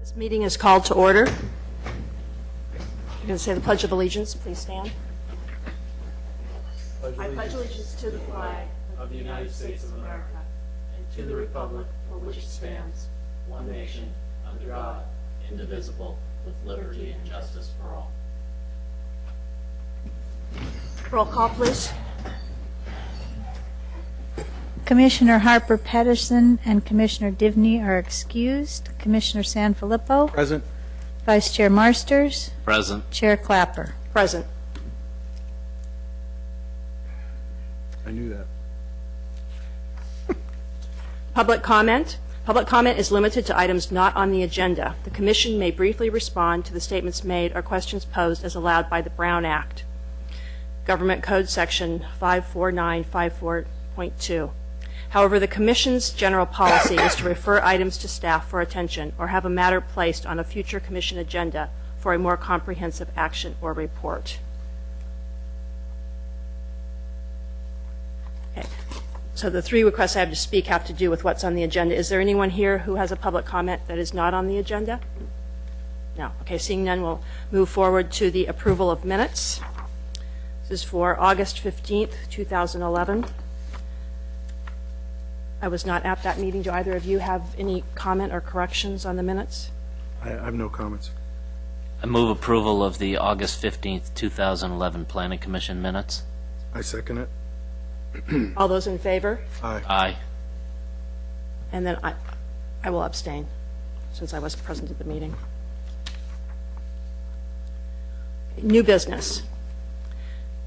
This meeting is called to order. You're going to say the Pledge of Allegiance. Please stand. I pledge allegiance to the flag of the United States of America and to the republic for which it stands, one nation, under God, indivisible, with liberty and justice for all. Roll call, please. Commissioner Harper Pedersen and Commissioner Divney are excused. Commissioner Sanfilippo. Present. Vice Chair Marsters. Present. Chair Clapper. Present. I knew that. Public comment. Public comment is limited to items not on the agenda. The Commission may briefly respond to the statements made or questions posed as allowed by the Brown Act. Government Code Section 54954.2. However, the Commission's general policy is to refer items to staff for attention or have a matter placed on a future Commission agenda for a more comprehensive action or report. Okay. So the three requests I have to speak have to do with what's on the agenda. Is there anyone here who has a public comment that is not on the agenda? No. Okay, seeing none, we'll move forward to the approval of minutes. This is for August 15th, 2011. I was not at that meeting. Do either of you have any comment or corrections on the minutes? I have no comments. I move approval of the August 15th, 2011 Planning Commission minutes. I second it. All those in favor? Aye. Aye. And then I will abstain since I wasn't present at the meeting. New business.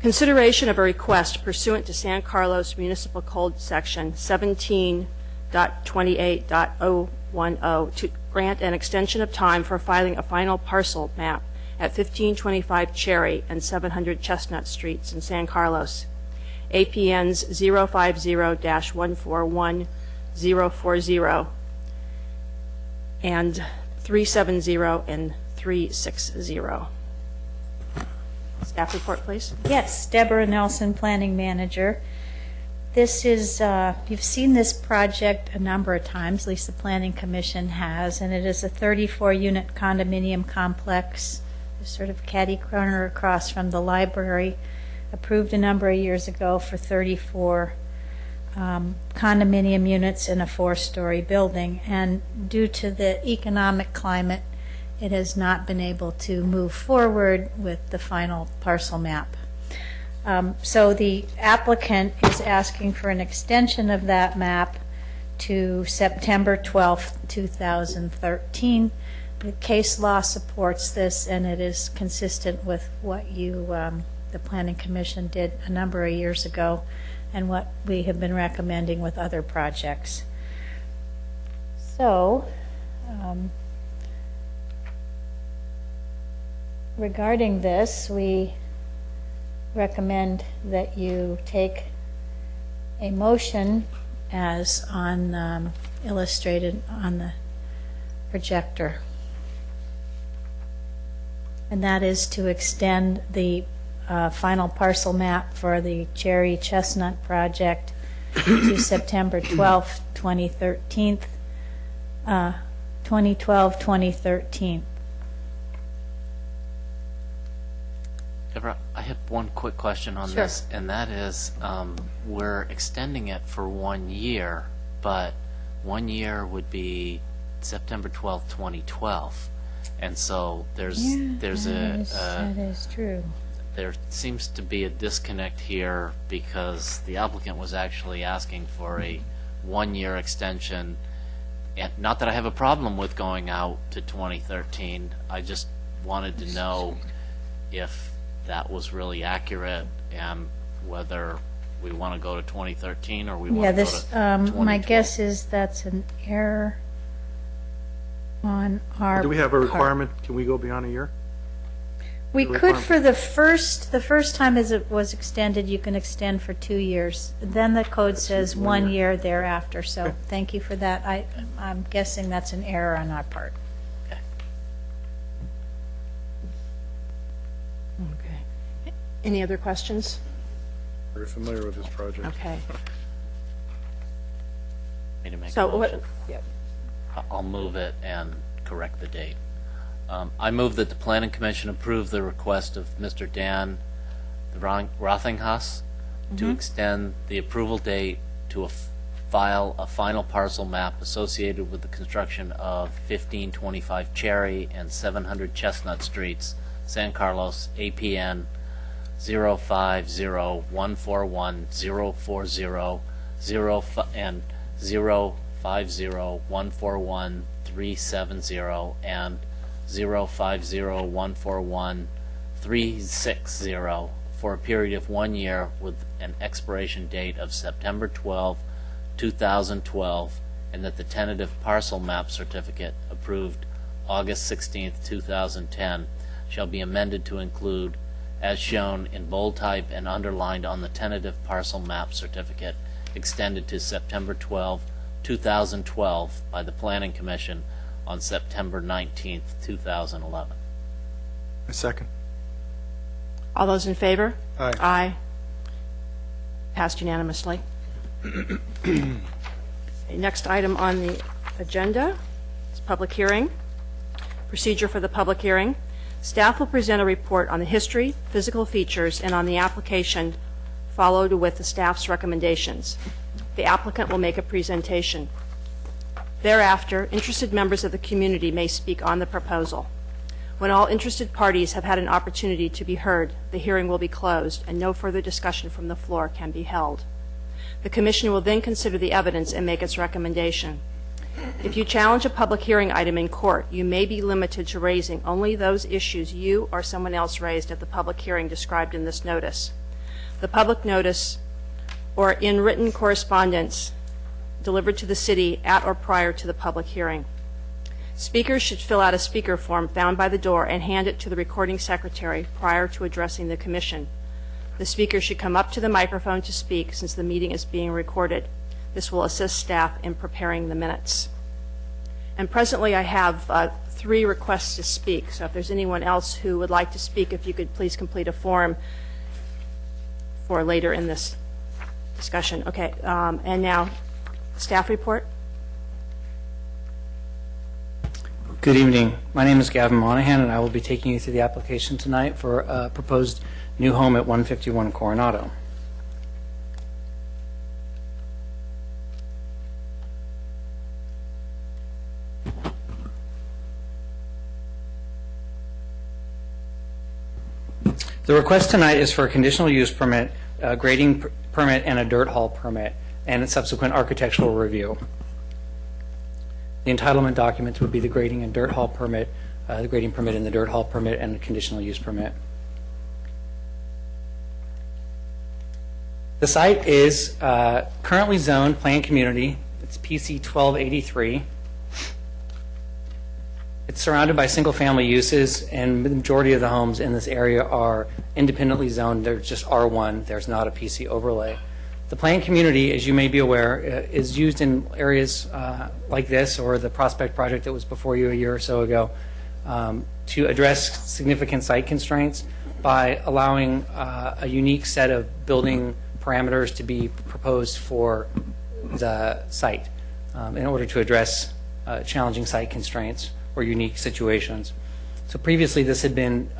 Consideration of a request pursuant to San Carlos Municipal Code Section 17.28.010 to grant an extension of time for filing a final parcel map at 1525 Cherry and 700 Chestnut Streets in San Carlos. APNs 050-141-040 and 370 and 360. Staff report, please. Yes, Deborah Nelson, Planning Manager. This is, you've seen this project a number of times, at least the Planning Commission has, and it is a 34-unit condominium complex, sort of catty corner across from the library, approved a number of years ago for 34 condominium units in a 4-story building. And due to the economic climate, it has not been able to move forward with the final parcel map. So the applicant is asking for an extension of that map to September 12th, 2013. The case law supports this, and it is consistent with what you, the Planning Commission, did a number of years ago and what we have been recommending with other projects. So, regarding this, we recommend that you take a motion as on illustrated on the projector. And that is to extend the final parcel map for the Cherry Chestnut project to September 12th, 2013. 2012-2013. Deborah, I have one quick question on Sure. this, and that is, we're extending it for 1 year, but 1 year would be September 12th, 2012. And so that is true. there seems to be a disconnect here because the applicant was actually asking for a 1-year extension. And not that I have a problem with going out to 2013. I just wanted to know if that was really accurate and whether we want to go to 2013 or we want Yeah, to go this, to 2012. my guess is that's an error on our Do we have a part. requirement? Can we go beyond a year? We the could requirement? for the first time as it was extended, you can extend for 2 years. Then the code says 1 1 year. year thereafter, so Okay. thank you for that. I'm guessing that's an error on our part. Okay. Any other questions? Very familiar with this project. Okay. Me to make a So motion? what? Yeah. I'll move it and correct the date. I move that the Planning Commission approve the request of Mr. Dan Rothinghus to extend the approval date to file a final parcel map associated with the construction of 1525 Cherry and 700 Chestnut Streets, San Carlos, APN 050141040 and 050141370 and 050141360 for a period of 1 year with an expiration date of September 12, 2012, and that the tentative parcel map certificate approved August 16, 2010 shall be amended to include, as shown in bold type and underlined on the tentative parcel map certificate, extended to September 12, 2012 by the Planning Commission on September 19, 2011. I second. All those in favor? Aye. Aye. Passed unanimously. Okay, next item on the agenda is public hearing. Procedure for the public hearing. Staff will present a report on the history, physical features, and on the application, followed with the staff's recommendations. The applicant will make a presentation. Thereafter, interested members of the community may speak on the proposal. When all interested parties have had an opportunity to be heard, the hearing will be closed and no further discussion from the floor can be held. The Commission will then consider the evidence and make its recommendation. If you challenge a public hearing item in court, you may be limited to raising only those issues you or someone else raised at the public hearing described in this notice. The public notice or in written correspondence delivered to the city at or prior to the public hearing. Speakers should fill out a speaker form found by the door and hand it to the recording secretary prior to addressing the Commission. The speaker should come up to the microphone to speak since the meeting is being recorded. This will assist staff in preparing the minutes. And presently I have 3 requests to speak, so if there's anyone else who would like to speak, if you could please complete a form for later in this discussion. Okay, and now, staff report. Good evening. My name is Gavin Monahan, and I will be taking you through the application tonight for a proposed new home at 151 Coronado. The request tonight is for a conditional use permit, a grading permit, and a dirt haul permit, and a subsequent architectural review. The entitlement documents would be the grading and dirt haul permit, the grading permit and the dirt haul permit, and the conditional use permit. The site is currently zoned planned community. It's PC 1283. It's surrounded by single-family uses, and the majority of the homes in this area are independently zoned. They're just R1. There's not a PC overlay. The planned community, as you may be aware, is used in areas like this or the Prospect project that was before you a year or so ago to address significant site constraints by allowing a unique set of building parameters to be proposed for the site in order to address challenging site constraints or unique situations. So previously this had been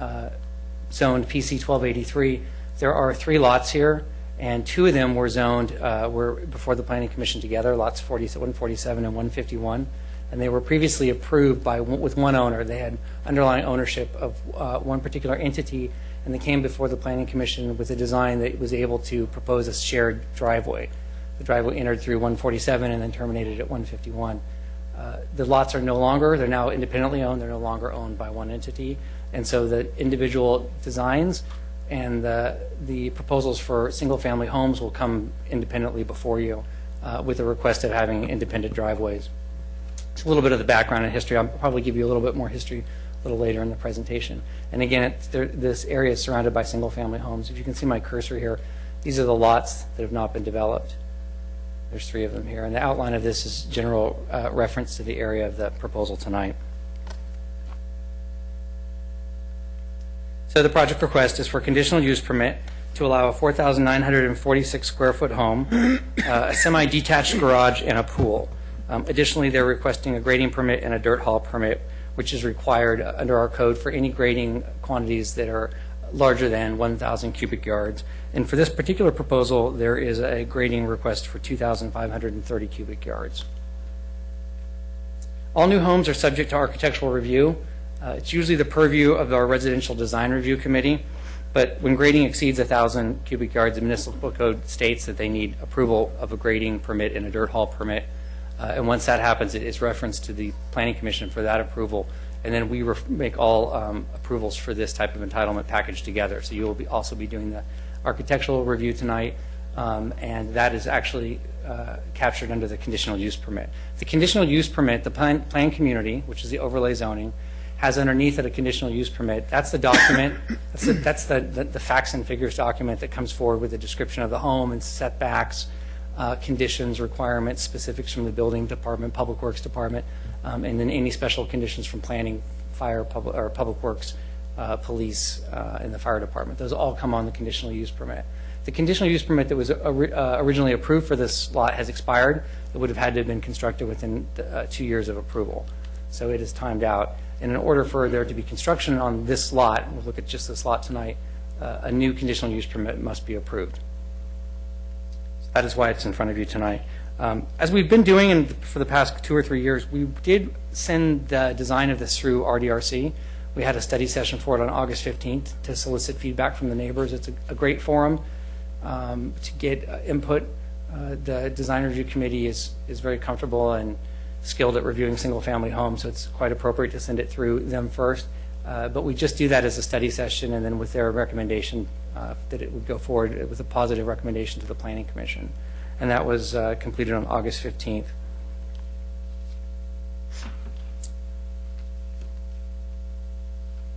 zoned PC 1283. There are 3 lots here, and 2 of them were zoned were before the Planning Commission together, lots 147 and 151, and they were previously approved by with one owner. They had underlying ownership of one particular entity, and they came before the Planning Commission with a design that was able to propose a shared driveway. The driveway entered through 147 and then terminated at 151. The lots are no longer, they're now independently owned, they're no longer owned by one entity, and so the individual designs and the proposals for single-family homes will come independently before you with a request of having independent driveways. It's a little bit of the background and history. I'll probably give you a little bit more history a little later in the presentation. And again, this area is surrounded by single-family homes. If you can see my cursor here, these are the lots that have not been developed. There's 3 of them here, and the outline of this is general reference to the area of the proposal tonight. So the project request is for conditional use permit to allow a 4,946 square foot home, a semi-detached garage, and a pool. Additionally, they're requesting a grading permit and a dirt haul permit, which is required under our code for any grading quantities that are larger than 1,000 cubic yards. And for this particular proposal, there is a grading request for 2,530 cubic yards. All new homes are subject to architectural review. It's usually the purview of our residential design review committee, but when grading exceeds 1,000 cubic yards, the municipal code states that they need approval of a grading permit and a dirt haul permit. And once that happens, it's referenced to the Planning Commission for that approval. And then we make all approvals for this type of entitlement package together. So you will also be doing the architectural review tonight, and that is actually captured under the conditional use permit. The conditional use permit, the plan community, which is the overlay zoning, has underneath it a conditional use permit. That's the document, that's the facts and figures document that comes forward with a description of the home and setbacks, conditions, requirements, specifics from the building department, public works department, and then any special conditions from planning, fire, public works, police, and the fire department. Those all come on the conditional use permit. The conditional use permit that was originally approved for this lot has expired. It would have had to have been constructed within 2 years of approval. So it is timed out. And in order for there to be construction on this lot, we'll look at just this lot tonight, a new conditional use permit must be approved. So that is why it's in front of you tonight. As we've been doing for the past 2 or 3 years, we did send the design of this through RDRC. We had a study session for it on August 15th to solicit feedback from the neighbors. It's a great forum to get input. The design review committee is very comfortable and skilled at reviewing single-family homes, so it's quite appropriate to send it through them first. But we just do that as a study session, and then with their recommendation that it would go forward with a positive recommendation to the Planning Commission. And that was completed on August 15th.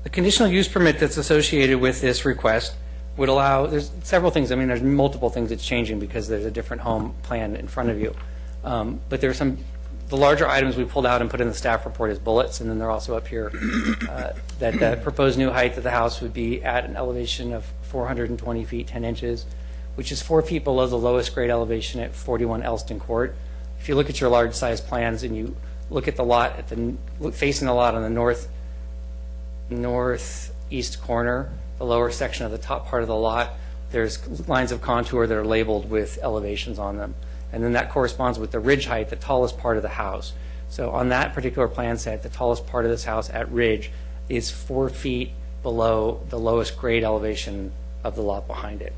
The conditional use permit that's associated with this request would allow, there's several things, I mean, there's multiple things that's changing because there's a different home plan in front of you. But there are some, the larger items we pulled out and put in the staff report as bullets, and then they're also up here, that the proposed new height of the house would be at an elevation of 420 feet 10 inches, which is 4 feet below the lowest grade elevation at 41 Elston Court. If you look at your large size plans and you look at the lot, facing the lot on the northeast corner, the lower section of the top part of the lot, there's lines of contour that are labeled with elevations on them. And then that corresponds with the ridge height, the tallest part of the house. So on that particular plan set, the tallest part of this house at ridge is 4 feet below the lowest grade elevation of the lot behind it.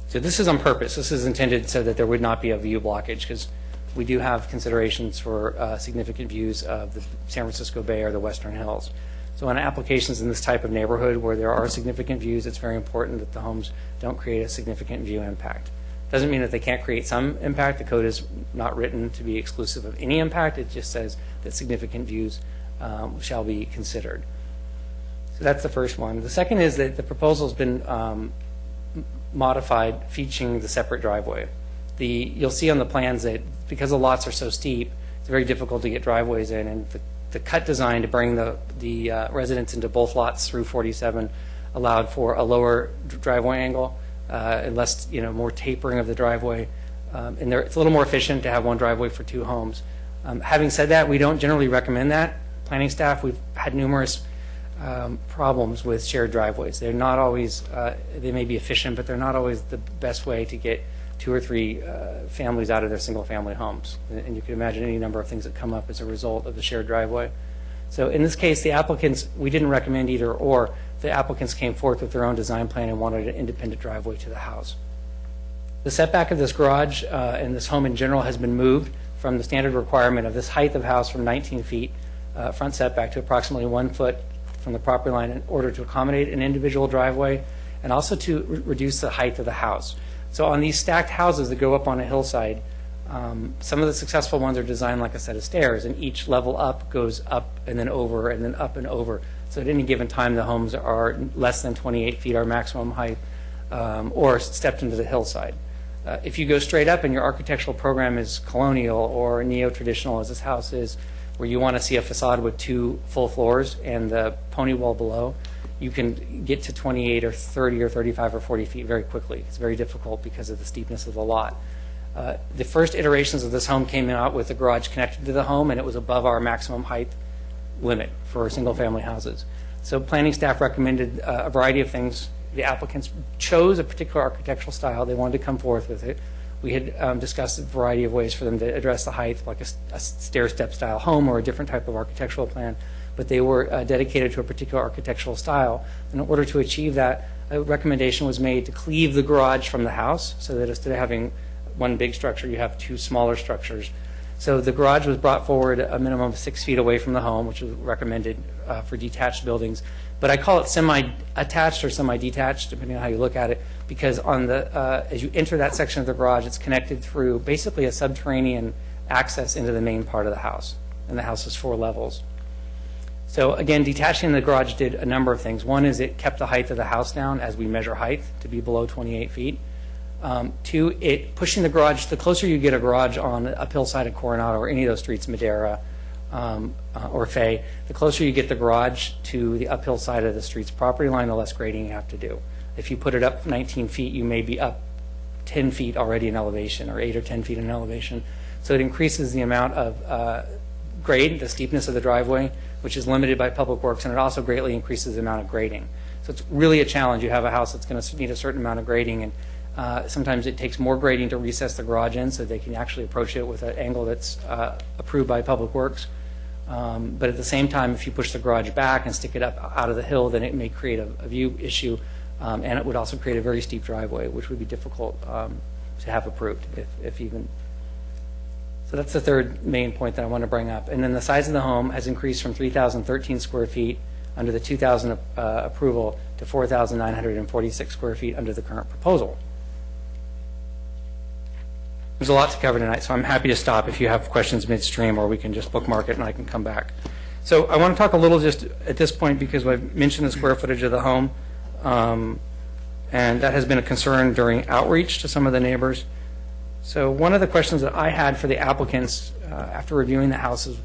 So this is on purpose. This is intended so that there would not be a view blockage, because we do have considerations for significant views of the San Francisco Bay or the Western Hills. So on applications in this type of neighborhood where there are significant views, it's very important that the homes don't create a significant view impact. Doesn't mean that they can't create some impact. The code is not written to be exclusive of any impact. It just says that significant views shall be considered. So that's the first one. The second is that the proposal has been modified, featuring the separate driveway. You'll see on the plans that because the lots are so steep, it's very difficult to get driveways in, and the cut design to bring the residents into both lots through 47 allowed for a lower driveway angle, and less, more tapering of the driveway. And it's a little more efficient to have one driveway for 2 homes. Having said that, we don't generally recommend that. Planning staff, we've had numerous problems with shared driveways. They're not always, they may be efficient, but they're not always the best way to get 2 or 3 families out of their single-family homes. And you can imagine any number of things that come up as a result of the shared driveway. So in this case, the applicants, we didn't recommend either or. The applicants came forth with their own design plan and wanted an independent driveway to the house. The setback of this garage and this home in general has been moved from the standard requirement of this height of house from 19 feet front setback to approximately 1 foot from the property line in order to accommodate an individual driveway and also to reduce the height of the house. So on these stacked houses that go up on a hillside, some of the successful ones are designed like a set of stairs, and each level up goes up and then over and then up and over. So at any given time, the homes are less than 28 feet, our maximum height, or stepped into the hillside. If you go straight up and your architectural program is colonial or neo-traditional, as this house is, where you want to see a facade with 2 full floors and the pony wall below, you can get to 28 or 30 or 35 or 40 feet very quickly. It's very difficult because of the steepness of the lot. The first iterations of this home came out with the garage connected to the home, and it was above our maximum height limit for single-family houses. So planning staff recommended a variety of things. The applicants chose a particular architectural style. They wanted to come forth with it. We had discussed a variety of ways for them to address the height, like a stair-step style home or a different type of architectural plan, but they were dedicated to a particular architectural style. In order to achieve that, a recommendation was made to cleave the garage from the house, so that instead of having one big structure, you have two smaller structures. So the garage was brought forward a minimum of 6 feet away from the home, which was recommended for detached buildings. But I call it semi-attached or semi-detached, depending on how you look at it, because on the as you enter that section of the garage, it's connected through basically a subterranean access into the main part of the house, and the house is 4 levels. So again, detaching the garage did a number of things. One is it kept the height of the house down as we measure height to be below 28 feet. 2, pushing the garage, the closer you get a garage on the uphill side of Coronado or any of those streets, Madera or Fay, the closer you get the garage to the uphill side of the street's property line, the less grading you have to do. If you put it up 19 feet, you may be up 10 feet already in elevation, or 8 or 10 feet in elevation. So it increases the amount of grade, the steepness of the driveway, which is limited by Public Works, and it also greatly increases the amount of grading. So it's really a challenge. You have a house that's going to need a certain amount of grading, and sometimes it takes more grading to recess the garage in so they can actually approach it with an angle that's approved by Public Works. But at the same time, if you push the garage back and stick it up out of the hill, then it may create a view issue, and it would also create a very steep driveway, which would be difficult to have approved, if even. So that's the third main point that I want to bring up. And then the size of the home has increased from 3,013 square feet under the 2000 approval to 4,946 square feet under the current proposal. There's a lot to cover tonight, so I'm happy to stop if you have questions midstream, or we can just bookmark it and I can come back. So I want to talk a little just at this point, because I've mentioned the square footage of the home, and that has been a concern during outreach to some of the neighbors. So one of the questions that I had for the applicants after reviewing the house is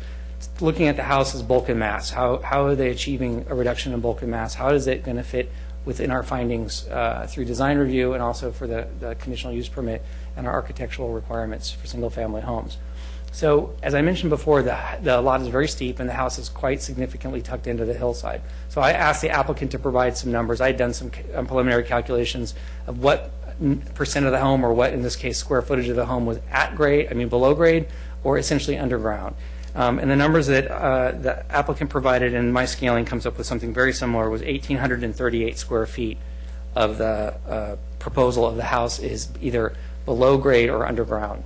looking at the house's bulk and mass. How are they achieving a reduction in bulk and mass? How is it going to fit within our findings through design review, and also for the conditional use permit and our architectural requirements for single-family homes? So as I mentioned before, the lot is very steep, and the house is quite significantly tucked into the hillside. So I asked the applicant to provide some numbers. I had done some preliminary calculations of what percent of the home, or what in this case square footage of the home, was at grade, below grade, or essentially underground. And the numbers that the applicant provided, and my scaling comes up with something very similar, was 1,838 square feet of the proposal of the house is either below grade or underground.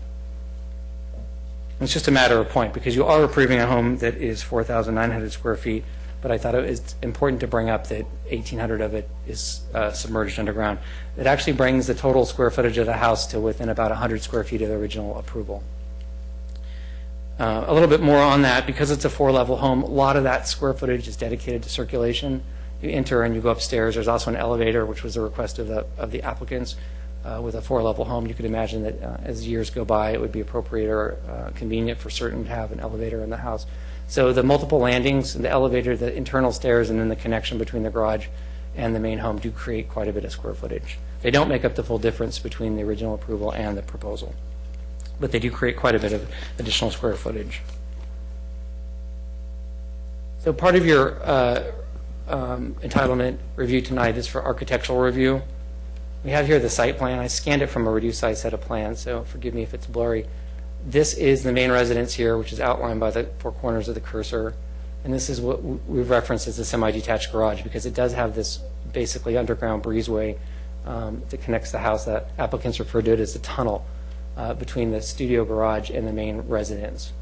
It's just a matter of point, because you are approving a home that is 4,900 square feet, but I thought it was important to bring up that 1,800 of it is submerged underground. It actually brings the total square footage of the house to within about 100 square feet of the original approval. A little bit more on that, because it's a 4-level home, a lot of that square footage is dedicated to circulation. You enter and you go upstairs. There's also an elevator, which was a request of the applicants. With a 4-level home, you could imagine that as years go by, it would be appropriate or convenient for certain to have an elevator in the house. So the multiple landings, the elevator, the internal stairs, and then the connection between the garage and the main home do create quite a bit of square footage. They don't make up the full difference between the original approval and the proposal, but they do create quite a bit of additional square footage. So part of your entitlement review tonight is for architectural review. We have here the site plan. I scanned it from a reduced size set of plans, so forgive me if it's blurry. This is the main residence here, which is outlined by the 4 corners of the cursor. And this is what we've referenced as the semi-detached garage, because it does have this basically underground breezeway that connects the house. That applicants refer to it as the tunnel between the studio garage and the main residence.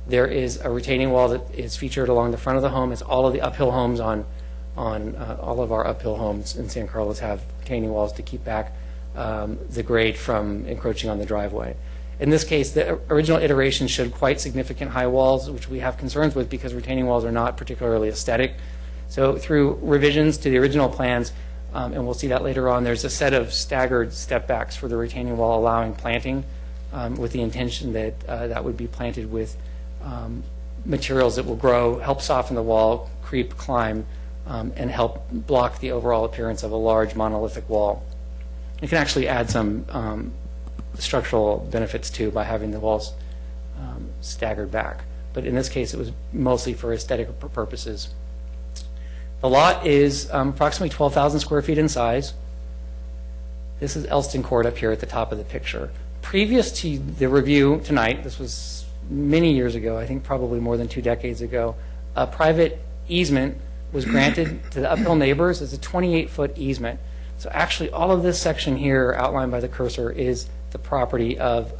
There is a retaining wall that is featured along the front of the home, as all of the uphill homes on all of our uphill homes in San Carlos have retaining walls to keep back the grade from encroaching on the driveway. In this case, the original iteration showed quite significant high walls, which we have concerns with because retaining walls are not particularly aesthetic. So through revisions to the original plans, and we'll see that later on, there's a set of staggered step backs for the retaining wall, allowing planting with the intention that that would be planted with materials that will grow, help soften the wall, creep, climb, and help block the overall appearance of a large monolithic wall. You can actually add some structural benefits too by having the walls staggered back. But in this case, it was mostly for aesthetic purposes. The lot is approximately 12,000 square feet in size. This is Elston Court up here at the top of the picture. Previous to the review tonight, this was many years ago, I think probably more than 2 decades ago, a private easement was granted to the uphill neighbors. It's a 28-foot easement. So actually all of this section here outlined by the cursor is the property of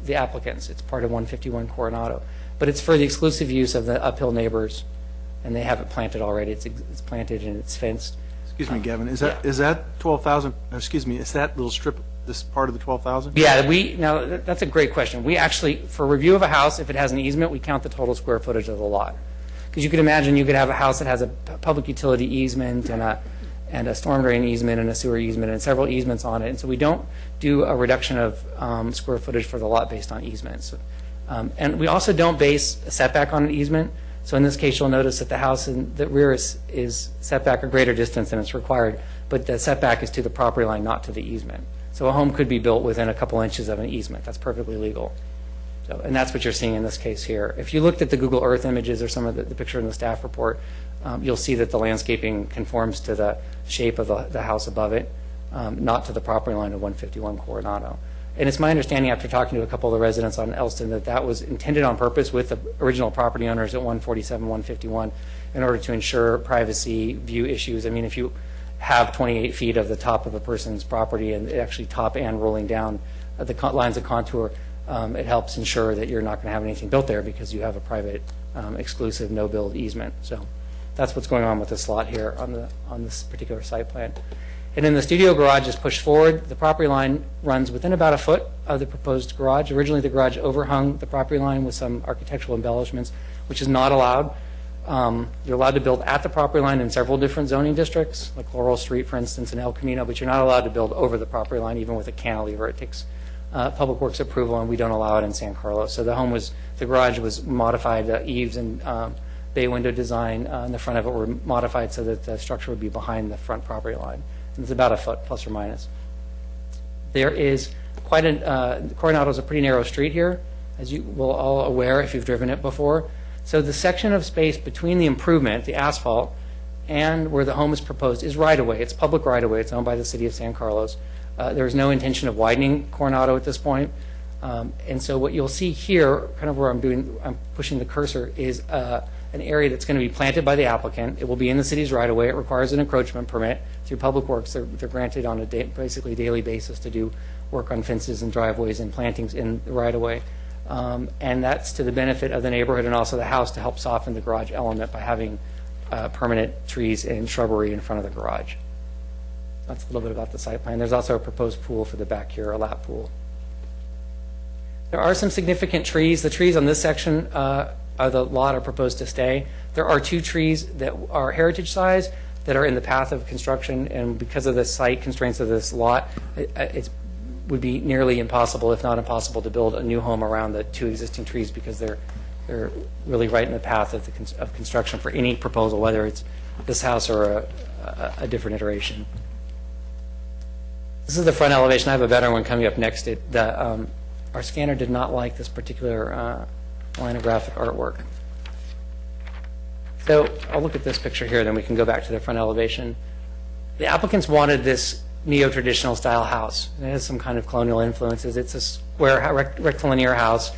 the applicants. It's part of 151 Coronado. But it's for the exclusive use of the uphill neighbors, and they have it planted already. It's planted and it's fenced. Excuse me, Gavin, is that 12,000, excuse me, is that little strip, this part of the 12,000? Yeah, that's a great question. We actually, for review of a house, if it has an easement, we count the total square footage of the lot. Because you could imagine you could have a house that has a public utility easement and a storm drain easement and a sewer easement and several easements on it. And so we don't do a reduction of square footage for the lot based on easements. And we also don't base a setback on an easement. So in this case, you'll notice that the house in the rear is setback a greater distance than it's required, but the setback is to the property line, not to the easement. So a home could be built within a couple inches of an easement. That's perfectly legal. So, and that's what you're seeing in this case here. If you looked at the Google Earth images or some of the picture in the staff report, you'll see that the landscaping conforms to the shape of the house above it, not to the property line of 151 Coronado. And it's my understanding after talking to a couple of the residents on Elston that that was intended on purpose with the original property owners at 147, 151 in order to ensure privacy, view issues. I mean, if you have 28 feet of the top of a person's property and actually top and rolling down the lines of contour, it helps ensure that you're not going to have anything built there because you have a private exclusive no-build easement. So that's what's going on with this lot here on this particular site plan. And then the studio garage is pushed forward. The property line runs within about a foot of the proposed garage. Originally, the garage overhung the property line with some architectural embellishments, which is not allowed. You're allowed to build at the property line in several different zoning districts, like Laurel Street, for instance, and El Camino, but you're not allowed to build over the property line, even with a cantilever. It takes Public Works approval, and we don't allow it in San Carlos. So the garage was modified. Eaves and bay window design in the front of it were modified so that the structure would be behind the front property line. And it's about a foot, plus or minus. There is quite Coronado is a pretty narrow street here, as you will all aware if you've driven it before. So the section of space between the improvement, the asphalt, and where the home is proposed is right-of-way. It's public right-of-way. It's owned by the city of San Carlos. There is no intention of widening Coronado at this point. And so what you'll see here, kind of where I'm pushing the cursor, is an area that's going to be planted by the applicant. It will be in the city's right-of-way. It requires an encroachment permit through Public Works. They're granted on a basically daily basis to do work on fences and driveways and plantings in the right-of-way. And that's to the benefit of the neighborhood and also the house to help soften the garage element by having permanent trees and shrubbery in front of the garage. That's a little bit about the site plan. There's also a proposed pool for the back here, a lap pool. There are some significant trees. The trees on this section of the lot are proposed to stay. There are 2 trees that are heritage size that are in the path of construction, and because of the site constraints of this lot, it would be nearly impossible, if not impossible, to build a new home around the 2 existing trees because they're really right in the path of construction for any proposal, whether it's this house or a different iteration. This is the front elevation. I have a better one coming up next. Our scanner did not like this particular line of graphic artwork. So I'll look at this picture here, then we can go back to the front elevation. The applicants wanted this neo-traditional style house. It has some kind of colonial influences. It's a square rectilinear house.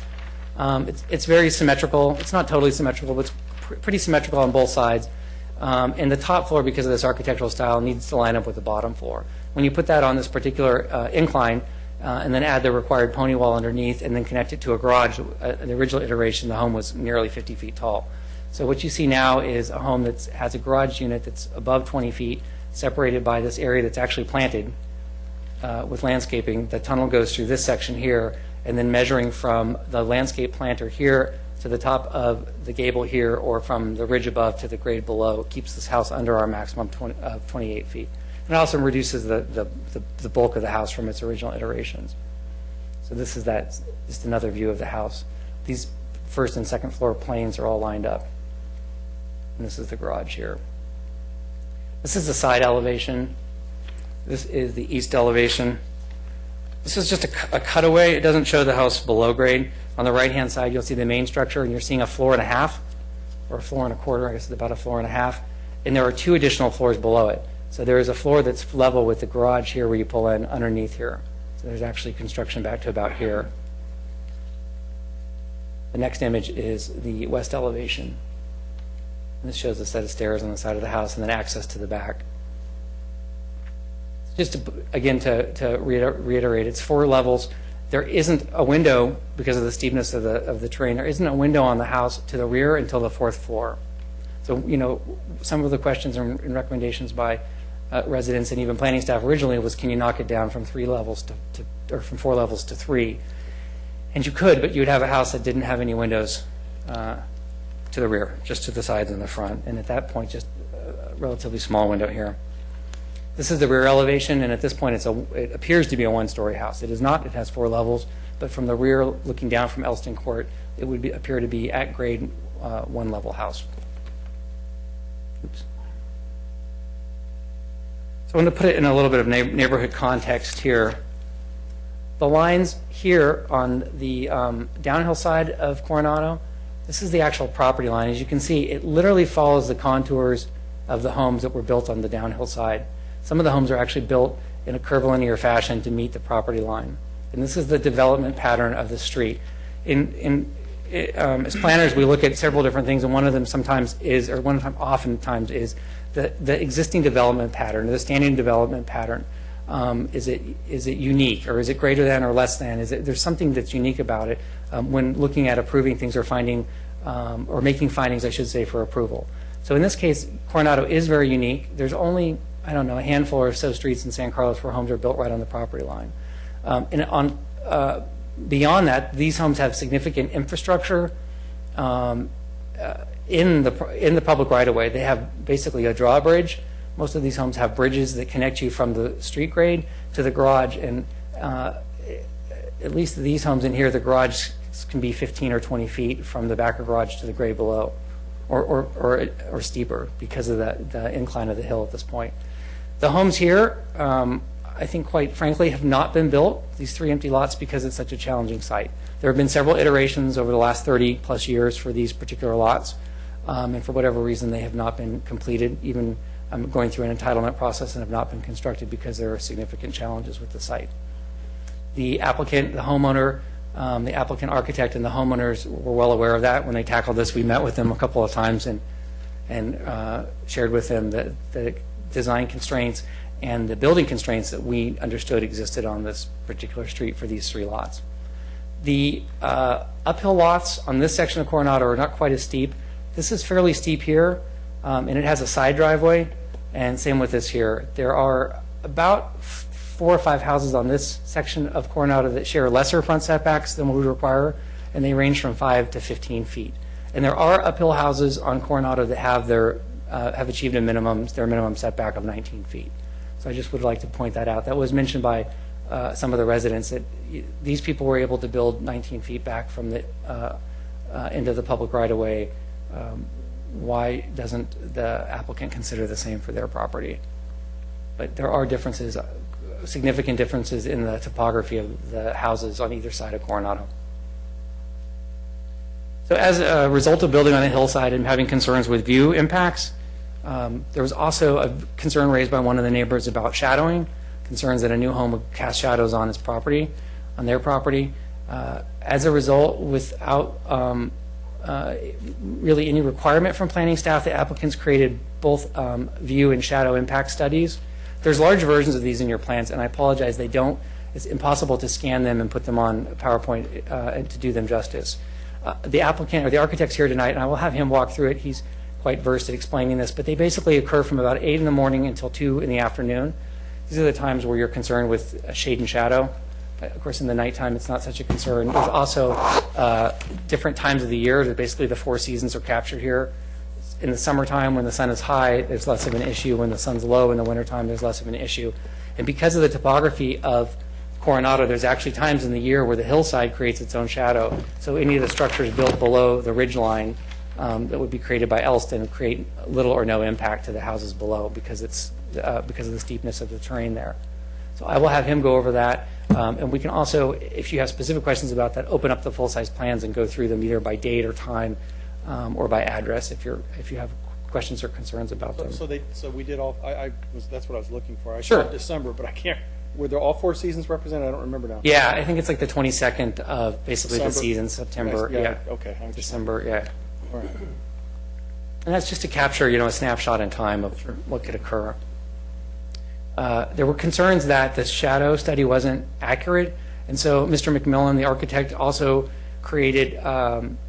It's very symmetrical. It's not totally symmetrical, but it's pretty symmetrical on both sides. And the top floor, because of this architectural style, needs to line up with the bottom floor. When you put that on this particular incline, and then add the required pony wall underneath, and then connect it to a garage, in the original iteration, the home was nearly 50 feet tall. So what you see now is a home that has a garage unit that's above 20 feet, separated by this area that's actually planted with landscaping. The tunnel goes through this section here, and then measuring from the landscape planter here to the top of the gable here, or from the ridge above to the grade below, keeps this house under our maximum of 28 feet. And it also reduces the bulk of the house from its original iterations. So this is just another view of the house. These first and second floor planes are all lined up. And this is the garage here. This is the side elevation. This is the east elevation. This is just a cutaway. It doesn't show the house below grade. On the right-hand side, you'll see the main structure, and you're seeing a floor and a half, or a floor and a quarter. I guess it's about a floor and a half. And there are 2 additional floors below it. So there is a floor that's level with the garage here where you pull in underneath here. So there's actually construction back to about here. The next image is the west elevation. And this shows a set of stairs on the side of the house and then access to the back. Just again to reiterate, it's 4 levels. There isn't a window because of the steepness of the terrain. There isn't a window on the house to the rear until the 4th floor. So, you know, some of the questions and recommendations by residents and even planning staff originally was, can you knock it down from 3 levels or from 4 levels to 3? And you could, but you would have a house that didn't have any windows to the rear, just to the sides and the front. And at that point, just a relatively small window here. This is the rear elevation, and at this point, it appears to be a 1-story house. It is not. It has 4 levels, but from the rear, looking down from Elston Court, it would appear to be at grade 1-level house. Oops. So I'm going to put it in a little bit of neighborhood context here. The lines here on the downhill side of Coronado, this is the actual property line. As you can see, it literally follows the contours of the homes that were built on the downhill side. Some of the homes are actually built in a curvilinear fashion to meet the property line. And this is the development pattern of the street. As planners, we look at several different things, and one of them oftentimes is the existing development pattern, the standing development pattern. Is it unique, or is it greater than or less than? There's something that's unique about it when looking at approving things or finding or making findings, I should say, for approval. So in this case, Coronado is very unique. There's only, I don't know, a handful or so streets in San Carlos where homes are built right on the property line. Beyond that, these homes have significant infrastructure in the public right-of-way. They have basically a drawbridge. Most of these homes have bridges that connect you from the street grade to the garage, and at least these homes in here, the garage can be 15 or 20 feet from the back of garage to the grade below, or steeper because of the incline of the hill at this point. The homes here, I think, quite frankly, have not been built, these 3 empty lots, because it's such a challenging site. There have been several iterations over the last 30 plus years for these particular lots, and for whatever reason, they have not been completed, even going through an entitlement process, and have not been constructed because there are significant challenges with the site. The applicant, the homeowner, the applicant architect, and the homeowners were well aware of that when they tackled this. We met with them a couple of times and shared with them the design constraints and the building constraints that we understood existed on this particular street for these 3 lots. The uphill lots on this section of Coronado are not quite as steep. This is fairly steep here, and it has a side driveway, and same with this here. There are about 4 or 5 houses on this section of Coronado that share lesser front setbacks than we would require, and they range from 5 to 15 feet. And there are uphill houses on Coronado that have achieved their minimum setback of 19 feet. So I just would like to point that out. That was mentioned by some of the residents, that these people were able to build 19 feet back from the into the public right-of-way. Why doesn't the applicant consider the same for their property? But there are differences, significant differences in the topography of the houses on either side of Coronado. So as a result of building on a hillside and having concerns with view impacts, there was also a concern raised by one of the neighbors about shadowing, concerns that a new home would cast shadows on his property, on their property. As a result, without really any requirement from planning staff, the applicants created both view and shadow impact studies. There's large versions of these in your plans, and I apologize, it's impossible to scan them and put them on PowerPoint and to do them justice. The applicant or the architect's here tonight, and I will have him walk through it. He's quite versed at explaining this, but they basically occur from about 8 in the morning until 2 in the afternoon. These are the times where you're concerned with shade and shadow. Of course, in the nighttime, it's not such a concern. There's also different times of the year. Basically, the 4 seasons are captured here. In the summertime, when the sun is high, there's less of an issue. When the sun's low in the wintertime, there's less of an issue. And because of the topography of Coronado, there's actually times in the year where the hillside creates its own shadow. So any of the structures built below the ridge line that would be created by Elston create little or no impact to the houses below because of the steepness of the terrain there. So I will have him go over that. And we can also, if you have specific questions about that, open up the full-size plans and go through them either by date or time or by address if you have questions or concerns about them. So we did all, that's what I was looking for. I Sure. saw December, but I can't, were there all 4 seasons represented? I don't remember now. Yeah, I think it's like the 22nd of basically the December. season, September, Yes, yeah. Okay, I understand. December, yeah. All right. And that's just to capture, a snapshot in time of what could occur. There were concerns that the shadow study wasn't accurate, and so Mr. McMillan, the architect, also created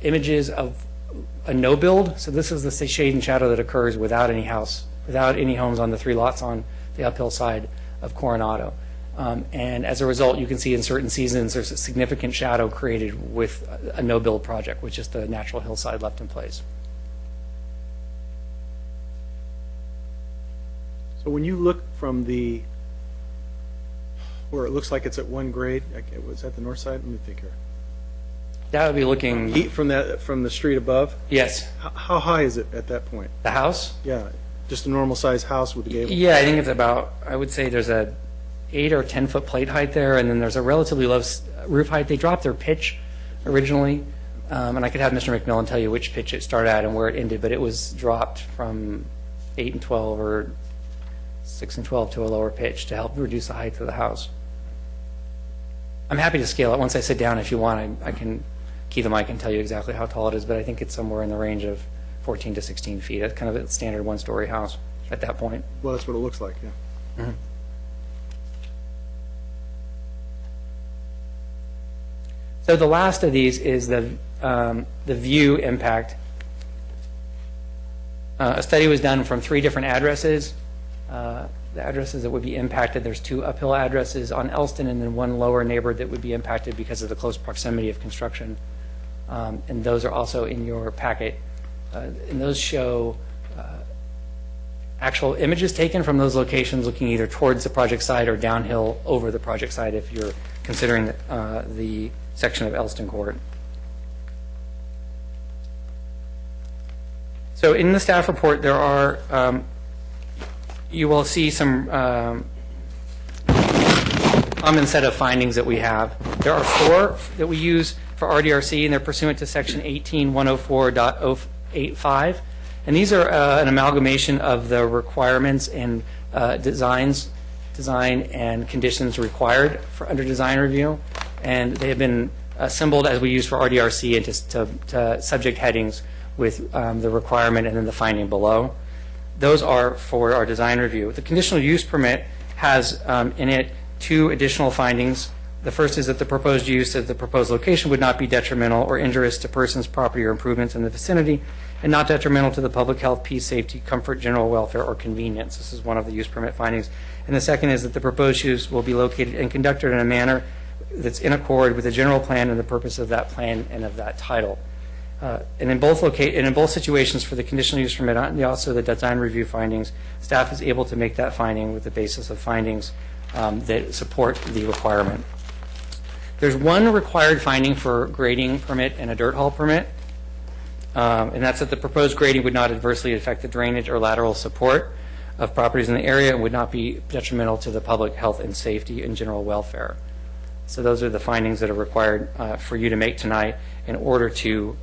images of a no-build. So this is the shade and shadow that occurs without any homes on the 3 lots on the uphill side of Coronado. And as a result, you can see in certain seasons there's a significant shadow created with a no-build project, which is the natural hillside left in place. So when you look from where it looks like it's at 1 grade, was that the north side? Let me think here. That would be looking, From the street above, yes, how high is it at that point? the house. Yeah, just a normal sized house with a gable? Yeah, I think it's about, I would say there's a 8 or 10 foot plate height there, and then there's a relatively low roof height. They dropped their pitch originally, and I could have Mr. McMillan tell you which pitch it started at and where it ended, but it was dropped from 8 and 12 or 6 and 12 to a lower pitch to help reduce the height of the house. I'm happy to scale it. Once I sit down, if you want, I can key the mic and tell you exactly how tall it is, but I think it's somewhere in the range of 14 to 16 feet. It's kind of a standard 1-story house at that point. Well, that's what it looks like, yeah. So the last of these is the view impact. A study was done from 3 different addresses. The addresses that would be impacted, there's 2 uphill addresses on Elston and then 1 lower neighborhood that would be impacted because of the close proximity of construction. And those are also in your packet. And those show actual images taken from those locations looking either towards the project site or downhill over the project site if you're considering the section of Elston Court. So in the staff report, there are, you will see some common set of findings that we have. There are 4 that we use for RDRC, and they're pursuant to section 18104.085. And these are an amalgamation of the requirements and design and conditions required for under design review. And they have been assembled as we use for RDRC and to subject headings with the requirement and then the finding below. Those are for our design review. The conditional use permit has in it 2 additional findings. The first is that the proposed use of the proposed location would not be detrimental or injurious to persons, property, or improvements in the vicinity, and not detrimental to the public health, peace, safety, comfort, general welfare, or convenience. This is one of the use permit findings. And the second is that the proposed use will be located and conducted in a manner that's in accord with the general plan and the purpose of that plan and of that title. And in both situations for the conditional use permit and also the design review findings, staff is able to make that finding with the basis of findings that support the requirement. There's 1 required finding for grading permit and a dirt haul permit, and that's that the proposed grading would not adversely affect the drainage or lateral support of properties in the area and would not be detrimental to the public health and safety and general welfare. So those are the findings that are required for you to make tonight in order to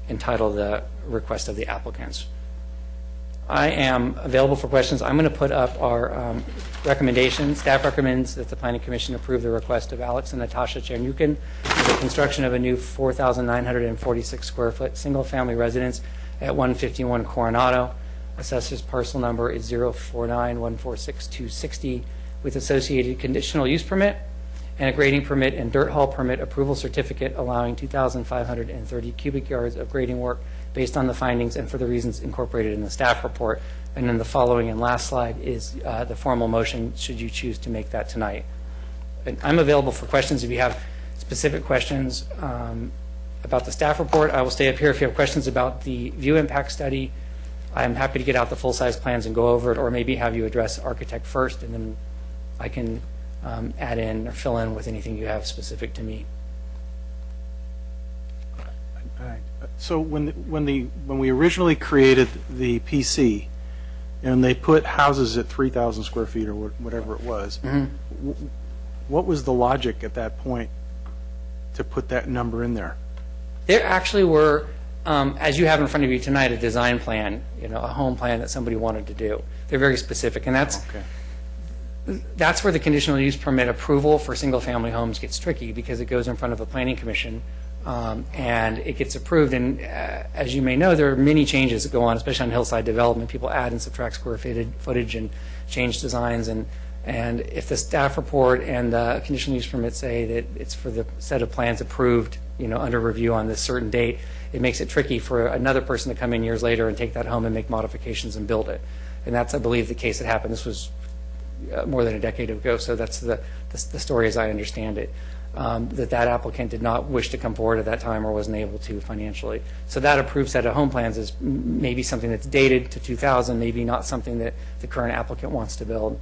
entitle the request of the applicants. I am available for questions. I'm going to put up our recommendations. Staff recommends that the Planning Commission approve the request of Alex and Natasha Chernukin for the construction of a new 4,946 square foot single family residence at 151 Coronado. Assessor's parcel number is 049146260 with associated conditional use permit and a grading permit and dirt haul permit approval certificate allowing 2,530 cubic yards of grading work based on the findings and for the reasons incorporated in the staff report. And then the following and last slide is the formal motion should you choose to make that tonight. And I'm available for questions if you have specific questions about the staff report. I will stay up here if you have questions about the view impact study. I'm happy to get out the full-size plans and go over it, or maybe have you address architect first, and then I can add in or fill in with anything you have specific to me. All right. So when we originally created the PC, and they put houses at 3,000 square feet or whatever it was. What was the logic at that point to put that number in there? There actually were, as you have in front of you tonight, a design plan, a home plan that somebody wanted to do. They're very specific, and that's where the conditional use permit approval for single-family homes gets tricky, because it goes in front of a planning commission, and it gets approved. And as you may know, there are many changes that go on, especially on hillside development. People add and subtract square footage and change designs, and if the staff report and the conditional use permit say that it's for the set of plans approved, under review on this certain date, it makes it tricky for another person to come in years later and take that home and make modifications and build it. And that's, I believe, the case that happened. This was more than a decade ago, so that's the story as I understand it. That applicant did not wish to come forward at that time or wasn't able to financially. So that approved set of home plans is maybe something that's dated to 2000, maybe not something that the current applicant wants to build.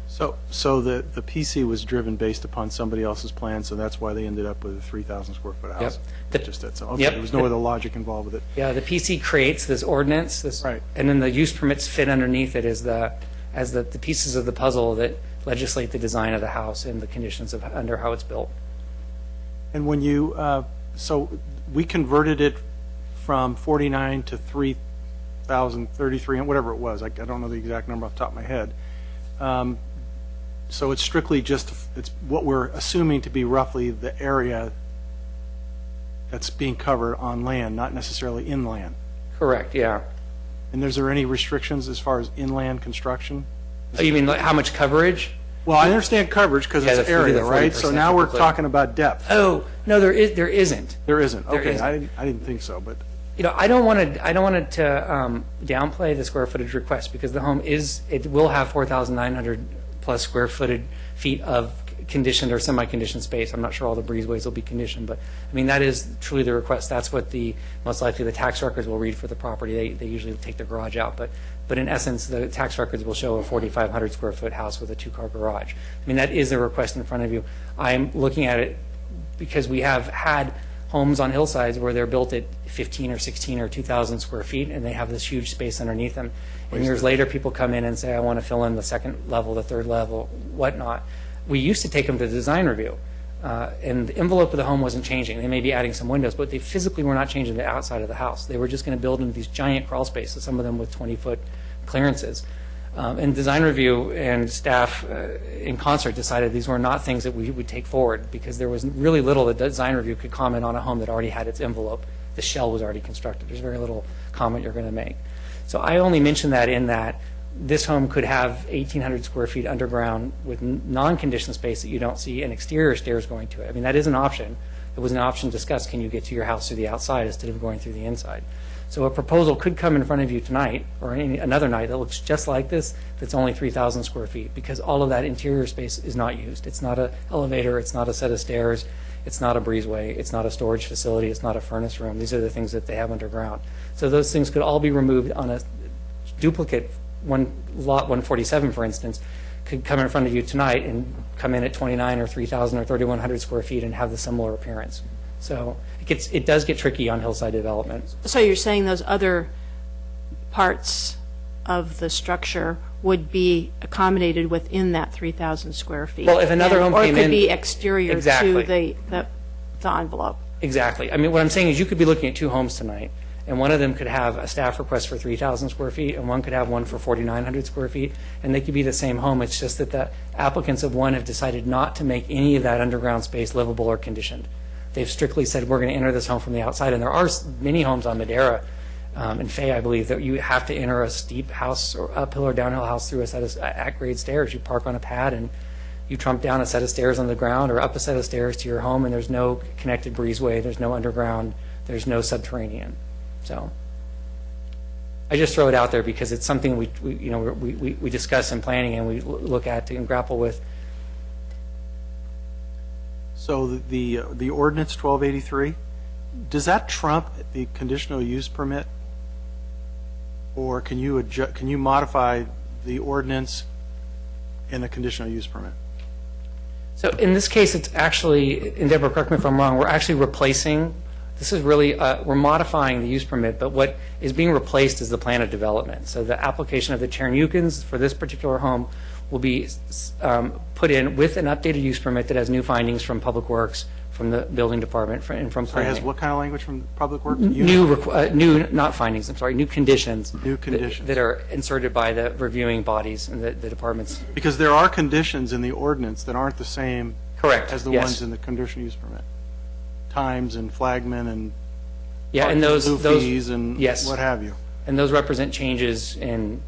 So the PC was driven based upon somebody else's plan, so that's why they ended up with a 3,000 square foot house. Yep. Just that. So, okay, Yep. there was no other logic involved with it. Yeah, the PC creates this ordinance, Right. and then the use permits fit underneath it as the pieces of the puzzle that legislate the design of the house and the conditions of under how it's built. And when you, so we converted it from 49 to 3,033, whatever it was. I don't know the exact number off the top of my head. So it's strictly just, it's what we're assuming to be roughly the area that's being covered on land, not necessarily inland. Correct, yeah. And is there any restrictions as far as inland construction? Oh, you mean like how much coverage? Well, I understand coverage because Yeah, it's the 40 area, to right? So 40% now we're typically. talking about depth. Oh, no, there isn't. There isn't. There Okay, isn't. I didn't think so, but I don't want to downplay the square footage request, because the home it will have 4,900 plus square feet of conditioned or semi-conditioned space. I'm not sure all the breezeways will be conditioned, but I mean, that is truly the request. That's what most likely the tax records will read for the property. They usually take the garage out, but in essence, the tax records will show a 4,500 square foot house with a 2-car garage. I mean, that is the request in front of you. I'm looking at it because we have had homes on hillsides where they're built at 15 or 16 or 2,000 square feet, and they have this huge space underneath them. And years later, people come in and say, I want to fill in the second level, the third level, whatnot. We used to take them to design review, and the envelope of the home wasn't changing. They may be adding some windows, but they physically were not changing the outside of the house. They were just going to build into these giant crawl spaces, some of them with 20-foot clearances. And design review and staff in concert decided these were not things that we would take forward, because there was really little that design review could comment on a home that already had its envelope. The shell was already constructed. There's very little comment you're going to make. So I only mention that in that this home could have 1,800 square feet underground with non-conditioned space that you don't see, and exterior stairs going to it. I mean, that is an option. It was an option discussed. Can you get to your house through the outside instead of going through the inside? So a proposal could come in front of you tonight or another night that looks just like this, that's only 3,000 square feet, because all of that interior space is not used. It's not an elevator. It's not a set of stairs. It's not a breezeway. It's not a storage facility. It's not a furnace room. These are the things that they have underground. So those things could all be removed on a duplicate. Lot 147, for instance, could come in front of you tonight and come in at 29 or 3,000 or 3,100 square feet and have the similar appearance. So it does get tricky on hillside development. So you're saying those other parts of the structure would be accommodated within that 3,000 square feet? Well, if another home or came it could in- be exterior Exactly. to the envelope? Exactly. I mean, what I'm saying is you could be looking at 2 homes tonight, and one of them could have a staff request for 3,000 square feet, and one could have one for 4,900 square feet, and they could be the same home. It's just that the applicants of one have decided not to make any of that underground space livable or conditioned. They've strictly said, we're going to enter this home from the outside, and there are many homes on Madera and Fay, I believe, that you have to enter a steep house or uphill or downhill house through a set of at-grade stairs. You park on a pad, and you trump down a set of stairs on the ground or up a set of stairs to your home, and there's no connected breezeway, there's no underground, there's no subterranean. So I just throw it out there because it's something we discuss in planning and we look at and grapple with. so the ordinance 1283, does that trump the conditional use permit? Or can you modify the ordinance in the conditional use permit? So in this case, it's actually, and Deborah, correct me if I'm wrong, we're actually replacing This is really, we're modifying the use permit, but what is being replaced is the plan of development. So the application of the Chernyukins for this particular home will be put in with an updated use permit that has new findings from Public Works, from the building department, and from So it has planning. what kind of language from Public Works? New, not findings, I'm sorry, new conditions. New conditions. That are inserted by the reviewing bodies and the departments. Because there are conditions in the ordinance that aren't the same Correct. as the yes. ones in the conditional use permit. Times and flagmen and Yeah, and those, fees and yes. what have you. And those represent changes in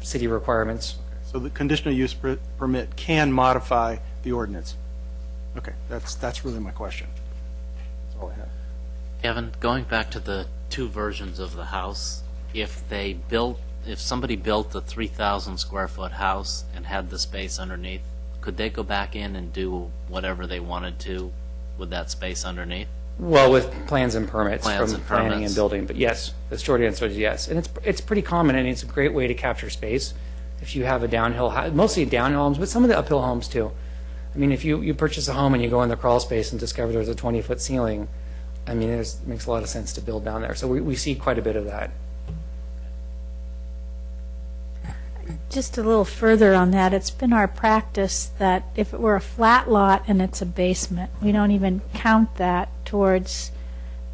city requirements. So the conditional use permit can modify the ordinance. Okay, that's really my question. That's all I have. Kevin, going back to the two versions of the house, if somebody built a 3,000 square foot house and had the space underneath, could they go back in and do whatever they wanted to with that space underneath? Well, with plans and permits Plans from and planning permits. and building, but yes, the short answer is yes. And it's pretty common, and it's a great way to capture space. If you have a downhill house, mostly downhill homes, but some of the uphill homes too. I mean, if you purchase a home and you go in the crawl space and discover there's a 20-foot ceiling, I mean, it makes a lot of sense to build down there. So we see quite a bit of that. Just a little further on that, it's been our practice that if it were a flat lot and it's a basement, we don't even count that towards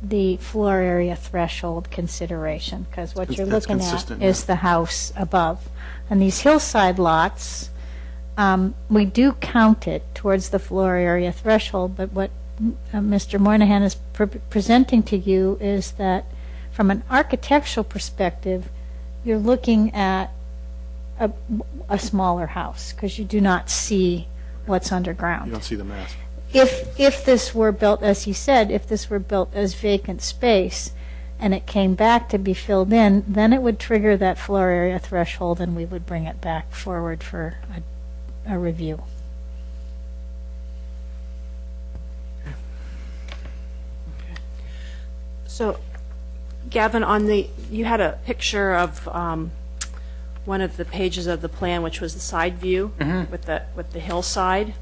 the floor area threshold consideration, because what you're That's looking at consistent, is yeah. the house above. And these hillside lots, we do count it towards the floor area threshold, but what Mr. Moynihan is presenting to you is that from an architectural perspective, you're looking at a smaller house, because you do not see what's underground. You don't see the mass. If this were built, as he said, if this were built as vacant space and it came back to be filled in, then it would trigger that floor area threshold and we would bring it back forward for a review. So, Gavin, you had a picture of one of the pages of the plan, which was the side view with the hillside.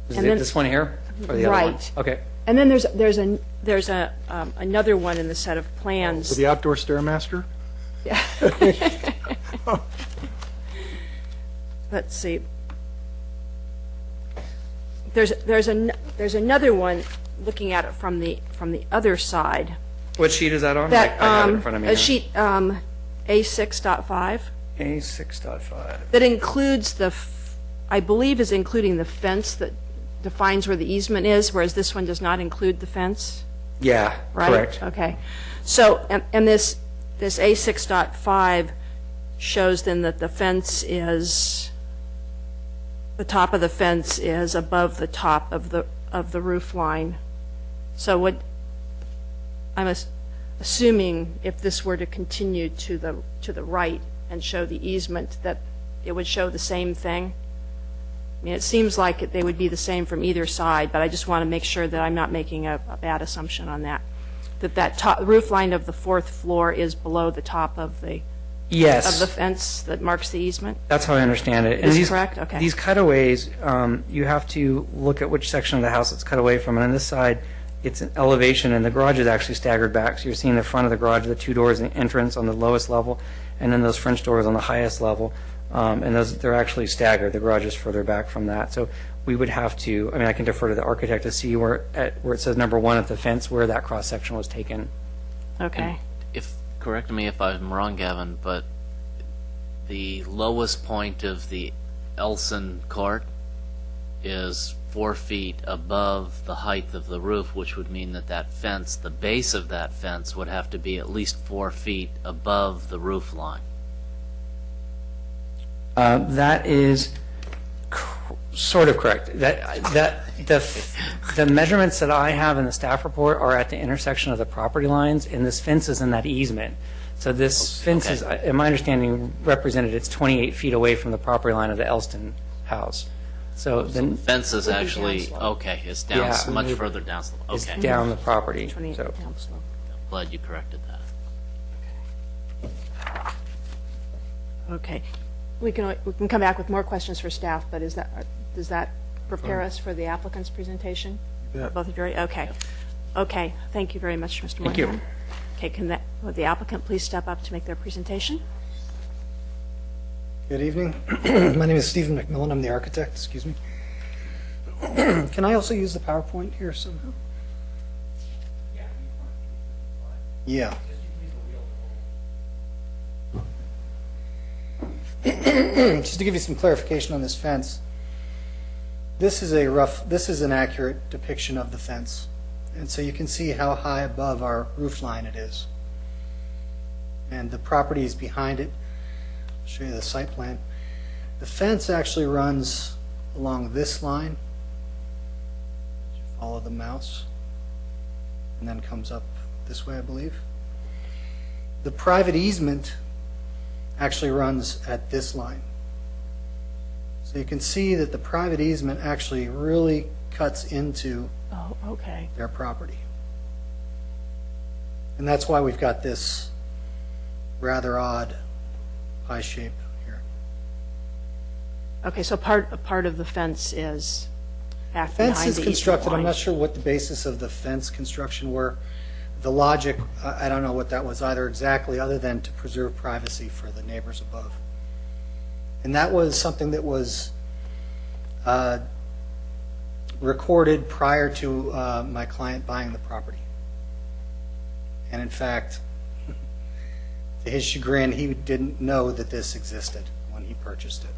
Is And it then- this one here or the other one? Right. Okay. And then there's another one in the set of plans. With the outdoor Stairmaster? Let's see. There's another one looking at it from the other side. What sheet is that on? That I have it in front of me. a now. sheet A6.5 A6.5. that includes I believe is including the fence that defines where the easement is, whereas this one does not include the fence. Yeah, Right? correct. Okay. So, and this A6.5 shows then that the fence is, the top of the fence is above the top of the roof line. So what, I'm assuming if this were to continue to the right and show the easement, that it would show the same thing? I mean, it seems like they would be the same from either side, but I just want to make sure that I'm not making a bad assumption on that. That top roof line of the fourth floor is below the top of the Yes. fence that marks the easement? That's how I understand it. Is these, correct? Okay. These cutaways, you have to look at which section of the house it's cut away from. And on this side, it's an elevation, and the garage is actually staggered back. So you're seeing the front of the garage, the two doors, the entrance on the lowest level, and then those French doors on the highest level. And they're actually staggered. The garage is further back from that. So we would have to, I mean, I can defer to the architect to see where it says number one at the fence, where that cross section was taken. Okay. Correct me if I'm wrong, Gavin, but the lowest point of the Elson court is 4 feet above the height of the roof, which would mean that fence, the base of that fence, would have to be at least 4 feet above the roof line. That is sort of correct. The measurements that I have in the staff report are at the intersection of the property lines, and this fence is in that easement. So this fence is, in my understanding, represented, it's 28 feet away from the property line of the Elston house. So then Fence is actually, downslope. okay, it's down, Yeah. much further down. it's Okay, down the property. 28 So down slope. glad you corrected that. Okay. We can come back with more questions for staff, but does that prepare us for the applicant's presentation? Yeah. Both of you, okay. Okay, thank you very much, Mr. Thank you. Moynihan. Okay, would the applicant please step up to make their presentation? Good evening. My name is Stephen McMillan. I'm the architect. Excuse me. Can I also use the PowerPoint here somehow? Yeah. Just to give you some clarification on this fence, this is an accurate depiction of the fence. And so you can see how high above our roof line it is. And the property is behind it. I'll show you the site plan. The fence actually runs along this line. Follow the mouse. And then comes up this way, I believe. The private easement actually runs at this line. So you can see that the private easement actually really cuts into Oh, okay. their property. And that's why we've got this rather odd pie shape here. Okay, so part of the fence is back Fence behind is the constructed, easement I'm line. not sure what the basis of the fence construction were. The logic, I don't know what that was either exactly, other than to preserve privacy for the neighbors above. And that was something that was recorded prior to my client buying the property. And in fact, to his chagrin, he didn't know that this existed when he purchased it.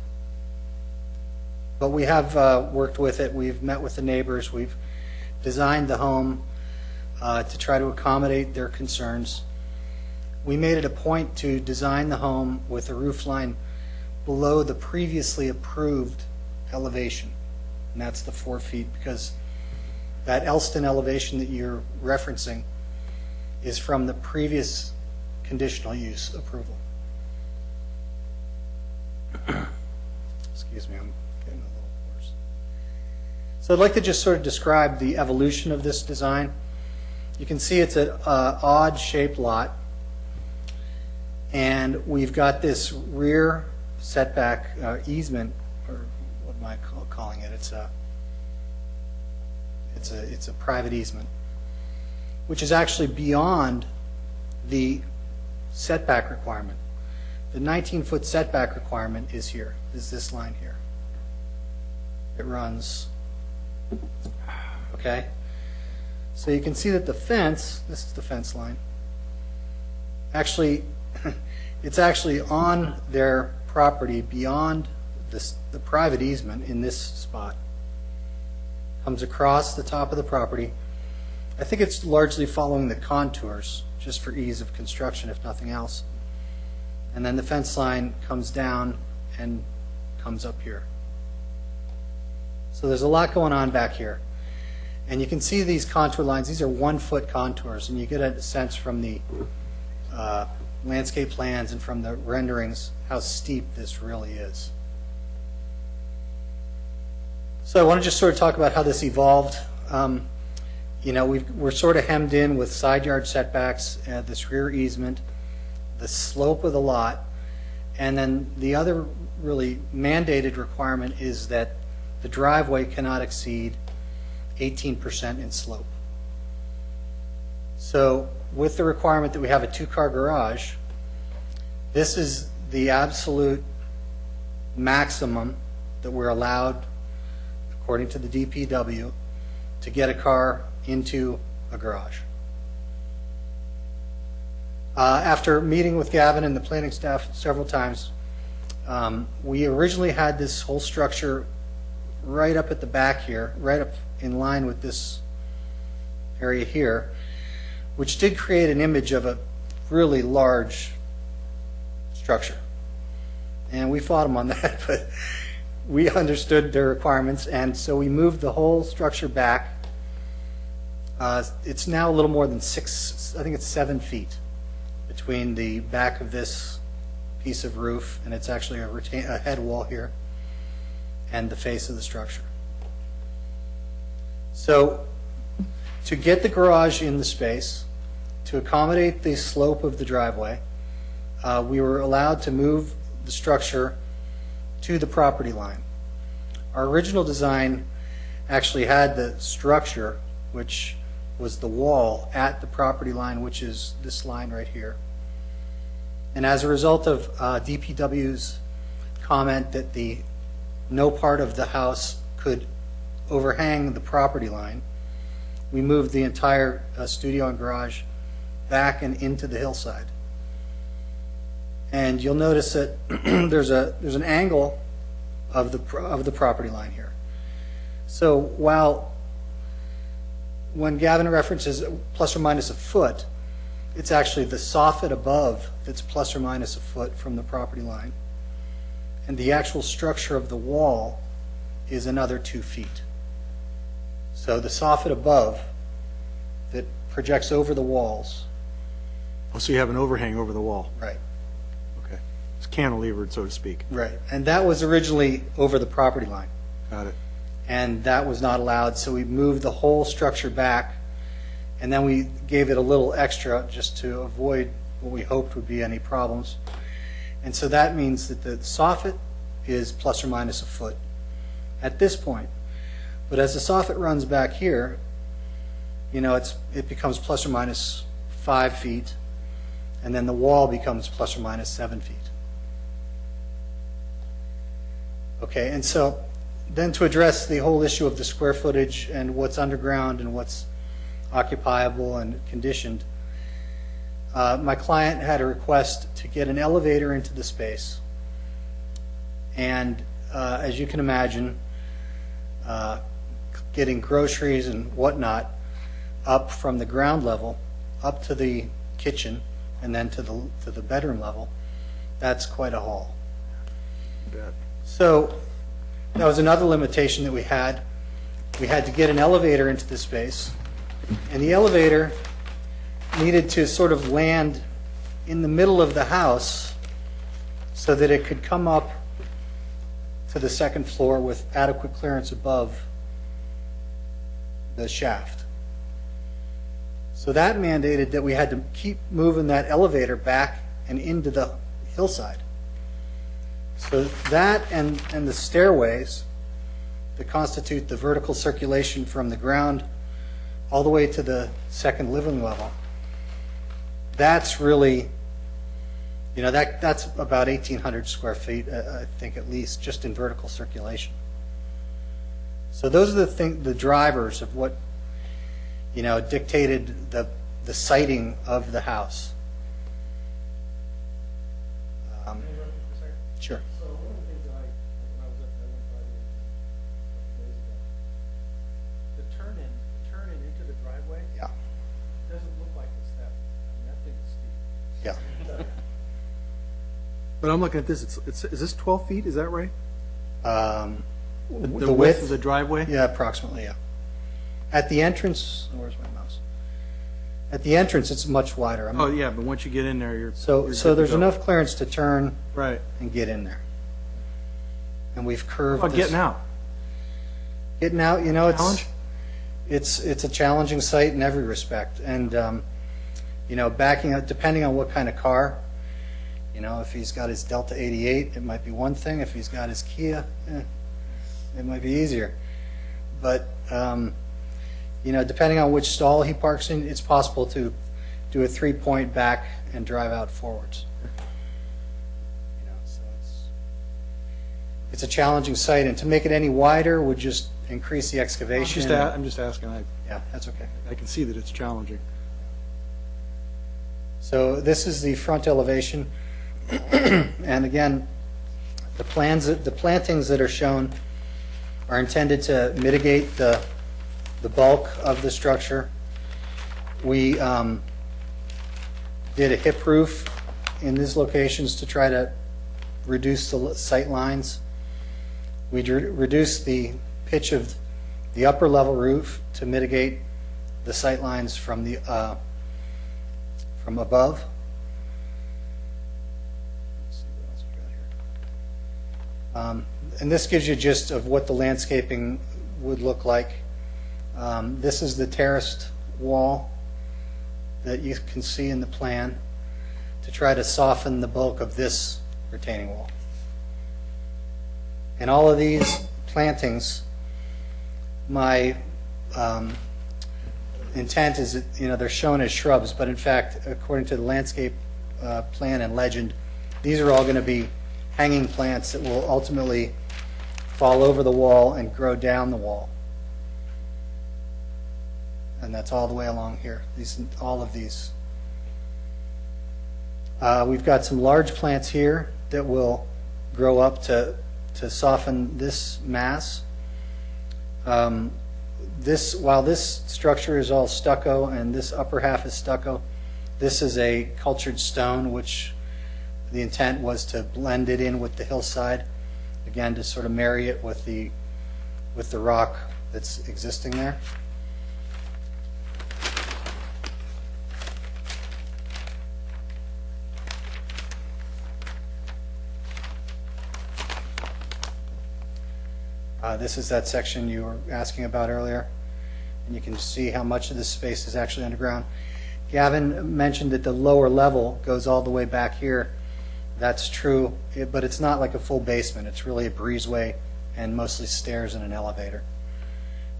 But we have worked with it. We've met with the neighbors. We've designed the home to try to accommodate their concerns. We made it a point to design the home with a roof line below the previously approved elevation, and that's the 4 feet, because that Elston elevation that you're referencing is from the previous conditional use approval. Excuse me, I'm getting a little hoarse. So I'd like to just sort of describe the evolution of this design. You can see it's an odd shaped lot, and we've got this rear setback easement, or what am I calling it? It's a private easement, which is actually beyond the setback requirement. The 19-foot setback requirement is here, is this line here. It runs, okay? So you can see that the fence, this is the fence line, actually, it's actually on their property beyond the private easement in this spot. Comes across the top of the property. I think it's largely following the contours, just for ease of construction, if nothing else. And then the fence line comes down and comes up here. So there's a lot going on back here. And you can see these contour lines. These are 1 foot contours, and you get a sense from the landscape plans and from the renderings how steep this really is. So I want to just sort of talk about how this evolved. You know, we're sort of hemmed in with side yard setbacks, this rear easement, the slope of the lot, and then the other really mandated requirement is that the driveway cannot exceed 18% in slope. So with the requirement that we have a 2-car garage, this is the absolute maximum that we're allowed, according to the DPW, to get a car into a garage. After meeting with Gavin and the planning staff several times, we originally had this whole structure right up at the back here, right up in line with this area here, which did create an image of a really large structure. And we fought them on that, but we understood their requirements, and so we moved the whole structure back. It's now a little more than 6, I think it's 7 feet between the back of this piece of roof, and it's actually a head wall here, and the face of the structure. So to get the garage in the space, to accommodate the slope of the driveway, we were allowed to move the structure to the property line. Our original design actually had the structure, which was the wall at the property line, which is this line right here. And as a result of DPW's comment that no part of the house could overhang the property line, we moved the entire studio and garage back and into the hillside. And you'll notice that there's an angle of the property line here. So when Gavin references plus or minus a foot, it's actually the soffit above that's plus or minus a foot from the property line. And the actual structure of the wall is another 2 feet. So the soffit above that projects over the walls, Oh, so you have an overhang over the wall. right, Okay. It's cantilevered, so to speak. right. And that was originally over the property line. Got it. And that was not allowed, so we moved the whole structure back, and then we gave it a little extra just to avoid what we hoped would be any problems. And so that means that the soffit is plus or minus a foot at this point. But as the soffit runs back here, it becomes plus or minus 5 feet, and then the wall becomes plus or minus 7 feet. Okay, and so then to address the whole issue of the square footage and what's underground and what's occupiable and conditioned, my client had a request to get an elevator into the space. And as you can imagine, getting groceries and whatnot up from the ground level up to the kitchen and then to the bedroom level, that's quite a haul. So that was another limitation that we had. We had to get an elevator into the space, and the elevator needed to sort of land in the middle of the house so that it could come up to the second floor with adequate clearance above the shaft. So that mandated that we had to keep moving that elevator back and into the hillside. So that and the stairways that constitute the vertical circulation from the ground all the way to the second living level, that's really, that's about 1,800 square feet, I think at least, just in vertical circulation. So those are the drivers of what, dictated the siting of the house. Sure. So one of the things that when I was up there, I went by the turn in into the driveway Yeah, doesn't look like a step. I mean, that thing is steep. yeah. But I'm looking at this, is this 12 feet, is that right? The width of the driveway? Yeah, approximately, yeah. At the entrance, where's my mouse? At the entrance, it's much wider. Oh, yeah, but once you get in there, you're. So you're good to there's go. enough clearance to turn Right. and get in there. And we've curved How this. about getting out? Getting out, Challenge? it's a challenging site in every respect. And, backing out, depending on what kind of car, if he's got his Delta 88, it might be one thing. If he's got his Kia, it might be easier. But, depending on which stall he parks in, it's possible to do a 3-point back and drive out forwards. So it's a challenging site, and to make it any wider would just increase the excavation. I'm just asking, Yeah, that's okay. I can see that it's challenging. So this is the front elevation. And again, the plantings that are shown are intended to mitigate the bulk of the structure. We did a hip roof in these locations to try to reduce the sight lines. We reduced the pitch of the upper level roof to mitigate the sight lines from above. Let's see what else we got here. And this gives you a gist of what the landscaping would look like. This is the terraced wall that you can see in the plan to try to soften the bulk of this retaining wall. And all of these plantings, intent is that, they're shown as shrubs, but in fact, according to the landscape plan and legend, these are all going to be hanging plants that will ultimately fall over the wall and grow down the wall. And that's all the way along here, all of these. We've got some large plants here that will grow up to soften this mass. While this structure is all stucco and this upper half is stucco, this is a cultured stone, which the intent was to blend it in with the hillside, again, to sort of marry it with the rock that's existing there. This is that section you were asking about earlier, and you can see how much of this space is actually underground. Gavin mentioned that the lower level goes all the way back here. That's true, but it's not like a full basement. It's really a breezeway and mostly stairs and an elevator.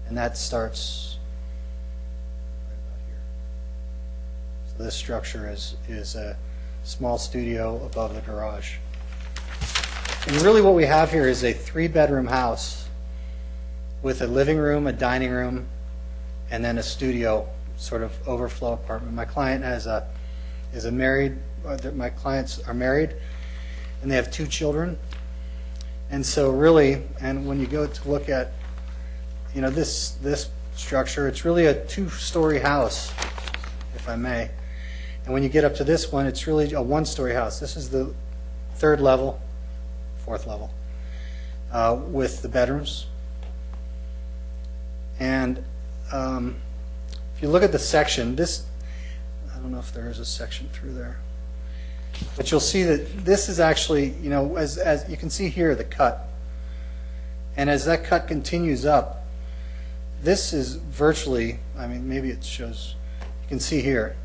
And that starts right about here. So this structure is a small studio above the garage. And really what we have here is a 3-bedroom house with a living room, a dining room, and then a studio sort of overflow apartment. My client my clients are married, and they have 2 children. And so really, and when you go to look at, this structure, it's really a 2-story house, if I may. And when you get up to this one, it's really a 1-story house. This is the 3rd level, 4th level, with the bedrooms. And if you look at the section, I don't know if there is a section through there, but you'll see that this is actually, as you can see here, the cut. And as that cut continues up, this is virtually, maybe it shows, you can see here,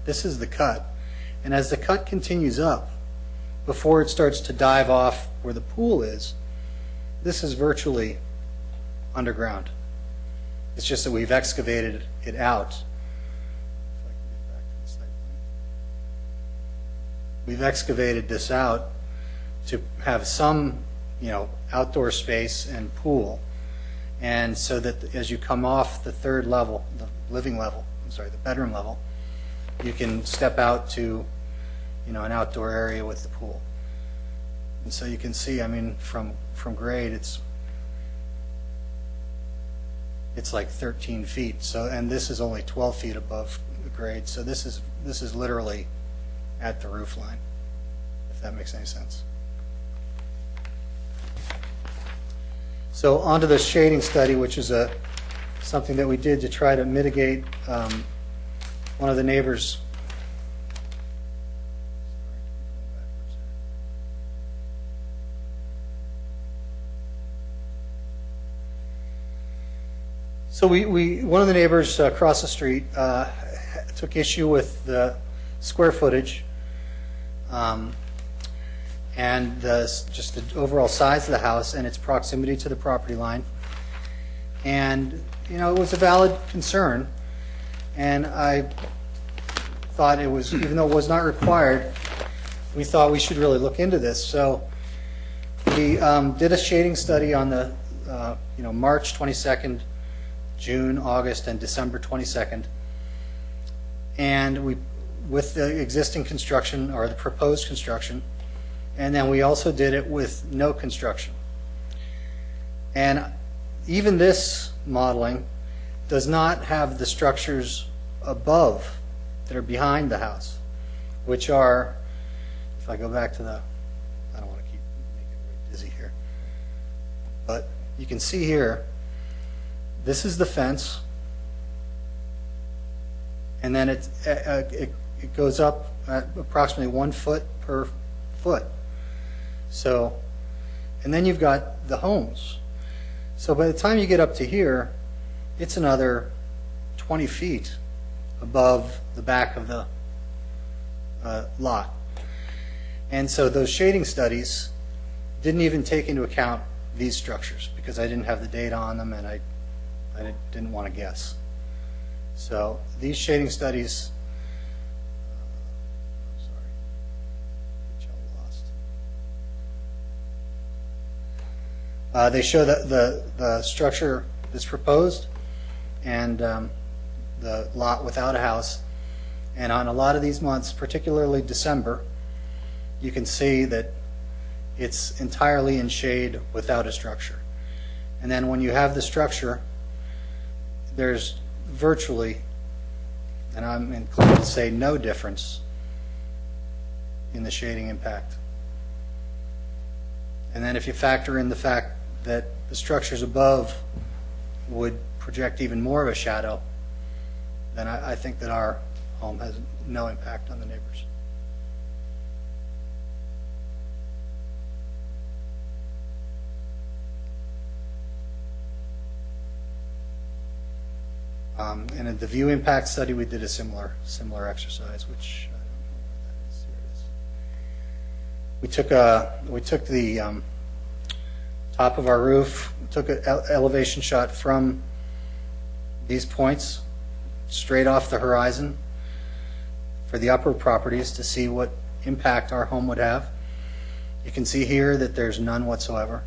this is the cut. And as the cut continues up, before it starts to dive off where the pool is, this is virtually underground. It's just that we've excavated it out. If I can get back to the site plan. We've excavated this out to have some, outdoor space and pool. And so that as you come off the 3rd level, the bedroom level, you can step out to, an outdoor area with the pool. And so you can see, from grade, it's like 13 feet. So, and this is only 12 feet above the grade. So this is literally at the roof line, if that makes any sense. So onto the shading study, which is something that we did to try to mitigate one of the neighbors. So one of the neighbors across the street took issue with the square footage and just the overall size of the house and its proximity to the property line. And, it was a valid concern. And I thought it was, even though it was not required, we thought we should really look into this. So we did a shading study on the, March 22nd, June, August, and December 22nd. And with the existing construction or the proposed construction, and then we also did it with no construction. And even this modeling does not have the structures above that are behind the house, which are, if I go back to I don't want to keep making it dizzy here, but you can see here, this is the fence, and then it goes up at approximately 1 foot per foot. So, and then you've got the homes. So by the time you get up to here, it's another 20 feet above the back of the lot. And so those shading studies didn't even take into account these structures because I didn't have the data on them and I didn't want to guess. So these shading studies, sorry, which I lost. They show that the structure that's proposed and the lot without a house. And on a lot of these months, particularly December, you can see that it's entirely in shade without a structure. And then when you have the structure, there's virtually, and I'm inclined to say no difference in the shading impact. And then if you factor in the fact that the structures above would project even more of a shadow, then I think that our home has no impact on the neighbors. And in the view impact study, we did a similar exercise, which I don't know where that is. Here it is. We took the top of our roof, took an elevation shot from these points straight off the horizon for the upper properties to see what impact our home would have. You can see here that there's none whatsoever.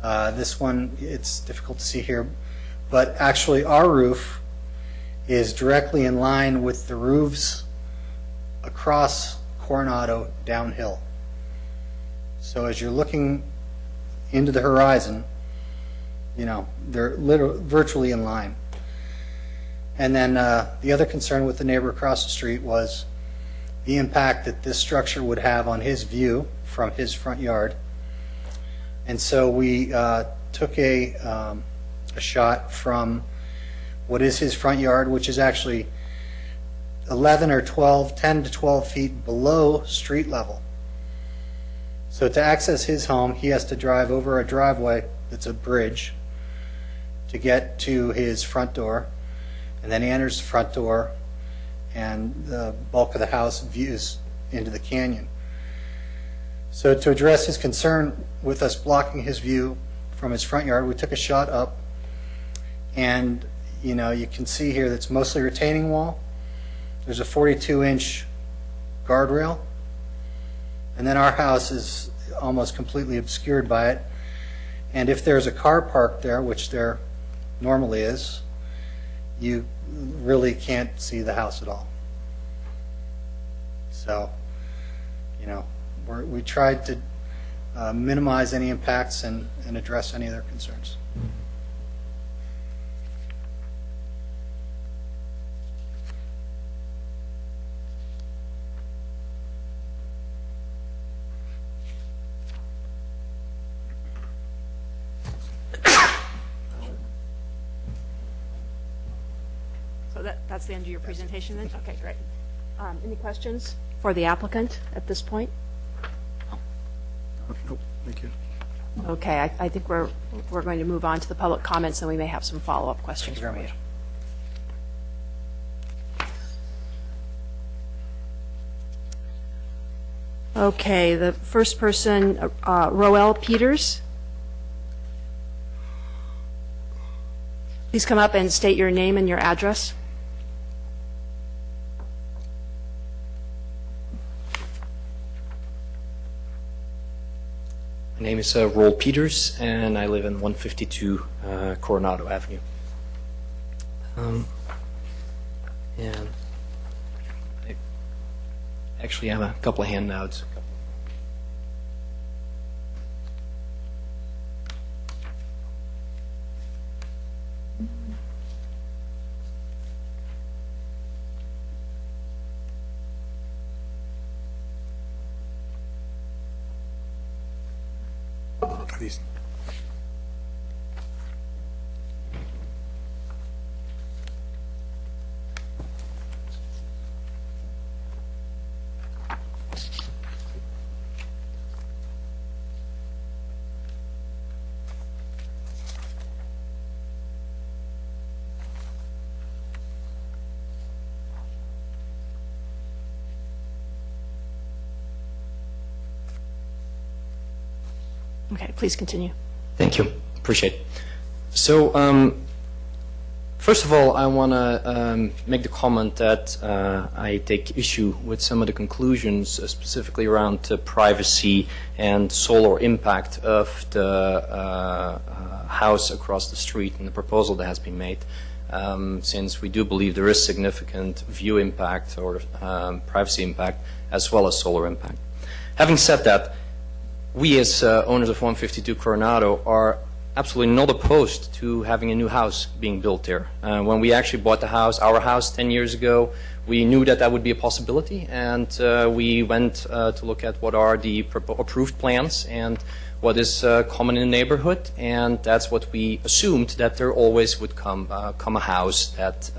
This one, it's difficult to see here, but actually our roof is directly in line with the roofs across Coronado downhill. So as you're looking into the horizon, you know, they're virtually in line. And then the other concern with the neighbor across the street was the impact that this structure would have on his view from his front yard. And so we took a shot from what is his front yard, which is actually 10 to 12 feet below street level. So to access his home, he has to drive over a driveway that's a bridge to get to his front door, and then he enters the front door, and the bulk of the house views into the canyon. So to address his concern with us blocking his view from his front yard, we took a shot up, and you know, you can see here that's mostly retaining wall. There's a 42-inch guardrail, and then our house is almost completely obscured by it. And if there's a car parked there, which there normally is, you really can't see the house at all. So, you know, we tried to minimize any impacts and address any of their concerns. So that's the end of your presentation then? Okay, great. Any questions for the applicant at this point? Nope, thank you. Okay, I think we're going to move on to the public comments, and we may have some follow-up questions Thank for you you. very much. Okay, the first person, Roel Peters. Please come up and state your name and your address. My name is Roel Peters, and I live in 152 Coronado Avenue. And I actually have a couple of handouts. These. Okay, please continue. Thank you. Appreciate it. So, First of all, I want to make the comment that I take issue with some of the conclusions, specifically around privacy and solar impact of the house across the street and the proposal that has been made, since we do believe there is significant view impact or privacy impact as well as solar impact. Having said that, we as owners of 152 Coronado are absolutely not opposed to having a new house being built there. When we actually bought the house, our house 10 years ago, we knew that that would be a possibility, and we went to look at what are the approved plans and what is common in the neighborhood, and that's what we assumed, that there always would come a house that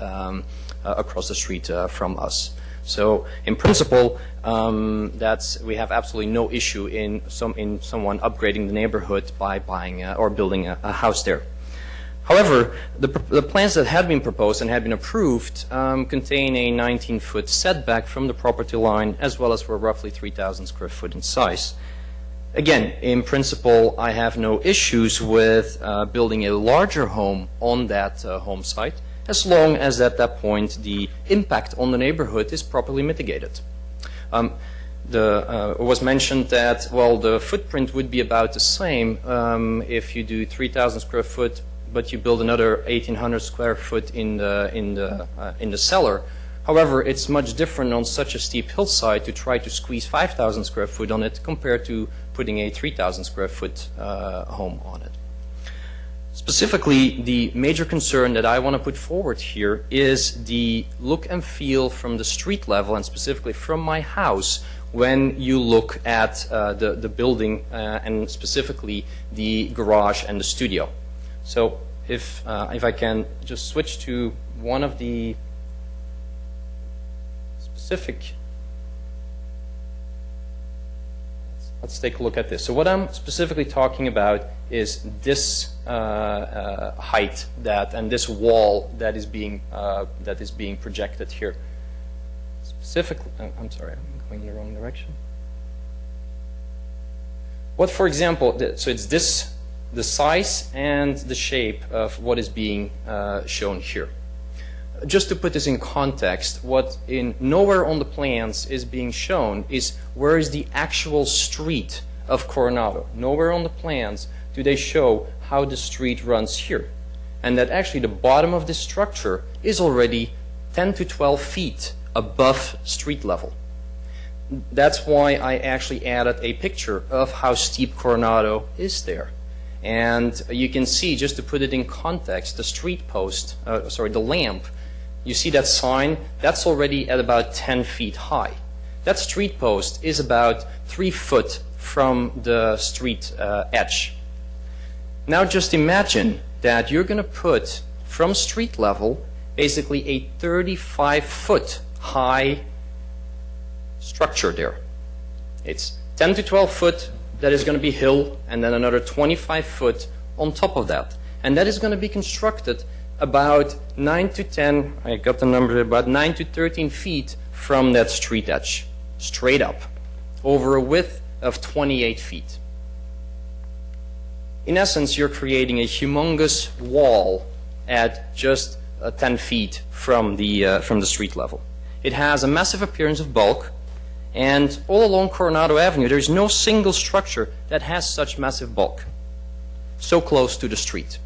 across the street from us. So in principle, we have absolutely no issue in someone upgrading the neighborhood by buying or building a house there. However, the plans that had been proposed and had been approved contain a 19-foot setback from the property line, as well as were roughly 3,000 square foot in size. Again, in principle, I have no issues with building a larger home on that home site, as long as at that point the impact on the neighborhood is properly mitigated. It was mentioned that, well, the footprint would be about the same if you do 3,000 square foot, but you build another 1,800 square foot in the cellar. However, it's much different on such a steep hillside to try to squeeze 5,000 square foot on it compared to putting a 3,000 square foot home on it. Specifically, the major concern that I want to put forward here is the look and feel from the street level, and specifically from my house, when you look at the building and specifically the garage and the studio. So if I can just switch to one of the specific, let's take a look at this. So what I'm specifically talking about is this height and this wall that is being projected here. Specifically, I'm sorry, I'm going in the wrong direction. What, for example, so it's this, the size and the shape of what is being shown here. Just to put this in context, what nowhere on the plans is being shown is where is the actual street of Coronado. Nowhere on the plans do they show how the street runs here. And that actually the bottom of this structure is already 10 to 12 feet above street level. That's why I actually added a picture of how steep Coronado is there. And you can see, just to put it in context, the street post, the lamp, you see that sign, that's already at about 10 feet high. That street post is about 3 foot from the street edge. Now just imagine that you're going to put from street level basically a 35-foot high structure there. It's 10 to 12 foot that is going to be hill, and then another 25 foot on top of that. And that is going to be constructed about 9 to 10, I got the number, about 9 to 13 feet from that street edge, straight up, over a width of 28 feet. In essence, you're creating a humongous wall at just 10 feet from the street level. It has a massive appearance of bulk, and all along Coronado Avenue, there is no single structure that has such massive bulk, so close to the street.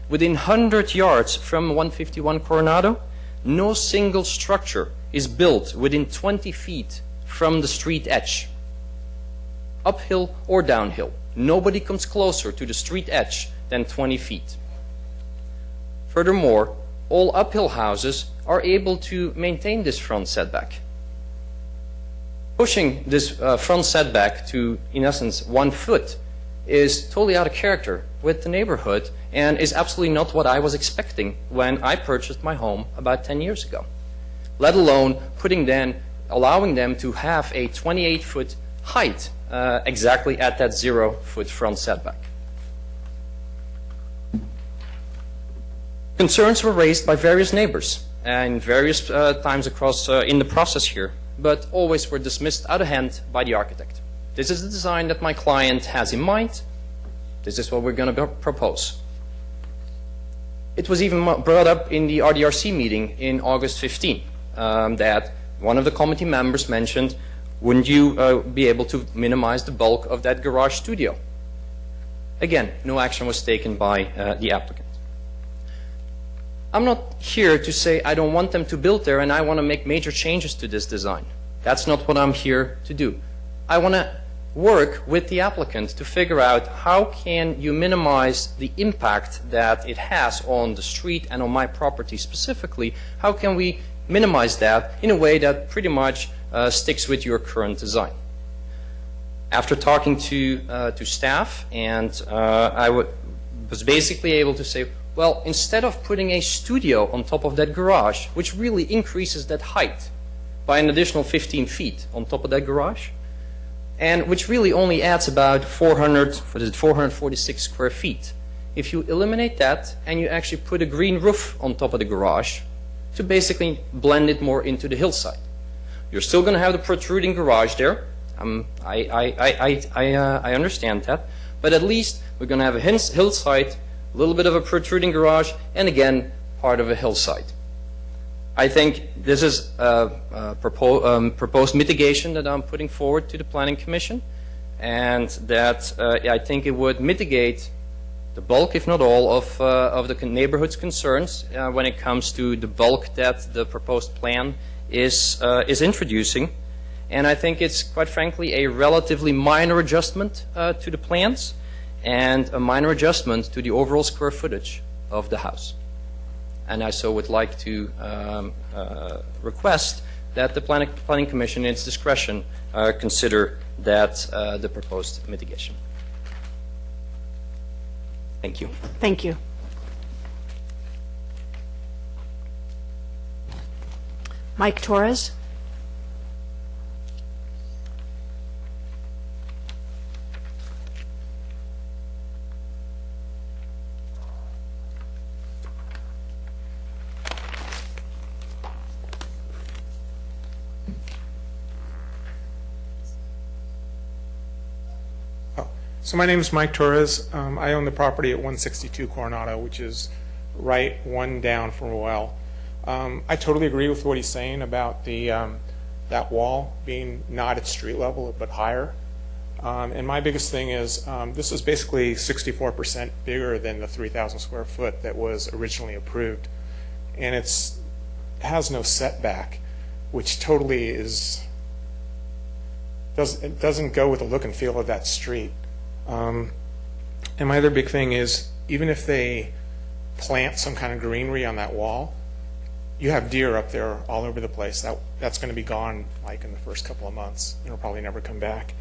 Within 100 yards from 151 Coronado, no single structure is built within 20 feet from the street edge, uphill or downhill. Nobody comes closer to the street edge than 20 feet. Furthermore, all uphill houses are able to maintain this front setback. Pushing this front setback to, in essence, 1 foot is totally out of character with the neighborhood and is absolutely not what I was expecting when I purchased my home about 10 years ago. Let alone allowing them to have a 28-foot height exactly at that 0-foot front setback. Concerns were raised by various neighbors and various times across in the process here, but always were dismissed out of hand by the architect. This is the design that my client has in mind. This is what we're going to propose. It was even brought up in the RDRC meeting in August 15, that one of the committee members mentioned, wouldn't you be able to minimize the bulk of that garage studio? Again, no action was taken by the applicant. I'm not here to say I don't want them to build there and I want to make major changes to this design. That's not what I'm here to do. I want to work with the applicant to figure out how can you minimize the impact that it has on the street and on my property specifically. How can we minimize that in a way that pretty much sticks with your current design? After talking to staff, and was basically able to say, well, instead of putting a studio on top of that garage, which really increases that height by an additional 15 feet on top of that garage, and which really only adds about 446 square feet. If you eliminate that and you actually put a green roof on top of the garage to basically blend it more into the hillside. You're still going to have the protruding garage there. I understand that. But at least we're going to have a hillside, a little bit of a protruding garage, and again, part of a hillside. I think this is a proposed mitigation that I'm putting forward to the Planning Commission, and that I think it would mitigate the bulk, if not all, of the neighborhood's concerns when it comes to the bulk that the proposed plan is introducing. And I think it's, quite frankly, a relatively minor adjustment to the plans and a minor adjustment to the overall square footage of the house. And I so would like to request that the Planning Commission, in its discretion, consider that the proposed mitigation. Thank you. Thank you. Mike Torres? So my name is Mike Torres. I own the property at 162 Coronado, which is right one down from Royale. I totally agree with what he's saying about the that wall being not at street level but higher. And my biggest thing is this is basically 64% bigger than the 3,000 square foot that was originally approved, and it has no setback, which totally doesn't go with the look and feel of that street. And my other big thing is, even if they plant some kind of greenery on that wall, you have deer up there all over the place. That's going to be gone like in the first couple of months. It'll probably never come back.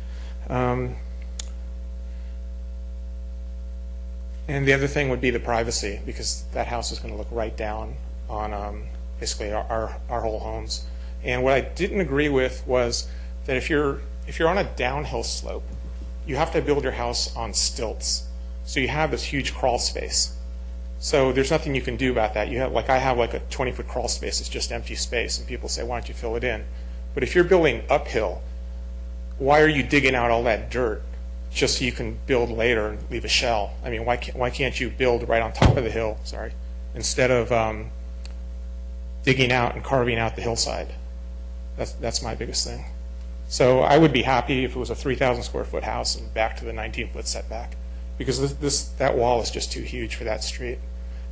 And the other thing would be the privacy, because that house is going to look right down on basically our whole homes. And what I didn't agree with was that if you're on a downhill slope, you have to build your house on stilts. So you have this huge crawl space. So there's nothing you can do about that. I have like a 20-foot crawl space. It's just empty space, and people say, why don't you fill it in? But if you're building uphill, why are you digging out all that dirt just so you can build later and leave a shell? I mean, why can't you build right on top of the hill, instead of digging out and carving out the hillside? That's my biggest thing. So I would be happy if it was a 3,000 square foot house and back to the 19-foot setback, because that wall is just too huge for that street.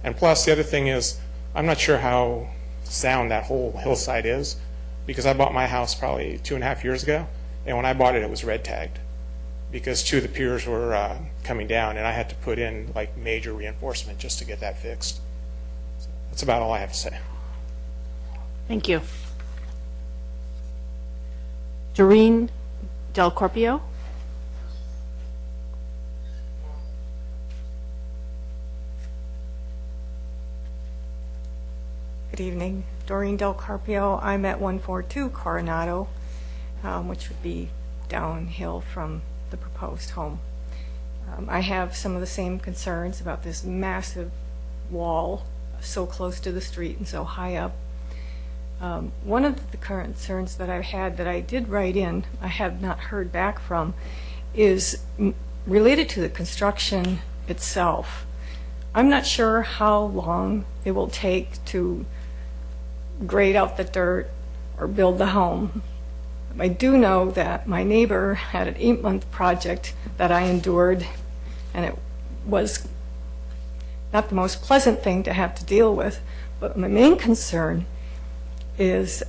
And plus, the other thing is, I'm not sure how sound that whole hillside is, because I bought my house probably 2.5 years ago, and when I bought it, it was red tagged, because 2 of the piers were coming down, and I had to put in like major reinforcement just to get that fixed. So that's about all I have to say. Thank you. Doreen Del Corpio? Good evening. Doreen Del Carpio. I'm at 142 Coronado, which would be downhill from the proposed home. I have some of the same concerns about this massive wall so close to the street and so high up. One of the concerns that I've had that I did write in, I have not heard back from, is related to the construction itself. I'm not sure how long it will take to grade out the dirt or build the home. I do know that my neighbor had an 8-month project that I endured, and it was not the most pleasant thing to have to deal with, but my main concern is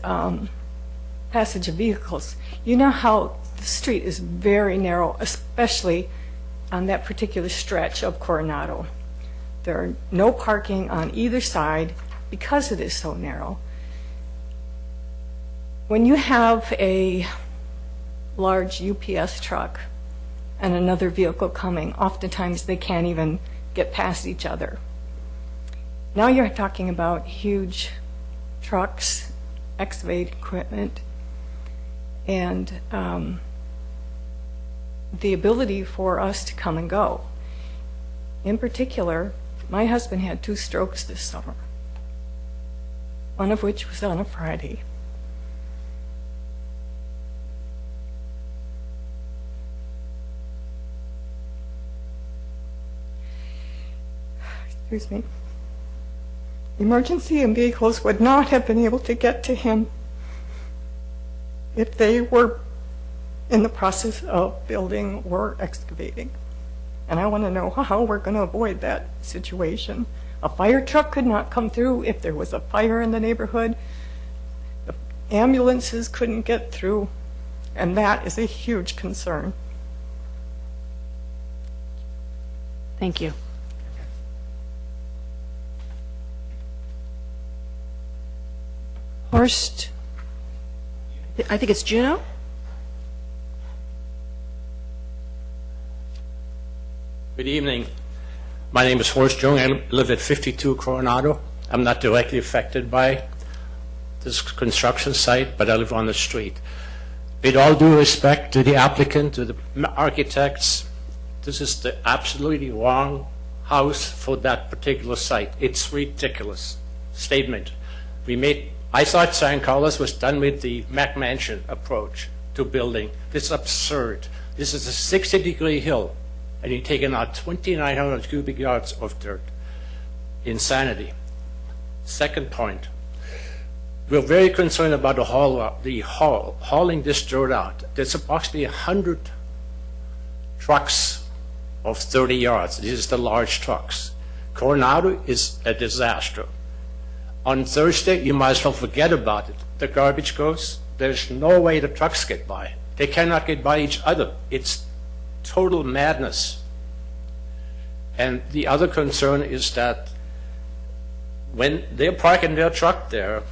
passage of vehicles. You know how the street is very narrow, especially on that particular stretch of Coronado. There are no parking on either side because it is so narrow. When you have a large UPS truck and another vehicle coming, oftentimes they can't even get past each other. Now you're talking about huge trucks, excavating equipment, and the ability for us to come and go. In particular, my husband had 2 strokes this summer, one of which was on a Friday. Excuse me. Emergency and vehicles would not have been able to get to him if they were in the process of building or excavating. And I want to know how we're going to avoid that situation. A fire truck could not come through if there was a fire in the neighborhood. The ambulances couldn't get through, and that is a huge concern. Thank you. Horst, I think it's Juno? Good evening. My name is Horst Jung. I live at 52 Coronado. I'm not directly affected by this construction site, but I live on the street. With all due respect to the applicant, to the architects, this is the absolutely wrong house for that particular site. It's ridiculous statement. I thought San Carlos was done with the McMansion approach to building. This is absurd. This is a 60-degree hill, and you're taking out 2,900 cubic yards of dirt. Insanity. Second point, we're very concerned about hauling this dirt out. There's approximately 100 trucks of 30 yards. These are the large trucks. Coronado is a disaster. On Thursday, you might as well forget about it. The garbage goes. There's no way the trucks get by. They cannot get by each other. It's total madness. And the other concern is that when they're parking their truck there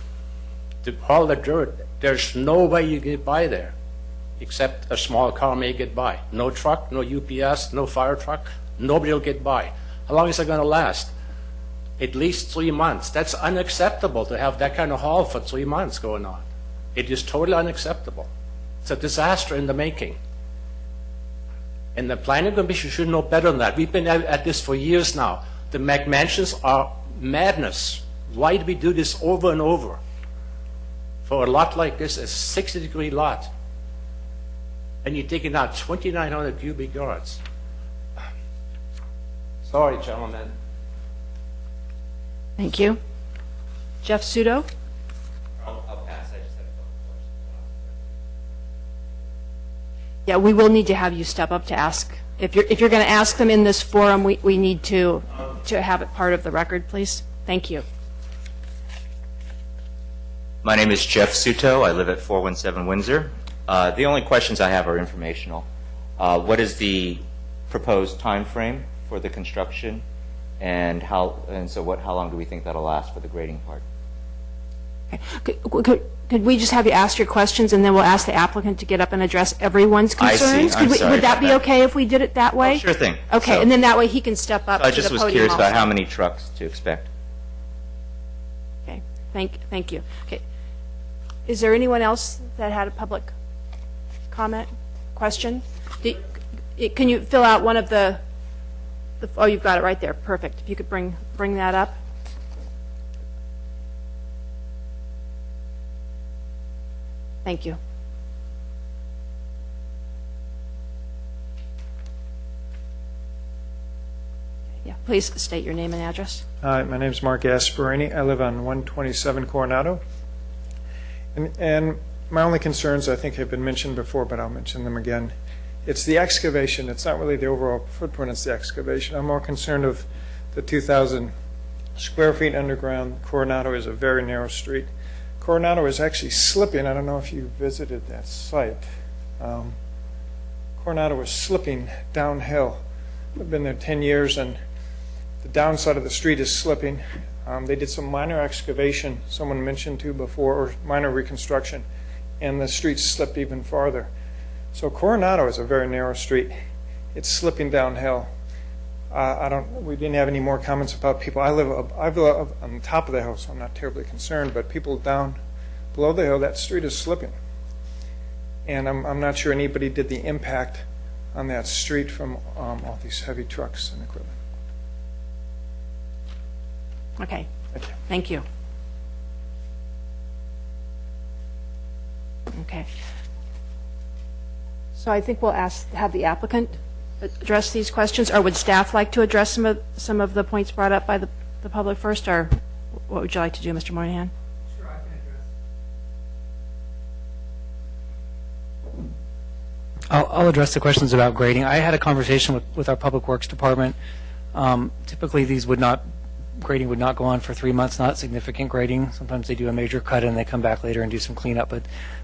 to haul the dirt, there's no way you get by there, except a small car may get by. No truck, no UPS, no fire truck, nobody will get by. How long is it going to last? At least 3 months. That's unacceptable to have that kind of haul for 3 months going on. It is totally unacceptable. It's a disaster in the making. And the planning commission should know better than that. We've been at this for years now. The McMansions are madness. Why do we do this over and over? For a lot like this, a 60-degree lot, and you're taking out 2,900 cubic yards. Sorry, gentlemen. Thank you. Jeff Sudo? I'll pass. I just had a couple questions. Yeah, we will need to have you step up to ask. If you're going to ask them in this forum, we need to have it part of the record, please. Thank you. My name is Jeff Suto. I live at 417 Windsor. The only questions I have are informational. What is the proposed time frame for the construction, and how long do we think that'll last for the grading part? Okay. Could we just have you ask your questions, and then we'll ask the applicant to get up and address everyone's concerns? I see. I'm sorry Would that about be that. okay if we did it that way? Oh, sure thing. Okay, So- and then that way he can step up I to just the was podium curious about also. how many trucks to expect. Okay, thank you. Okay, is there anyone else that had a public comment, question? Can you fill out one of the oh, you've got it right there, perfect. If you could bring that up. Thank you. Yeah. Please state your name and address. Hi, my name's Mark Gasparini. I live on 127 Coronado. And my only concerns, I think, have been mentioned before, but I'll mention them again. It's the excavation. It's not really the overall footprint, it's the excavation. I'm more concerned of the 2,000 square feet underground. Coronado is a very narrow street. Coronado is actually slipping. I don't know if you visited that site. Coronado is slipping downhill. I've been there 10 years, and the downside of the street is slipping. They did some minor excavation, someone mentioned too before, or minor reconstruction, and the street slipped even farther. So Coronado is a very narrow street. It's slipping downhill. We didn't have any more comments about people. I live on the top of the hill, so I'm not terribly concerned, but people down below the hill, that street is slipping. And I'm not sure anybody did the impact on that street from all these heavy trucks and equipment. Okay. Thank you. Thank you. Okay. So I think we'll have the applicant address these questions, or would staff like to address some of the points brought up by the public first, or what would you like to do, Mr. Moynihan? Sure, I can address. I'll address the questions about grading. I had a conversation with our Public Works Department. Typically, grading would not go on for 3 months, not significant grading. Sometimes they do a major cut and they come back later and do some cleanup, but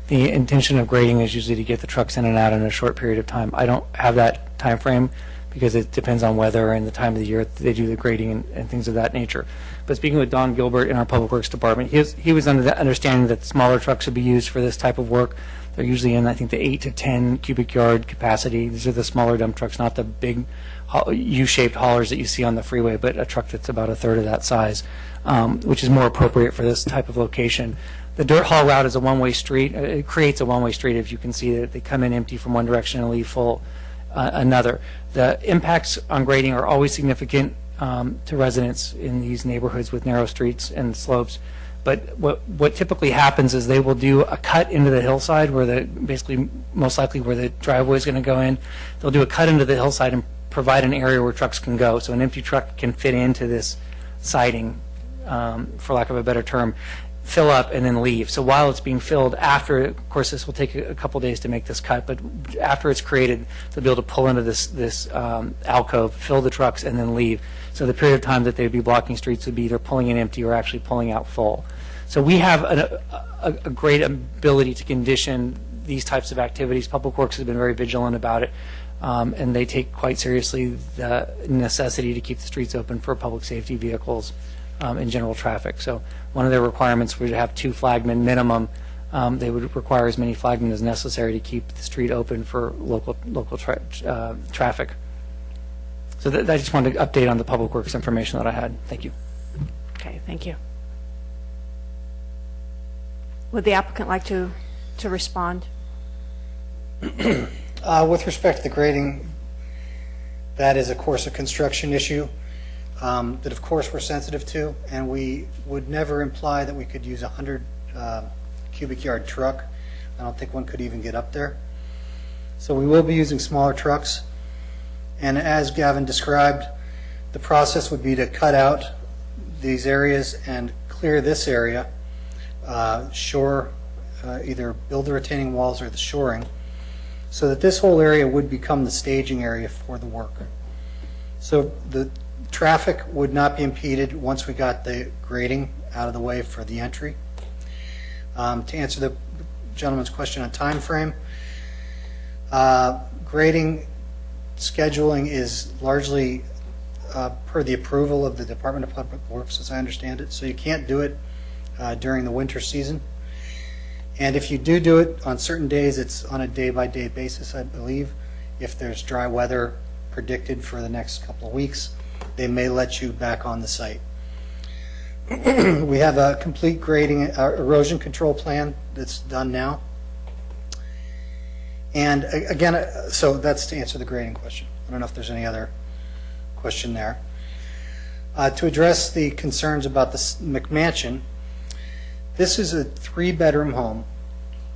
the intention of grading is usually to get the trucks in and out in a short period of time. I don't have that time frame because it depends on weather and the time of the year they do the grading and things of that nature. But speaking with Don Gilbert in our Public Works Department, he was under the understanding that smaller trucks would be used for this type of work. They're usually in, I think, the 8 to 10 cubic yard capacity. These are the smaller dump trucks, not the big U-shaped haulers that you see on the freeway, but a truck that's about a third of that size, which is more appropriate for this type of location. The dirt haul route is a one-way street. It creates a one-way street, as you can see, that they come in empty from one direction and leave full another. The impacts on grading are always significant to residents in these neighborhoods with narrow streets and slopes. But what typically happens is they will do a cut into the hillside where basically most likely where the driveway is going to go in. They'll do a cut into the hillside and provide an area where trucks can go. So an empty truck can fit into this siding, for lack of a better term, fill up and then leave. So while it's being filled, after, of course, this will take a couple days to make this cut, but after it's created, they'll be able to pull into this alcove, fill the trucks, and then leave. So the period of time that they'd be blocking streets would be either pulling in empty or actually pulling out full. So we have a great ability to condition these types of activities. Public Works has been very vigilant about it, and they take quite seriously the necessity to keep the streets open for public safety vehicles and general traffic. So one of their requirements would have 2 flagmen minimum. They would require as many flagmen as necessary to keep the street open for local traffic. So I just wanted to update on the Public Works information that I had. Thank you. Okay, thank you. Would the applicant like to respond? With respect to the grading, that is, of course, a construction issue that, of course, we're sensitive to, and we would never imply that we could use a 100 cubic yard truck. I don't think one could even get up there. So we will be using smaller trucks, and as Gavin described, the process would be to cut out these areas and clear this area, either build the retaining walls or the shoring, so that this whole area would become the staging area for the work. So the traffic would not be impeded once we got the grading out of the way for the entry. To answer the gentleman's question on time frame, grading scheduling is largely per the approval of the Department of Public Works, as I understand it. So you can't do it during the winter season. And if you do it on certain days, it's on a day-by-day basis, I believe. If there's dry weather predicted for the next couple of weeks, they may let you back on the site. We have a complete grading erosion control plan that's done now. And again, so that's to answer the grading question. I don't know if there's any other question there. To address the concerns about the McMansion, this is a 3-bedroom home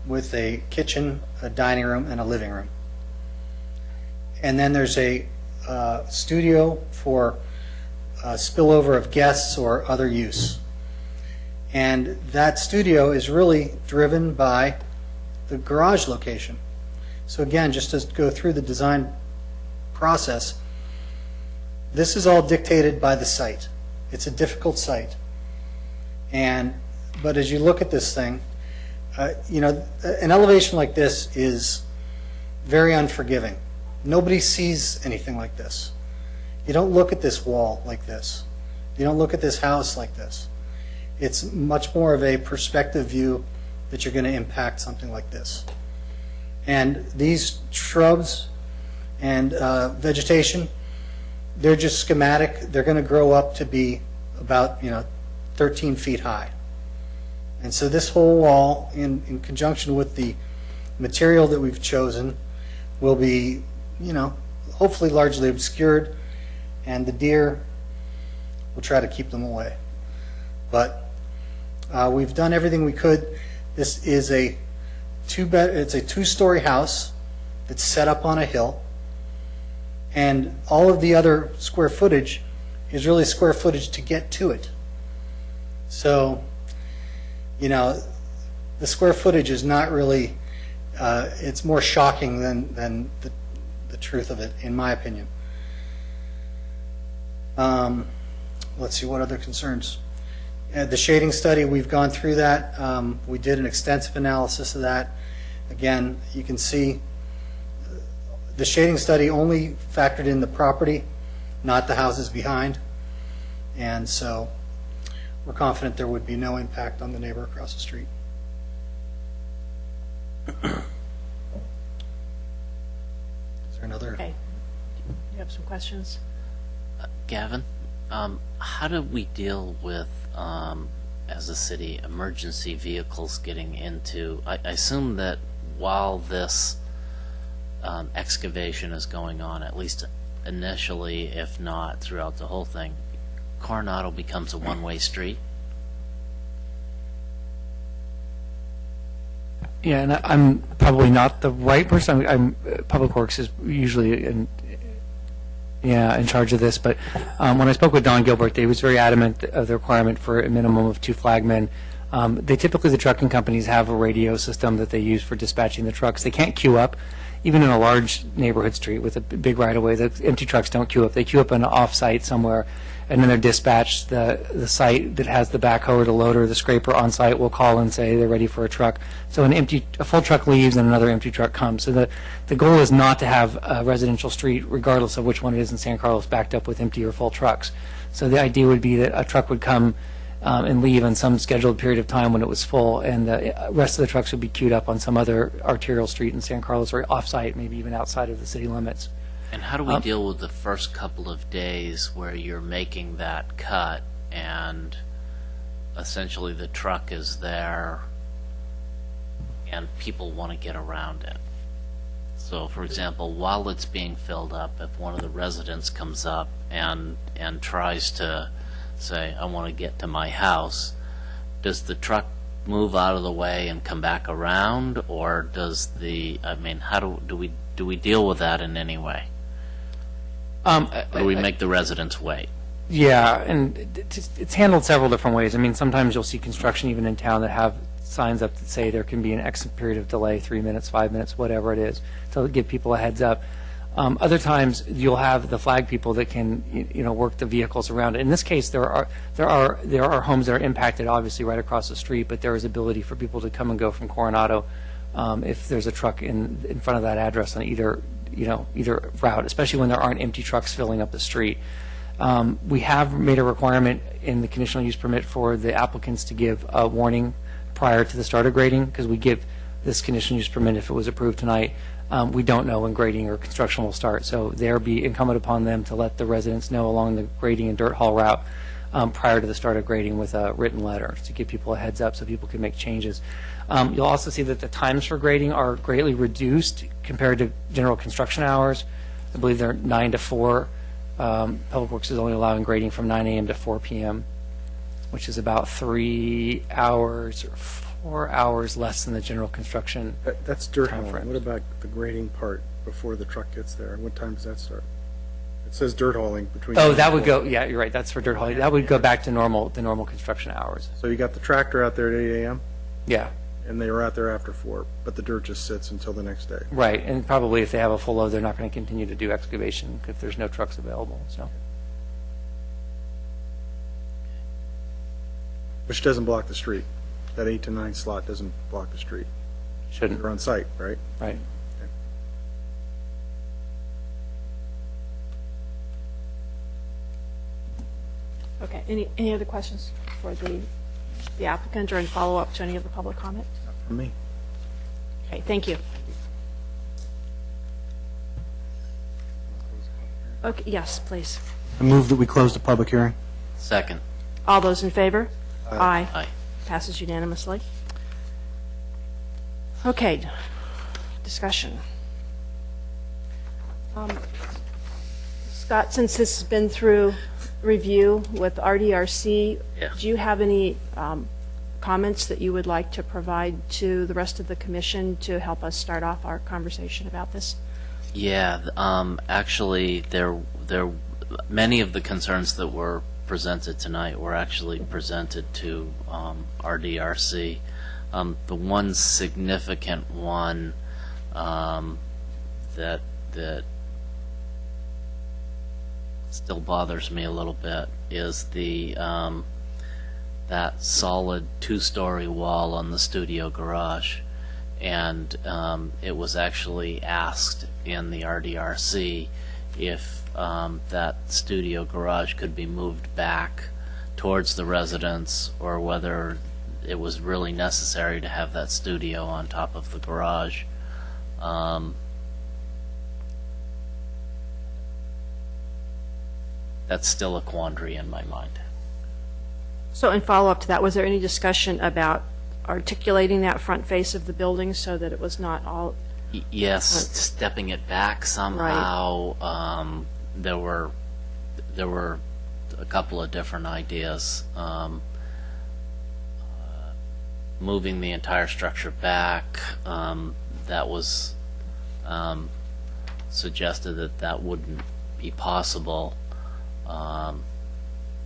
with a kitchen, a dining room, and a living room. And then there's a studio for spillover of guests or other use. And that studio is really driven by the garage location. So again, just to go through the design process, this is all dictated by the site. It's a difficult site. But as you look at this thing, an elevation like this is very unforgiving. Nobody sees anything like this. You don't look at this wall like this. You don't look at this house like this. It's much more of a perspective view that you're going to impact something like this. And these shrubs and vegetation, they're just schematic. They're going to grow up to be about 13 feet high. And so this whole wall, in conjunction with the material that we've chosen, will be, hopefully largely obscured, and the deer, we'll try to keep them away. But we've done everything we could. This is a two-story house that's set up on a hill, and all of the other square footage is really square footage to get to it. So, the square footage is not really, it's more shocking than the truth of it, in my opinion. Let's see, what other concerns? The shading study, we've gone through that. We did an extensive analysis of that. Again, you can see the shading study only factored in the property, not the houses behind. And so we're confident there would be no impact on the neighbor across the street. Is there another? Okay. You have some questions? Gavin, how do we deal with, as a city, emergency vehicles getting into? I assume that while this excavation is going on, at least initially, if not throughout the whole thing, Coronado becomes a one-way street? Yeah, and I'm probably not the right person. Public Works is usually in charge of this. But when I spoke with Don Gilbert, he was very adamant of the requirement for a minimum of 2 flagmen. The trucking companies have a radio system that they use for dispatching the trucks. They can't queue up. Even in a large neighborhood street with a big right-of-way, the empty trucks don't queue up. They queue up on an off-site somewhere, and then they're dispatched. The site that has the backhoe or the loader or the scraper on site will call and say they're ready for a truck. So a full truck leaves and another empty truck comes. So the goal is not to have a residential street, regardless of which one it is in San Carlos, backed up with empty or full trucks. So the idea would be that a truck would come and leave on some scheduled period of time when it was full, and the rest of the trucks would be queued up on some other arterial street in San Carlos or off-site, maybe even outside of the city limits. And how do we deal with the first couple of days where you're making that cut and essentially the truck is there and people want to get around it? So, for example, while it's being filled up, if one of the residents comes up and tries to say, I want to get to my house, does the truck move out of the way and come back around, or does how do we deal with that in any way? Or do we make the residents wait? Yeah, and it's handled several different ways. Sometimes you'll see construction even in town that have signs up that say there can be an X period of delay, 3 minutes, 5 minutes, whatever it is, to give people a heads up. Other times you'll have the flag people that can work the vehicles around it. In this case, there are homes that are impacted obviously right across the street, but there is ability for people to come and go from Coronado if there's a truck in front of that address on either route, especially when there aren't empty trucks filling up the street. We have made a requirement in the conditional use permit for the applicants to give a warning prior to the start of grading, because we give this conditional use permit if it was approved tonight. We don't know when grading or construction will start, so there be incumbent upon them to let the residents know along the grading and dirt haul route prior to the start of grading with a written letter to give people a heads up so people can make changes. You'll also see that the times for grading are greatly reduced compared to general construction hours. I believe they're 9 to 4. Public Works is only allowing grading from 9 a.m. to 4 p.m., which is about 3 hours or 4 hours less than the general construction. That's dirt time hauling. frame. What about the grading part before the truck gets there? What time does that start? says dirt hauling between. Oh, that would go, yeah, you're right, that's for dirt hauling. That would go back to the normal construction hours. So you got the tractor out there at 8 a.m. Yeah, and they were out there after 4, but the dirt just sits until the next day. right, and probably if they have a full load, they're not going to continue to do excavation if there's no trucks available, so. Which doesn't block the street. That 8 to 9 slot doesn't block the street. Shouldn't, They're on site, right? right. Okay, any other questions for the applicant or in follow-up to any of the public comment? For me. Okay, thank you. Okay, yes, please. I move that we close the public hearing. Second. All those in favor? Aye. Aye. Passes unanimously. Okay, discussion. Scott, since this has been through review with RDRC, Yeah. do you have any comments that you would like to provide to the rest of the commission to help us start off our conversation about this? Yeah, actually, many of the concerns that were presented tonight were actually presented to RDRC. The one significant one that still bothers me a little bit is that solid 2-story wall on the studio garage. And it was actually asked in the RDRC if that studio garage could be moved back towards the residence, or whether it was really necessary to have that studio on top of the garage. That's still a quandary in my mind. So in follow-up to that, was there any discussion about articulating that front face of the building so that it was not all? Yes, stepping it back somehow. There were a couple of different ideas. Moving the entire structure back, that was suggested that wouldn't be possible.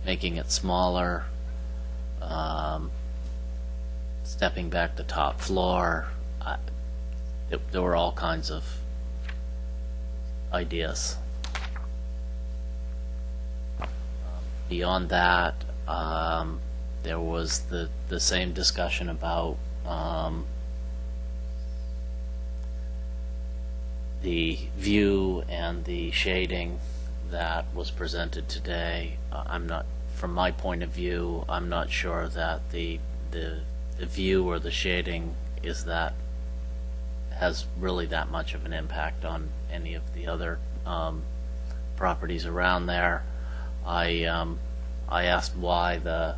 Making it smaller, stepping back the top floor. There were all kinds of ideas. Beyond that, there was the same discussion about the view and the shading that was presented today. From my point of view, I'm not sure that the view or the shading has really that much of an impact on any of the other properties around there. I asked why the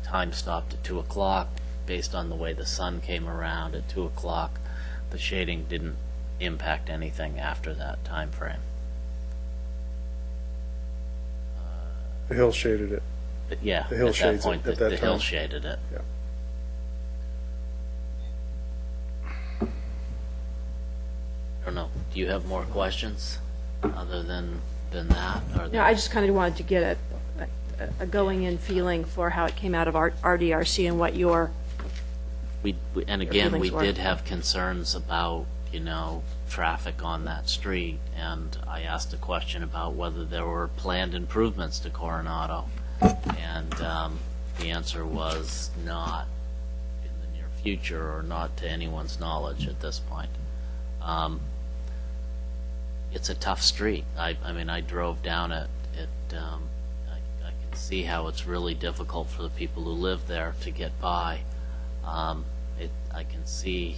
time stopped at 2 o'clock. Based on the way the sun came around at 2 o'clock, the shading didn't impact anything after that time frame. The hill shaded it. But yeah, The hill at that shades it point, at the that hill time. shaded it. Yeah. I don't know. Do you have more questions other than that? Or Yeah, I just kind of wanted to get a going-in feeling for how it came out of RDRC and what your and again, we feelings were. did have concerns about, traffic on that street, and I asked a question about whether there were planned improvements to Coronado, and the answer was not in the near future, or not to anyone's knowledge at this point. It's a tough street. I mean, I drove down it. I can see how it's really difficult for the people who live there to get by. I can see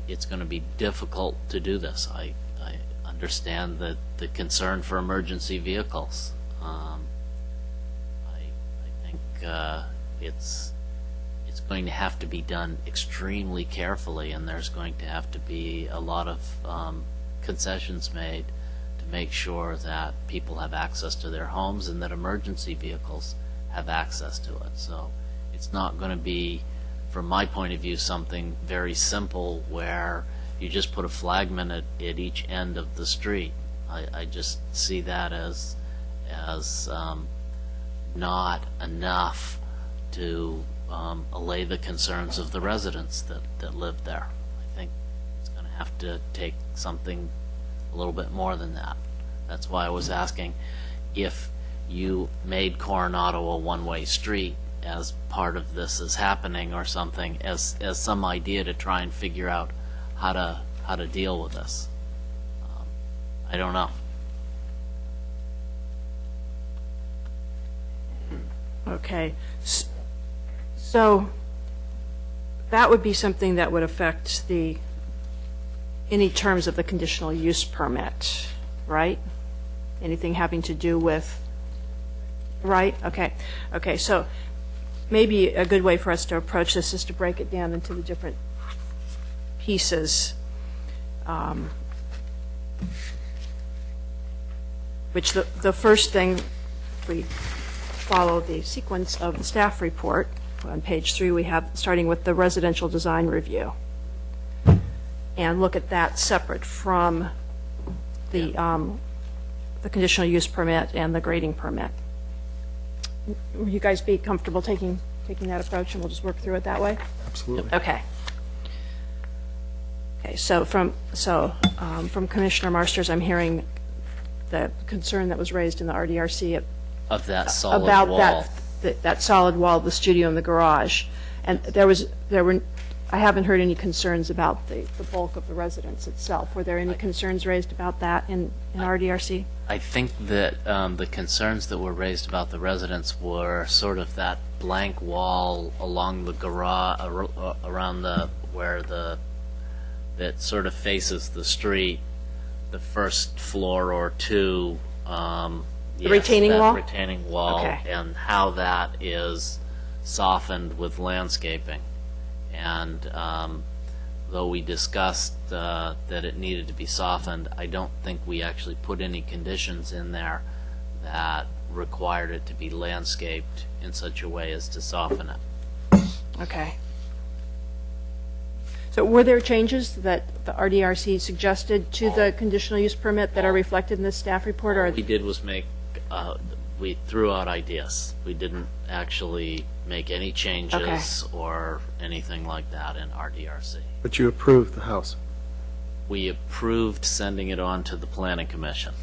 it's going to be difficult to do this. I understand that the concern for emergency vehicles. I think it's going to have to be done extremely carefully, and there's going to have to be a lot of concessions made to make sure that people have access to their homes and that emergency vehicles have access to it. So it's not going to be, from my point of view, something very simple where you just put a flagman at each end of the street. I just see that as not enough to allay the concerns of the residents that live there. I think it's going to have to take something a little bit more than that. That's why I was asking if you made Coronado a one-way street as part of this is happening, or something, as some idea to try and figure out how to deal with this. I don't know. Okay. So that would be something that would affect any terms of the conditional use permit, right? Anything having to do with, right? Okay. Okay, so maybe a good way for us to approach this is to break it down into the different pieces, which the first thing, if we follow the sequence of the staff report, on page 3 we have, starting with the residential design review, and look at that separate from the conditional use permit and the grading permit. Will you guys be comfortable taking that approach, and we'll just work through it that way? Absolutely. Okay. Okay, so from Commissioner Marsters, I'm hearing the concern that was raised in the RDRC Of that solid about wall. that solid wall of the studio and the garage. And I haven't heard any concerns about the bulk of the residence itself. Were there any concerns raised about that in RDRC? I think that the concerns that were raised about the residents were sort of that blank wall along the garage, around that sort of faces the street, the first floor or two. The retaining wall? Retaining wall, Okay. and how that is softened with landscaping. And though we discussed that it needed to be softened, I don't think we actually put any conditions in there that required it to be landscaped in such a way as to soften it. Okay. So were there changes that the RDRC suggested to the conditional use permit that are reflected in this staff report? Or What we did was we threw out ideas. We didn't actually make any changes or anything like that in RDRC. But you approved the house. We approved sending it on to the Planning Commission.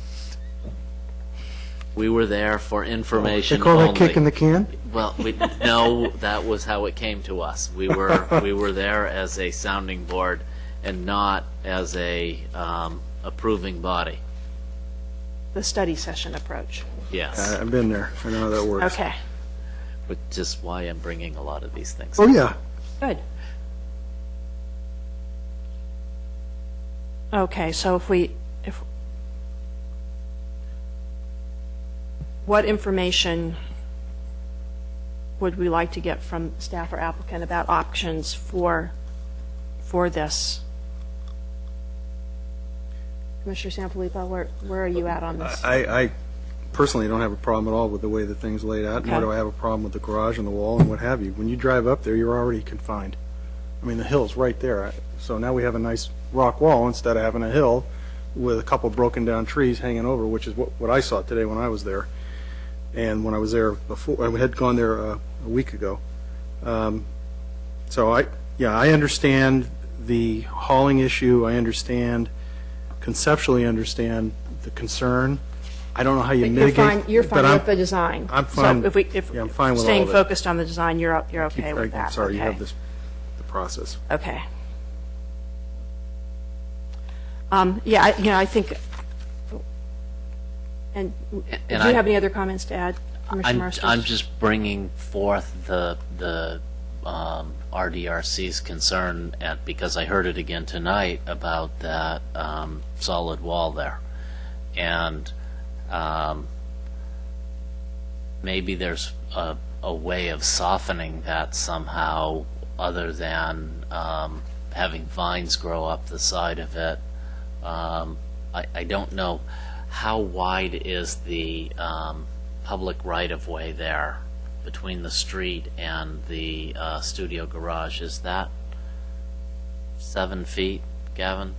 We were there for information They call only. that kicking the can? Well, no, that was how it came to us. We were there as a sounding board and not as a approving body. the study session approach? Yes, I've been there. I know how that works. Okay, which is why I'm bringing a lot of these things. Oh, yeah. good. Okay, so what information would we like to get from staff or applicant about options for this? Commissioner Sanfilippo, where are you at on this? I personally don't have a problem at all with the way the thing's laid out, nor Okay. do I have a problem with the garage and the wall and what have you. When you drive up there, you're already confined. I mean, the hill's right there. So now we have a nice rock wall instead of having a hill with a couple broken down trees hanging over, which is what I saw today when I was there. And when I was there before, I had gone there a week ago. So I understand the hauling issue. I conceptually understand the concern. I don't know how you But mitigate. You're fine but with the design? I'm fine. So if Yeah, I'm fine with all staying of it. focused on the design, you're okay with that? I'm sorry, you Okay. have the process. Okay. I think, and do you I- have any other comments to add, Commissioner Marsters? I'm just bringing forth the RDRC's concern because I heard it again tonight about that solid wall there. And maybe there's a way of softening that somehow other than having vines grow up the side of it. I don't know how wide is the public right-of-way there between the street and the studio garage. Is that 7 feet, Gavin?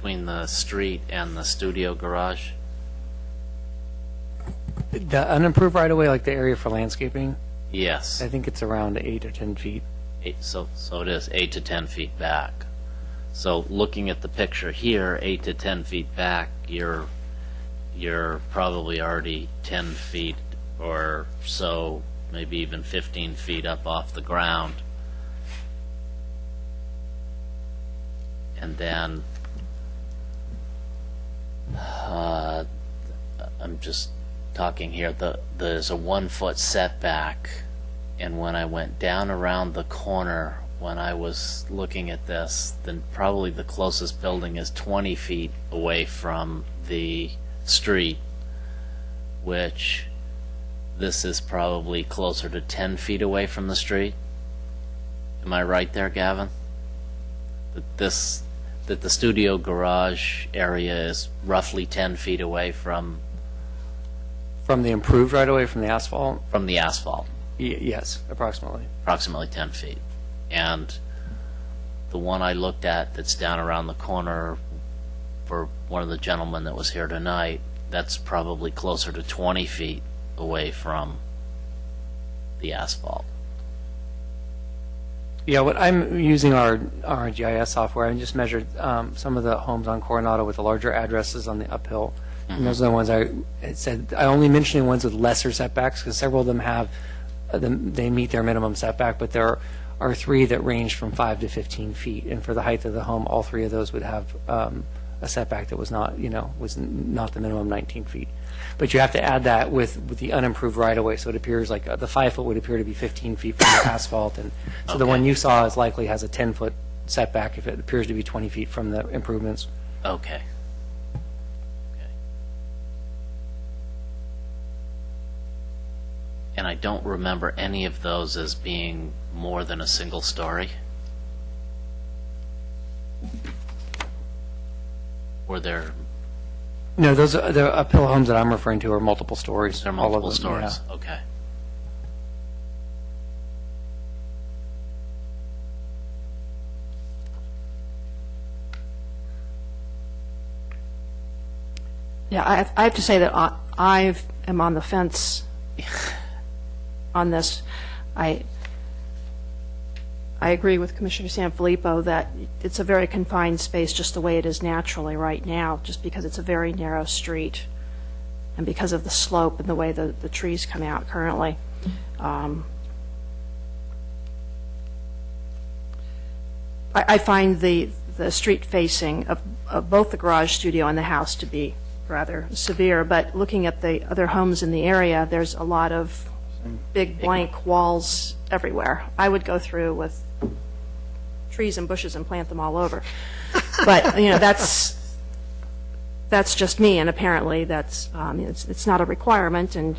between the street and the studio garage? The unimproved right-of-way, like the area for landscaping, Yes. I think it's around 8 or 10 feet. So it is 8 to 10 feet back. So looking at the picture here, 8 to 10 feet back, you're probably already 10 feet or so, maybe even 15 feet up off the ground. And then, I'm just talking here, there's a 1 foot setback, and when I went down around the corner, when I was looking at this, then probably the closest building is 20 feet away from the street, which this is probably closer to 10 feet away from the street. Am I right there, Gavin? That the studio garage area is roughly 10 feet away from From the improved right-of-way from the asphalt? the asphalt, Yes, approximately. approximately 10 feet. And the one I looked at that's down around the corner for one of the gentlemen that was here tonight, that's probably closer to 20 feet away from the asphalt. Yeah, what I'm using our GIS software. I just measured some of the homes on Coronado with the larger addresses on the uphill. And those are the ones it said, I only mentioned ones with lesser setbacks because several of them have, they meet their minimum setback, but there are 3 that range from 5 to 15 feet. And for the height of the home, all 3 of those would have a setback that was not, was not the minimum 19 feet. But you have to add that with the unimproved right-of-way, so it appears like the 5 foot would appear to be 15 feet from the asphalt, and so the one you saw is likely has a 10-foot setback if it appears to be 20 feet from the improvements. Okay. And I don't remember any of those as being more than a single story. Were there, No, those are the uphill homes that I'm referring to are multiple stories. there are all of multiple them, stories? yeah. Okay. Yeah, I have to say that I am on the fence on this. I agree with Commissioner Sanfilippo that it's a very confined space just the way it is naturally right now, just because it's a very narrow street and because of the slope and the way the trees come out currently. I find the street facing of both the garage studio and the house to be rather severe, but looking at the other homes in the area, there's a lot of big blank walls everywhere. I would go through with trees and bushes and plant them all over. But, that's just me, and apparently that's, it's not a requirement, and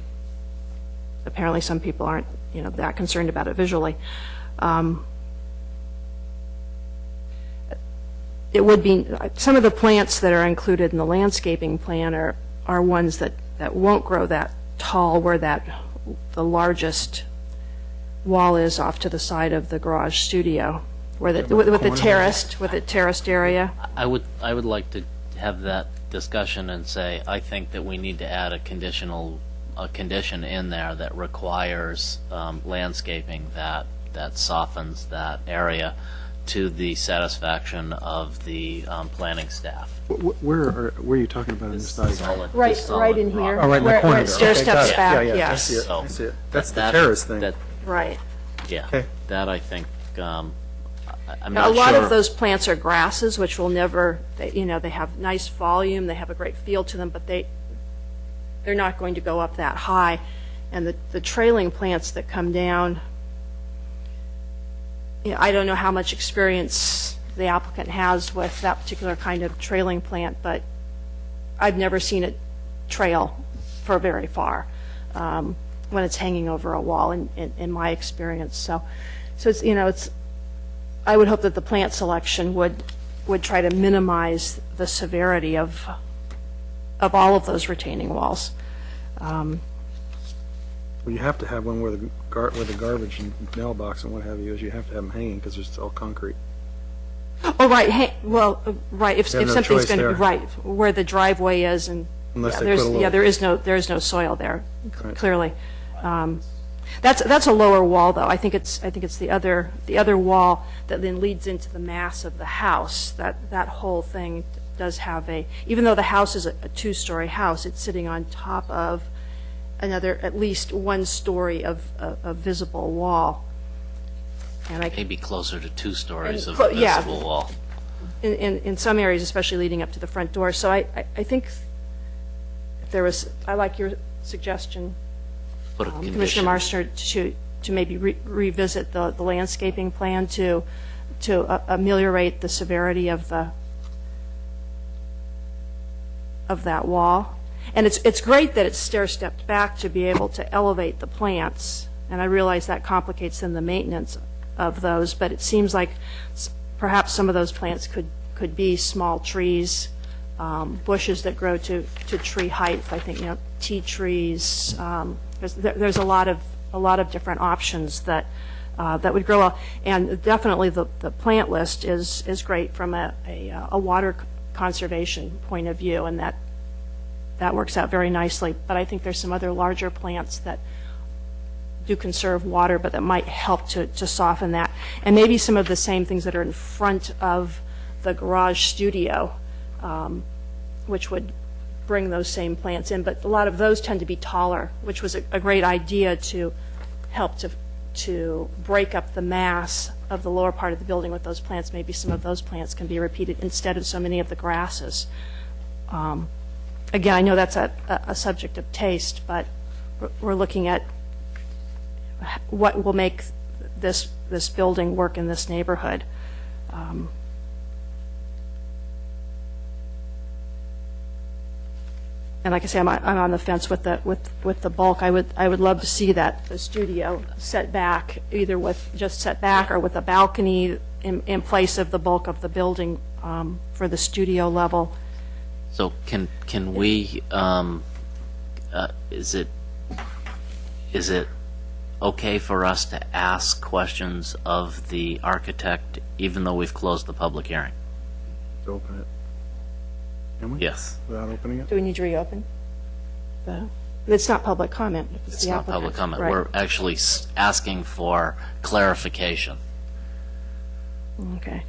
apparently some people aren't, that concerned about it visually. It would be, some of the plants that are included in the landscaping plan are ones that won't grow that tall where the largest wall is off to the side of the garage studio, where with the terraced area. I would like to have that discussion and say, I think that we need to add a condition in there that requires landscaping that softens that area to the satisfaction of the planning staff. Where are you talking about in this diagram? Right in here. Oh, right in the where corner it there. stair Okay, got steps it. back, Yeah, I yes. see it. So I see it. That's the that- terrace thing. that- Right. Yeah, Okay. that I think, I'm Now, not a lot sure. of those plants are grasses, which will never, they have nice volume, they have a great feel to them, but they're not going to go up that high. And the trailing plants that come down, I don't know how much experience the applicant has with that particular kind of trailing plant, but I've never seen it trail for very far when it's hanging over a wall in my experience. So it's, I would hope that the plant selection would try to minimize the severity of all of those retaining walls. Well, you have to have one where the garbage and mailbox and what have you is. You have to have them hanging because it's all concrete. Oh, right, right, if They have no something's choice going to be, there. right, where the driveway is, and, Unless yeah, they there's, put a little- yeah, there is no soil there, Right. clearly. That's a lower wall, though. I think it's the other wall that then leads into the mass of the house. That whole thing does have even though the house is a two-story house, it's sitting on top of another, at least one story of visible wall. And Maybe closer to 2 stories of And, a yeah. visible wall. in some areas, especially leading up to the front door. So I think if there was, I like your suggestion, Put a Commissioner condition. Marster, to maybe revisit the landscaping plan to ameliorate the severity of that wall. And it's great that it's stair-stepped back to be able to elevate the plants, and I realize that complicates then the maintenance of those, but it seems like perhaps some of those plants could be small trees, bushes that grow to tree height. I think, tea trees. There's a lot of different options that would grow well. And definitely the plant list is great from a water conservation point of view, and that works out very nicely. But I think there's some other larger plants that do conserve water, but that might help to soften that. And maybe some of the same things that are in front of the garage studio, which would bring those same plants in. But a lot of those tend to be taller, which was a great idea to help to break up the mass of the lower part of the building with those plants. Maybe some of those plants can be repeated instead of so many of the grasses. Again, I know that's a subject of taste, but we're looking at what will make this building work in this neighborhood. And like I say, I'm on the fence with the bulk. I would love to see that the studio set back, either just set back or with a balcony in place of the bulk of the building for the studio level. So can we, is it okay for us to ask questions of the architect even though we've closed the public hearing? Open it. Can we? Yes. Without opening it? Do we need to reopen? It's not public comment. It's the not applicant. public comment. Right. We're actually asking for clarification. Okay.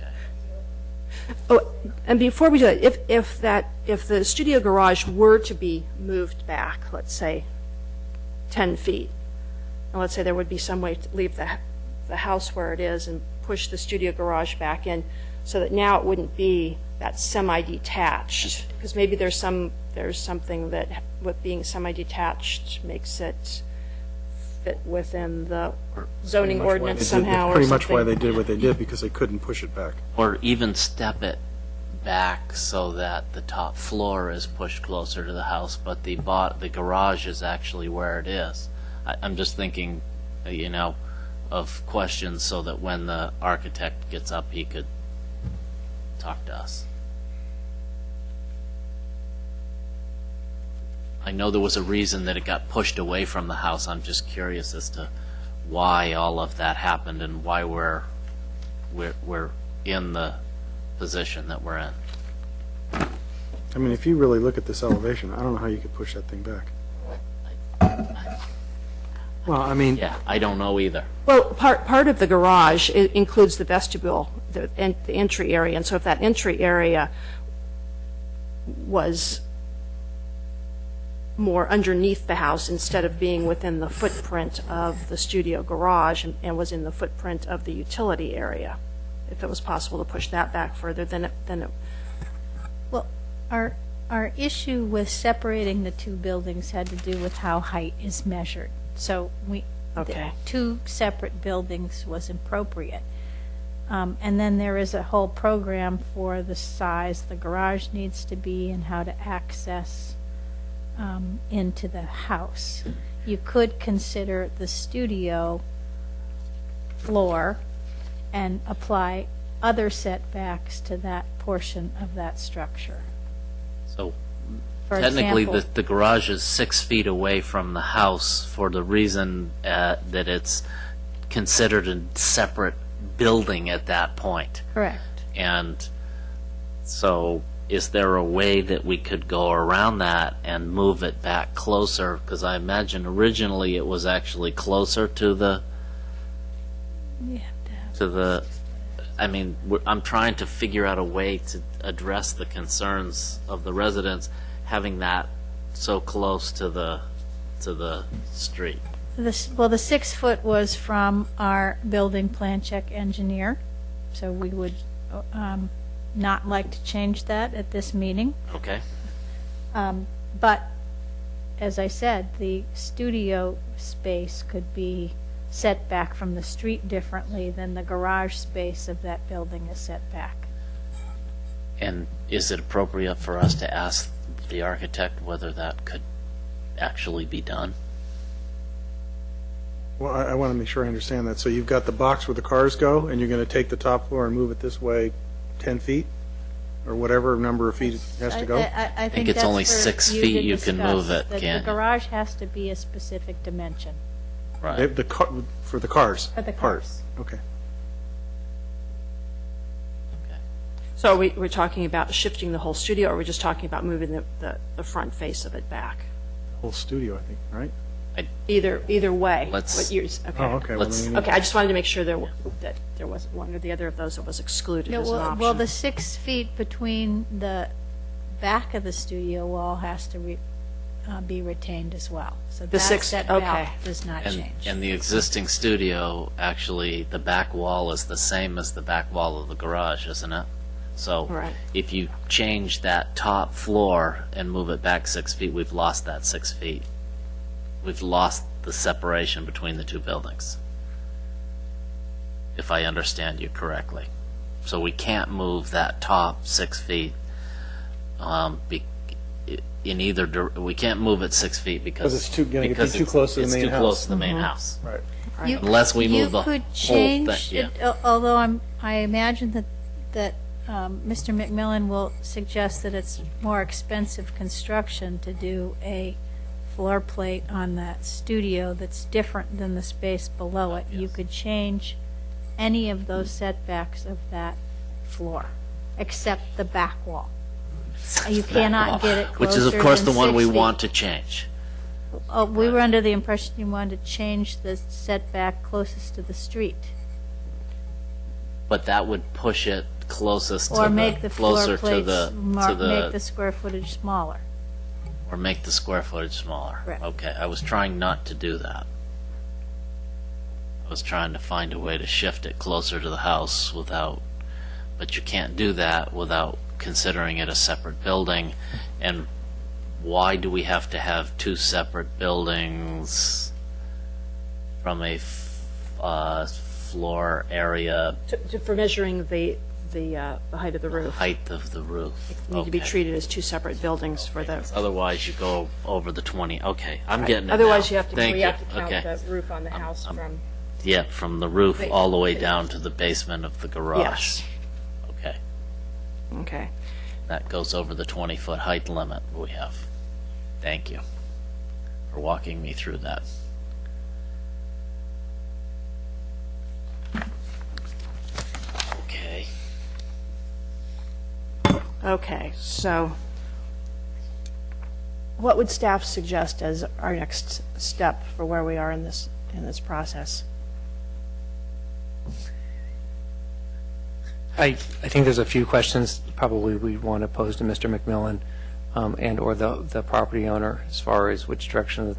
Oh, and before we do that, if the studio garage were to be moved back, let's say 10 feet, and let's say there would be some way to leave the house where it is and push the studio garage back in, so that now it wouldn't be that semi-detached, because maybe there's something that with being semi-detached makes it fit within the zoning ordinance somehow or Pretty something. much why they did what they did, because they couldn't push it back. Or even step it back so that the top floor is pushed closer to the house, but the garage is actually where it is. I'm just thinking, of questions so that when the architect gets up, he could talk to us. I know there was a reason that it got pushed away from the house. I'm just curious as to why all of that happened and why we're in the position that we're in. I mean, if you really look at this elevation, I don't know how you could push that thing back. Well, I mean, Yeah, I don't know either. Well, part of the garage includes the vestibule, the entry area, and so if that entry area was more underneath the house instead of being within the footprint of the studio garage and was in the footprint of the utility area, if it was possible to push that back further, then it Well, our issue with separating the two buildings had to do with how height is measured. So Okay. two separate buildings was appropriate. And then there is a whole program for the size the garage needs to be and how to access into the house. You could consider the studio floor and apply other setbacks to that portion of that structure. So For technically, example, the garage is 6 feet away from the house for the reason that it's considered a separate building at that point. correct. And so is there a way that we could go around that and move it back closer? Because I imagine originally it was actually closer to the, I mean, I'm trying to figure out a way to address the concerns of the residents having that so close to the street. Well, the 6 foot was from our building plan check engineer, so we would not like to change that at this meeting. Okay. But, as I said, the studio space could be set back from the street differently than the garage space of that building is set back. And is it appropriate for us to ask the architect whether that could actually be done? Well, I want to make sure I understand that. So you've got the box where the cars go, and you're going to take the top floor and move it this way 10 feet? Or whatever number of feet it has to go? I think it's that's only for 6 you feet to you can move discuss. it, The can't you? garage has to be a specific dimension. Right. For the cars? For the part. cars. Okay. So we're talking about shifting the whole studio, or we're just talking about moving the front face of it back? Whole studio, I think, right? Either way. Let's- What yours, okay. Oh, okay. Well, Let's- then we Okay, I just wanted to make sure that there wasn't one or the other of those that was excluded No, as an well, the option. 6 feet between the back of the studio wall has to be retained as well. So The that 6 setback okay. does not And, change. and the existing studio, actually, the back wall is the same as the back wall of the garage, isn't it? So Right. if you change that top floor and move it back 6 feet, we've lost that 6 feet. We've lost the separation between the two buildings, if I understand you correctly. So we can't move that top 6 feet in either, we can't move it 6 feet because Because it's gonna be because too close to the it's main too close house. to the main house. Right. You- Unless we move the You could whole change, thing, yeah. although I imagine that Mr. McMillan will suggest that it's more expensive construction to do a floor plate on that studio that's different than the space below it. You could change any of those setbacks of that floor, except the back wall. You cannot get it Which is, of closer course, than the one 6 we feet. want to change. Oh, we were under the impression you wanted to change the setback closest to the street. But that would push it closest to Or the, make the floor closer to plates, the, to make the the, square footage smaller. or make the square footage smaller. Correct. Okay, I was trying not to do that. I was trying to find a way to shift it closer to the house without, but you can't do that without considering it a separate building. And why do we have to have two separate buildings from a floor area, For measuring the height of the roof. height of the roof? Need to be Okay. treated as two separate buildings for the, Otherwise, you go over the 20. Okay, I'm getting it otherwise now. you have to, Thank we you. have to count Okay. the roof on the house from, Yeah, from the roof all the way down to the basement of the garage. Yes. Okay, okay. that goes over the 20-foot height limit we have. Thank you for walking me through that. Okay. Okay, so what would staff suggest as our next step for where we are in this process? I think there's a few questions probably we want to pose to Mr. McMillan and/or the property owner as far as which direction,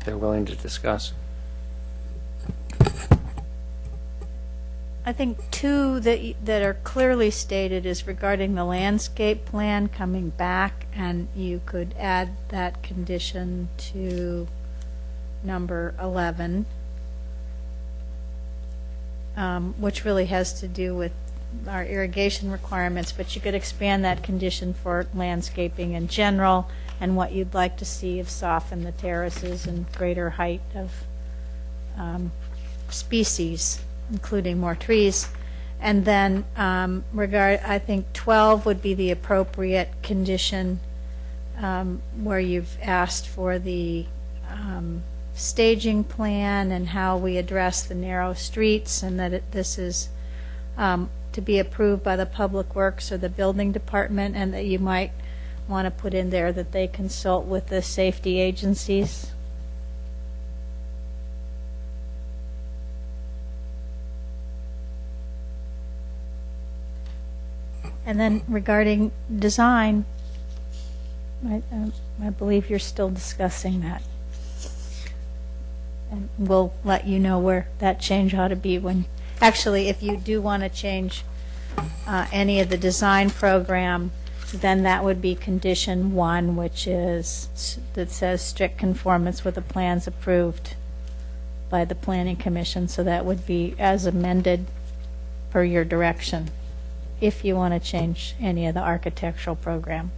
they're willing to discuss. I think two that are clearly stated is regarding the landscape plan coming back, and you could add that condition to number 11, which really has to do with our irrigation requirements, but you could expand that condition for landscaping in general and what you'd like to see of soften the terraces and greater height of species, including more trees. And then I think 12 would be the appropriate condition where you've asked for the staging plan and how we address the narrow streets, and that this is to be approved by the Public Works or the Building Department, and that you might want to put in there that they consult with the safety agencies. And then regarding design, I believe you're still discussing that. And we'll let you know where that change ought to be when, actually, if you do want to change any of the design program, then that would be condition 1, which is, that says strict conformance with the plans approved by the Planning Commission. So that would be as amended per your direction, if you want to change any of the architectural program.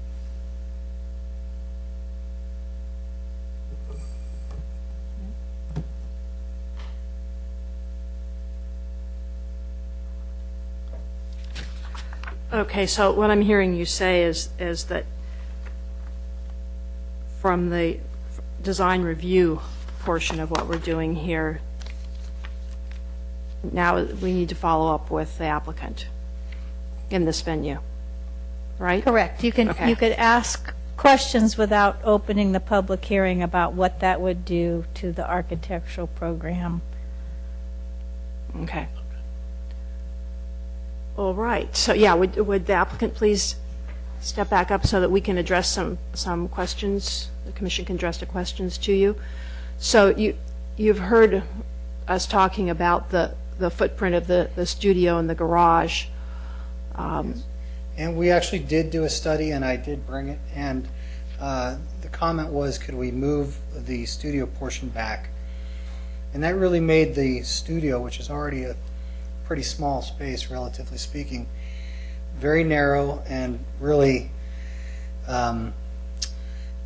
Okay, so what I'm hearing you say is that from the design review portion of what we're doing here, now we need to follow up with the applicant in this venue, right? Correct. You can, Okay. you could ask questions without opening the public hearing about what that would do to the architectural program. Okay. All right, so yeah, would the applicant please step back up so that we can address some questions, the commission can address the questions to you. So you've heard us talking about the footprint of the studio and the garage. And we actually did do a study, and I did bring it, and the comment was, could we move the studio portion back? And that really made the studio, which is already a pretty small space, relatively speaking, very narrow and really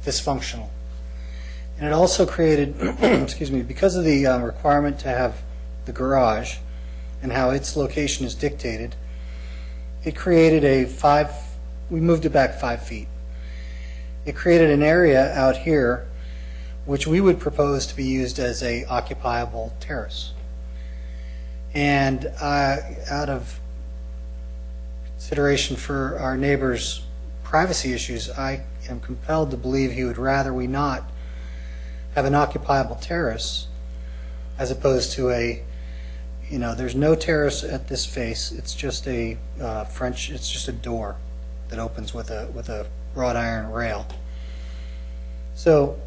dysfunctional. And it also created, excuse me, because of the requirement to have the garage and how its location is dictated, it created we moved it back 5 feet. It created an area out here which we would propose to be used as a occupiable terrace. And out of consideration for our neighbor's privacy issues, I am compelled to believe he would rather we not have an occupiable terrace as opposed to there's no terrace at this face. It's just a it's just a door that opens with a wrought iron rail. So,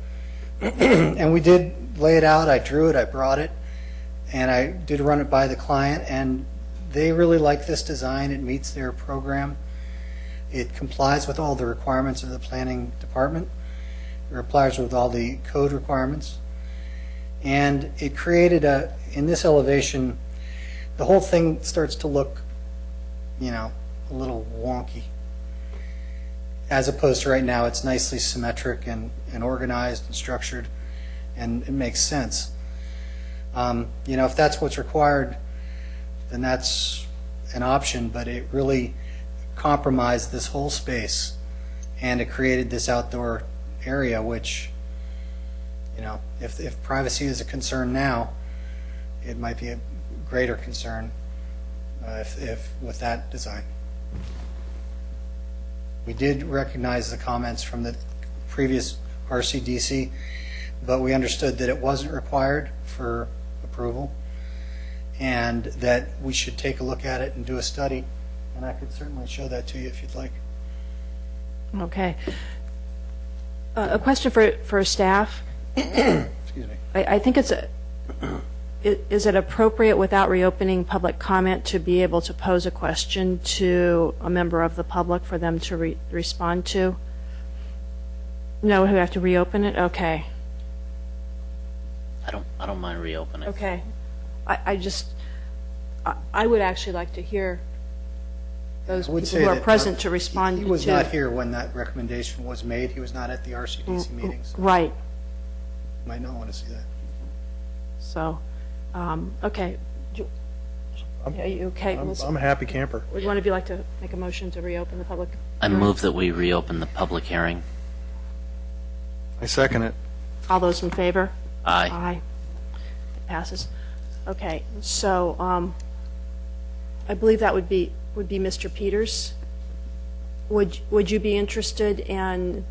and we did lay it out. I drew it, I brought it, and I did run it by the client, and they really like this design. It meets their program. It complies with all the requirements of the planning department. It complies with all the code requirements. And it created in this elevation, the whole thing starts to look, a little wonky. As opposed to right now, it's nicely symmetric and organized and structured, and it makes sense. If that's what's required, then that's an option, but it really compromised this whole space, and it created this outdoor area, which, if privacy is a concern now, it might be a greater concern if with that design. We did recognize the comments from the previous RCDC, but we understood that it wasn't required for approval, and that we should take a look at it and do a study, and I could certainly show that to you if you'd like. Okay. A question for staff. Excuse me. I think is it appropriate without reopening public comment to be able to pose a question to a member of the public for them to respond to? No, we have to reopen it? Okay. I don't mind reopening. Okay. I would actually like to hear those I would people say who are that present to respond to. He was not here when that recommendation was made. He was not at the RCDC meetings. Right. You might not want to see that. So, okay. Are you okay? I'm a happy camper. Would one of you like to make a motion to reopen the public? I hearing? move that we reopen the public hearing. I second it. All those in favor? Aye. Aye. It passes. Okay, so I believe that would be Mr. Peters. Would you be interested in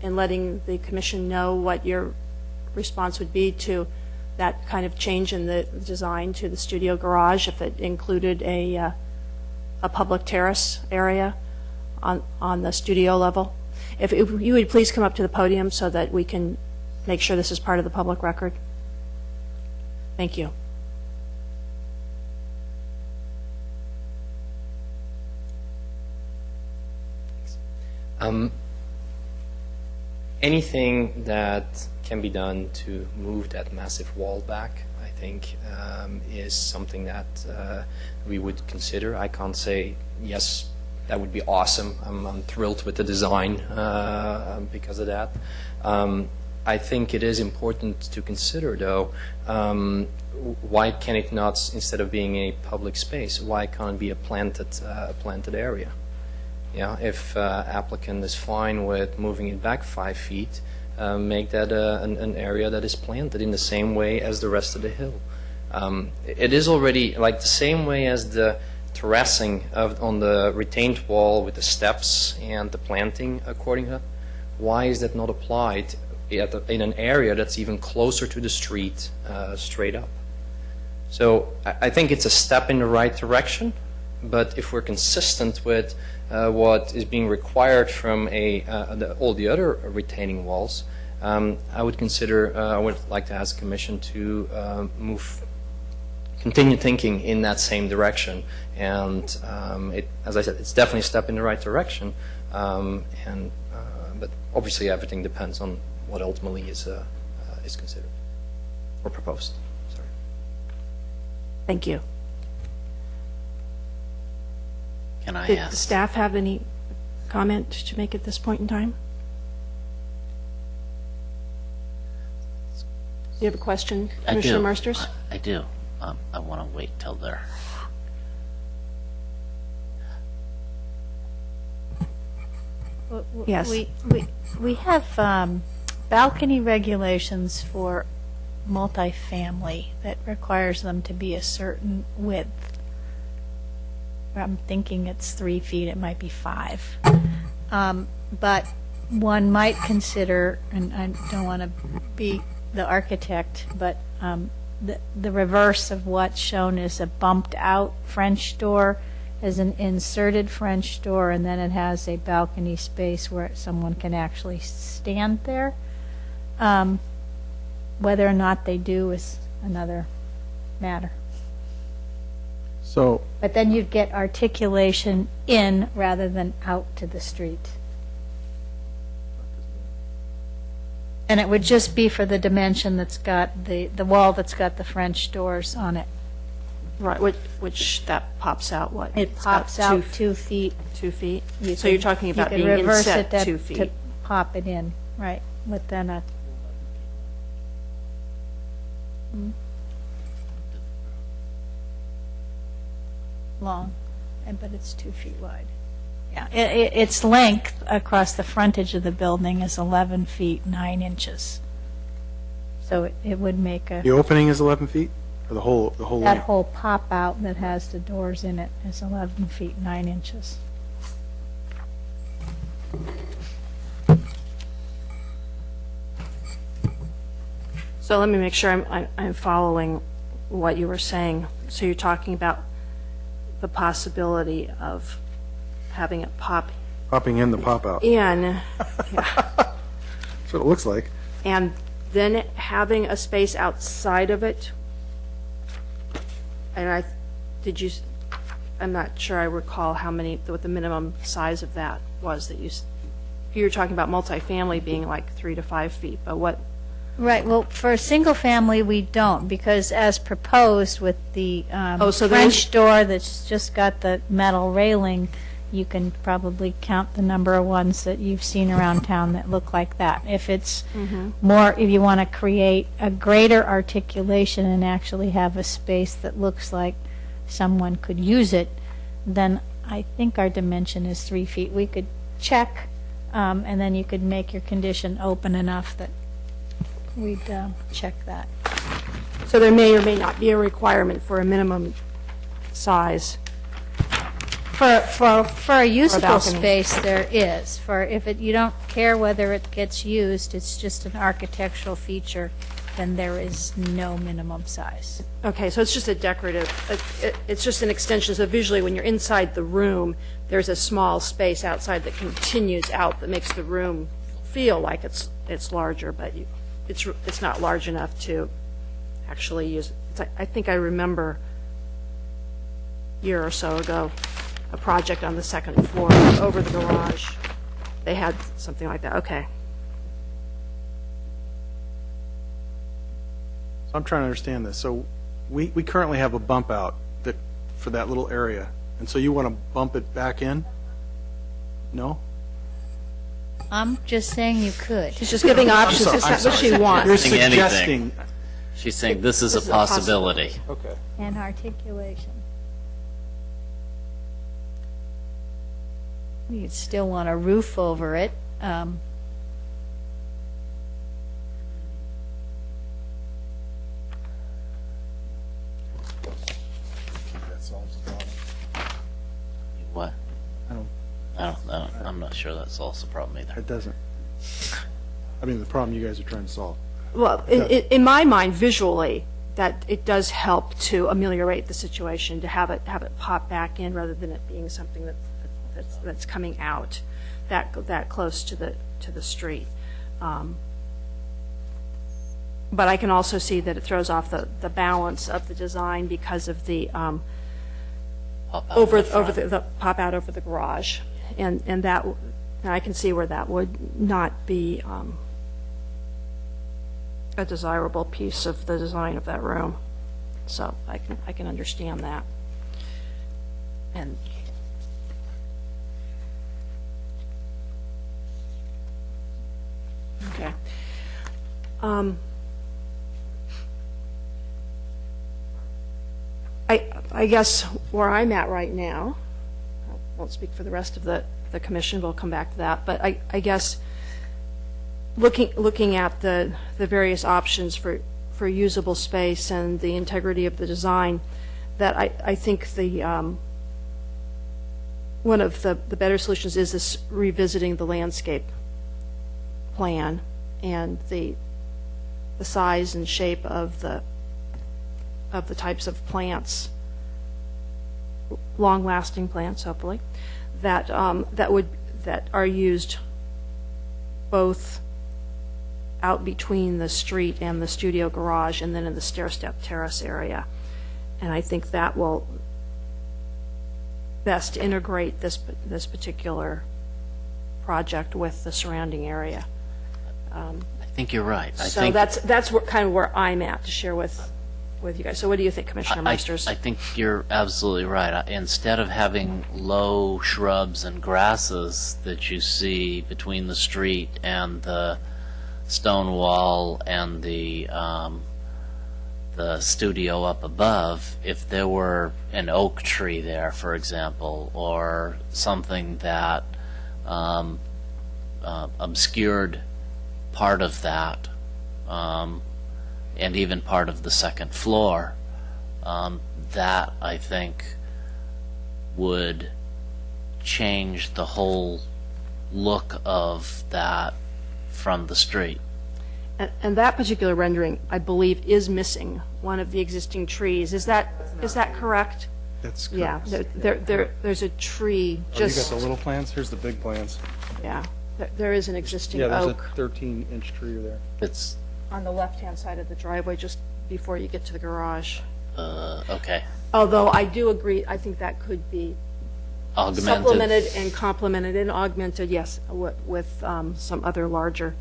letting the commission know what your response would be to that kind of change in the design to the studio garage, if it included a public terrace area on the studio level? If you would please come up to the podium so that we can make sure this is part of the public record. Thank you. Anything that can be done to move that massive wall back, I think, is something that we would consider. I can't say, yes, that would be awesome. I'm thrilled with the design because of that. I think it is important to consider, though, why can it not, instead of being a public space, why can't it be a planted area? Yeah, if applicant is fine with moving it back 5 feet, make that an area that is planted in the same way as the rest of the hill. It is already like the same way as the terracing on the retained wall with the steps and the planting according to that. Why is that not applied in an area that's even closer to the street, straight up? So I think it's a step in the right direction, but if we're consistent with what is being required from all the other retaining walls, I would consider, I would like to ask the Commission to continue thinking in that same direction. And as I said, it's definitely a step in the right direction. But obviously, everything depends on what ultimately is considered or proposed. Sorry. Thank you. Can I Did ask? the staff have any comment to make at this point in time? Do you have a question, Commissioner Marsters? I do. I want to wait till they're... Yes. We have balcony regulations for multifamily that requires them to be a certain width. I'm thinking it's 3 feet, it might be 5. But one might consider, and I don't want to be the architect, but the reverse of what's shown is a bumped out French door, as an inserted French door, and then it has a balcony space where someone can actually stand there. Whether or not they do is another matter. So, But then you'd get articulation in rather than out to the street. And it would just be for the dimension that's got the wall that's got the French doors on it. Right, which that pops out, what? It It's got pops out 2 feet. 2 feet? You So could- you're talking about you being could reverse inset it 2 to feet? pop it in, right, with then a... long, but it's 2 feet wide. Yeah, its length across the frontage of the building is 11 feet 9 inches. So it would make the opening is 11 feet? Or the whole that length? whole pop-out that has the doors in it is 11 feet 9 inches. So let me make sure I'm following what you were saying. So you're talking about the possibility of having it pop Popping in the pop-out. in, That's what it looks like. and then having a space outside of it? And I'm not sure I recall what the minimum size of that was that you were talking about multifamily being like 3 to 5 feet, but what? Right, well, for a single family, we don't, because as proposed with the so there is- French door that's just got the metal railing, you can probably count the number of ones that you've seen around town that look like that. If it's more, if you want to create a greater articulation and actually have a space that looks like someone could use it, then I think our dimension is 3 feet. We could check, and then you could make your condition open enough that we'd check that. So there may or may not be a requirement for a minimum size For a usable balcony. space, there is. You don't care whether it gets used, it's just an architectural feature, then there is no minimum size. Okay, so it's just a decorative, it's just an extension, so visually, when you're inside the room, there's a small space outside that continues out that makes the room feel like it's larger, but it's not large enough to actually use. I think I remember a year or so ago, a project on the second floor over the garage. They had something like that, okay. I'm trying to understand this. So we currently have a bump out for that little area, and so you want to bump it back in? No? I'm just saying you could. She's just giving options, sorry, it's I'm not what she sorry. wants. You're Saying anything. suggesting. She's saying this is a This is a possibility. Okay. And articulation. You'd still want a roof over it. What? I don't, I'm not sure that solves the problem either. it doesn't. I mean, the problem you guys are trying to solve. Well, in my mind, visually, that it does help to ameliorate the situation, to have it pop back in rather than it being something that's coming out that close to the street. But I can also see that it throws off the balance of the design because of the Pop out in the front. the pop out over the garage, and that, and I can see where that would not be a desirable piece of the design of that room. So I can understand that. And okay. I guess where I'm at right now, I won't speak for the rest of the commission, we'll come back to that, but I guess looking at the various options for usable space and the integrity of the design, that I think one of the better solutions is this revisiting the landscape plan and the size and shape of the types of plants, long-lasting plants, hopefully, that are used both out between the street and the studio garage, and then in the stair-step terrace area. And I think that will best integrate this particular project with the surrounding area. I think you're right. So that's kind of where I'm at to share with you guys. So what do you think, Commissioner Meisters? I think you're absolutely right. Instead of having low shrubs and grasses that you see between the street and the stone wall and the studio up above, if there were an oak tree there, for example, or something that obscured part of that, and even part of the second floor, that I think would change the whole look of that from the street. And that particular rendering, I believe, is missing one of the existing trees. Is that correct? That's Yeah, correct. there's a tree Oh, just. you got the little plants? Here's the big plants. Yeah, there is an existing Yeah, there's a oak 13-inch tree there. It's, on the left-hand side of the driveway, just before you get to the garage. okay, Although I do agree, I think that could be augmented. supplemented and complemented and augmented, yes, with some other larger,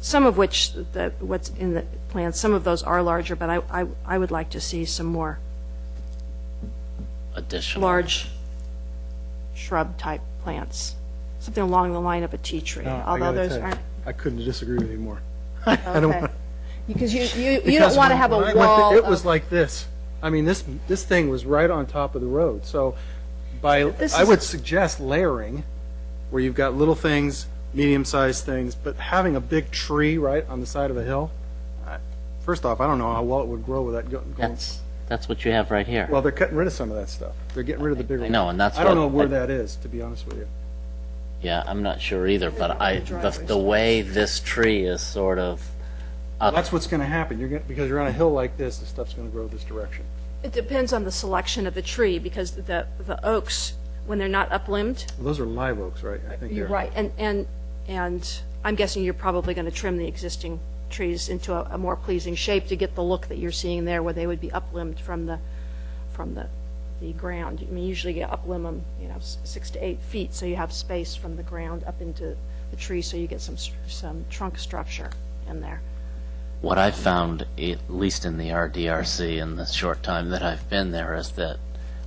some of which, what's in the plans, some of those are larger, but I would like to see some more Additional. large shrub-type plants, something along the line of a tea tree, No, I although gotta those tell you, aren't. I couldn't disagree with you more. I don't Okay. want. Because you Because don't want to when have a I went there, wall it was of- like this. I mean, this thing was right on top of the road. So I is- would suggest layering, where you've got little things, medium-sized things, but having a big tree right on the side of a hill. First off, I don't know how well it would grow with that going. That's That's what you have right here. Well, they're cutting rid of some of that stuff. They're getting rid of the bigger. I know, and that's I don't what- know where that is, to be honest with you. Yeah, I'm not sure either, but the way this tree is sort of up. That's what's going to happen. Because you're on a hill like this, the stuff's going to grow this direction. It depends on the selection of the tree, because the oaks, when they're not uplimbed, Well, those are live oaks, right? I think you're they're- right, and I'm guessing you're probably going to trim the existing trees into a more pleasing shape to get the look that you're seeing there, where they would be uplimbed from the ground. I mean, usually you uplimb them, 6 to 8 feet, so you have space from the ground up into the tree, so you get some trunk structure in there. What I've found, at least in the RDRC in the short time that I've been there, is that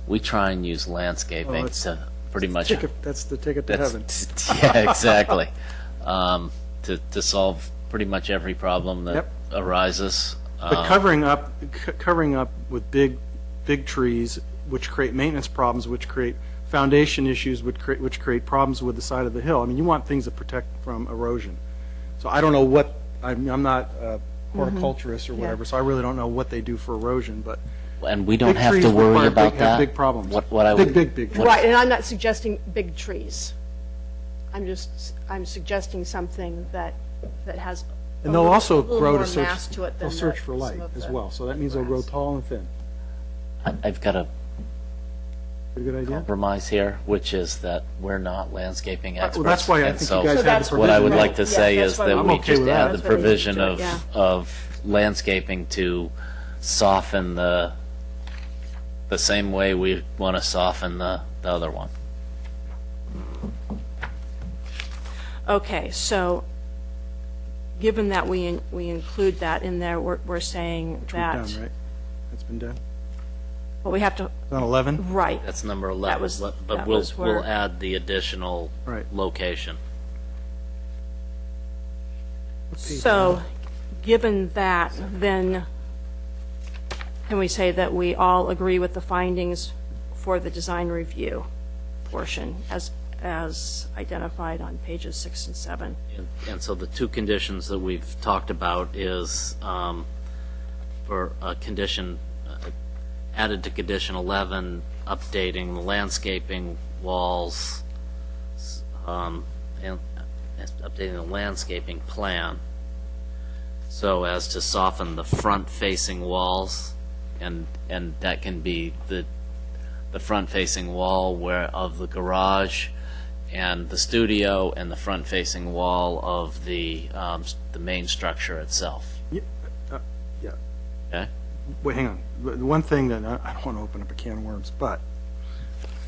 we try and use landscaping it's to pretty much. That's the ticket to heaven. Yeah, exactly. To solve pretty much every problem that Yep. arises. But covering up with big trees, which create maintenance problems, which create foundation issues, which create problems with the side of the hill. I mean, you want things that protect from erosion. So I don't know what, I'm not a horticulturist or whatever, so I really don't know what they do for erosion, but And we don't big have trees to worry require about have that. big problems. What I would, Big trees. Right, and I'm not suggesting big trees. I'm suggesting something that has And they'll also a little grow more to search, mass to it they'll than search for some light of as the well. So that means they'll grow grass. tall and thin. I've got a Pretty good idea? compromise here, which is that we're not landscaping experts. Well, that's why I and think so you guys So have that's the what I would provision. like to Yeah, say that's is why that I'm we okay just with that. add the That's what I think provision we should do, yeah. of landscaping to soften the same way we want to soften the other one. Okay, so given that we include that in there, we're saying We're that, done, right? That's been done. well, we have to, It's on 11? right, That's number 11. was- but that we'll was where- we'll add the additional Right. location. so, given that, then can we say that we all agree with the findings for the design review portion as identified on pages 6 and 7? And so the two conditions that we've talked about is for a condition, added to condition 11, updating the landscaping walls, and updating the landscaping plan so as to soften the front-facing walls, and that can be the front-facing wall of the garage and the studio, and the front-facing wall of the main structure itself. Yeah. Okay? Wait, hang on. The one thing that, I don't want to open up a can of worms, but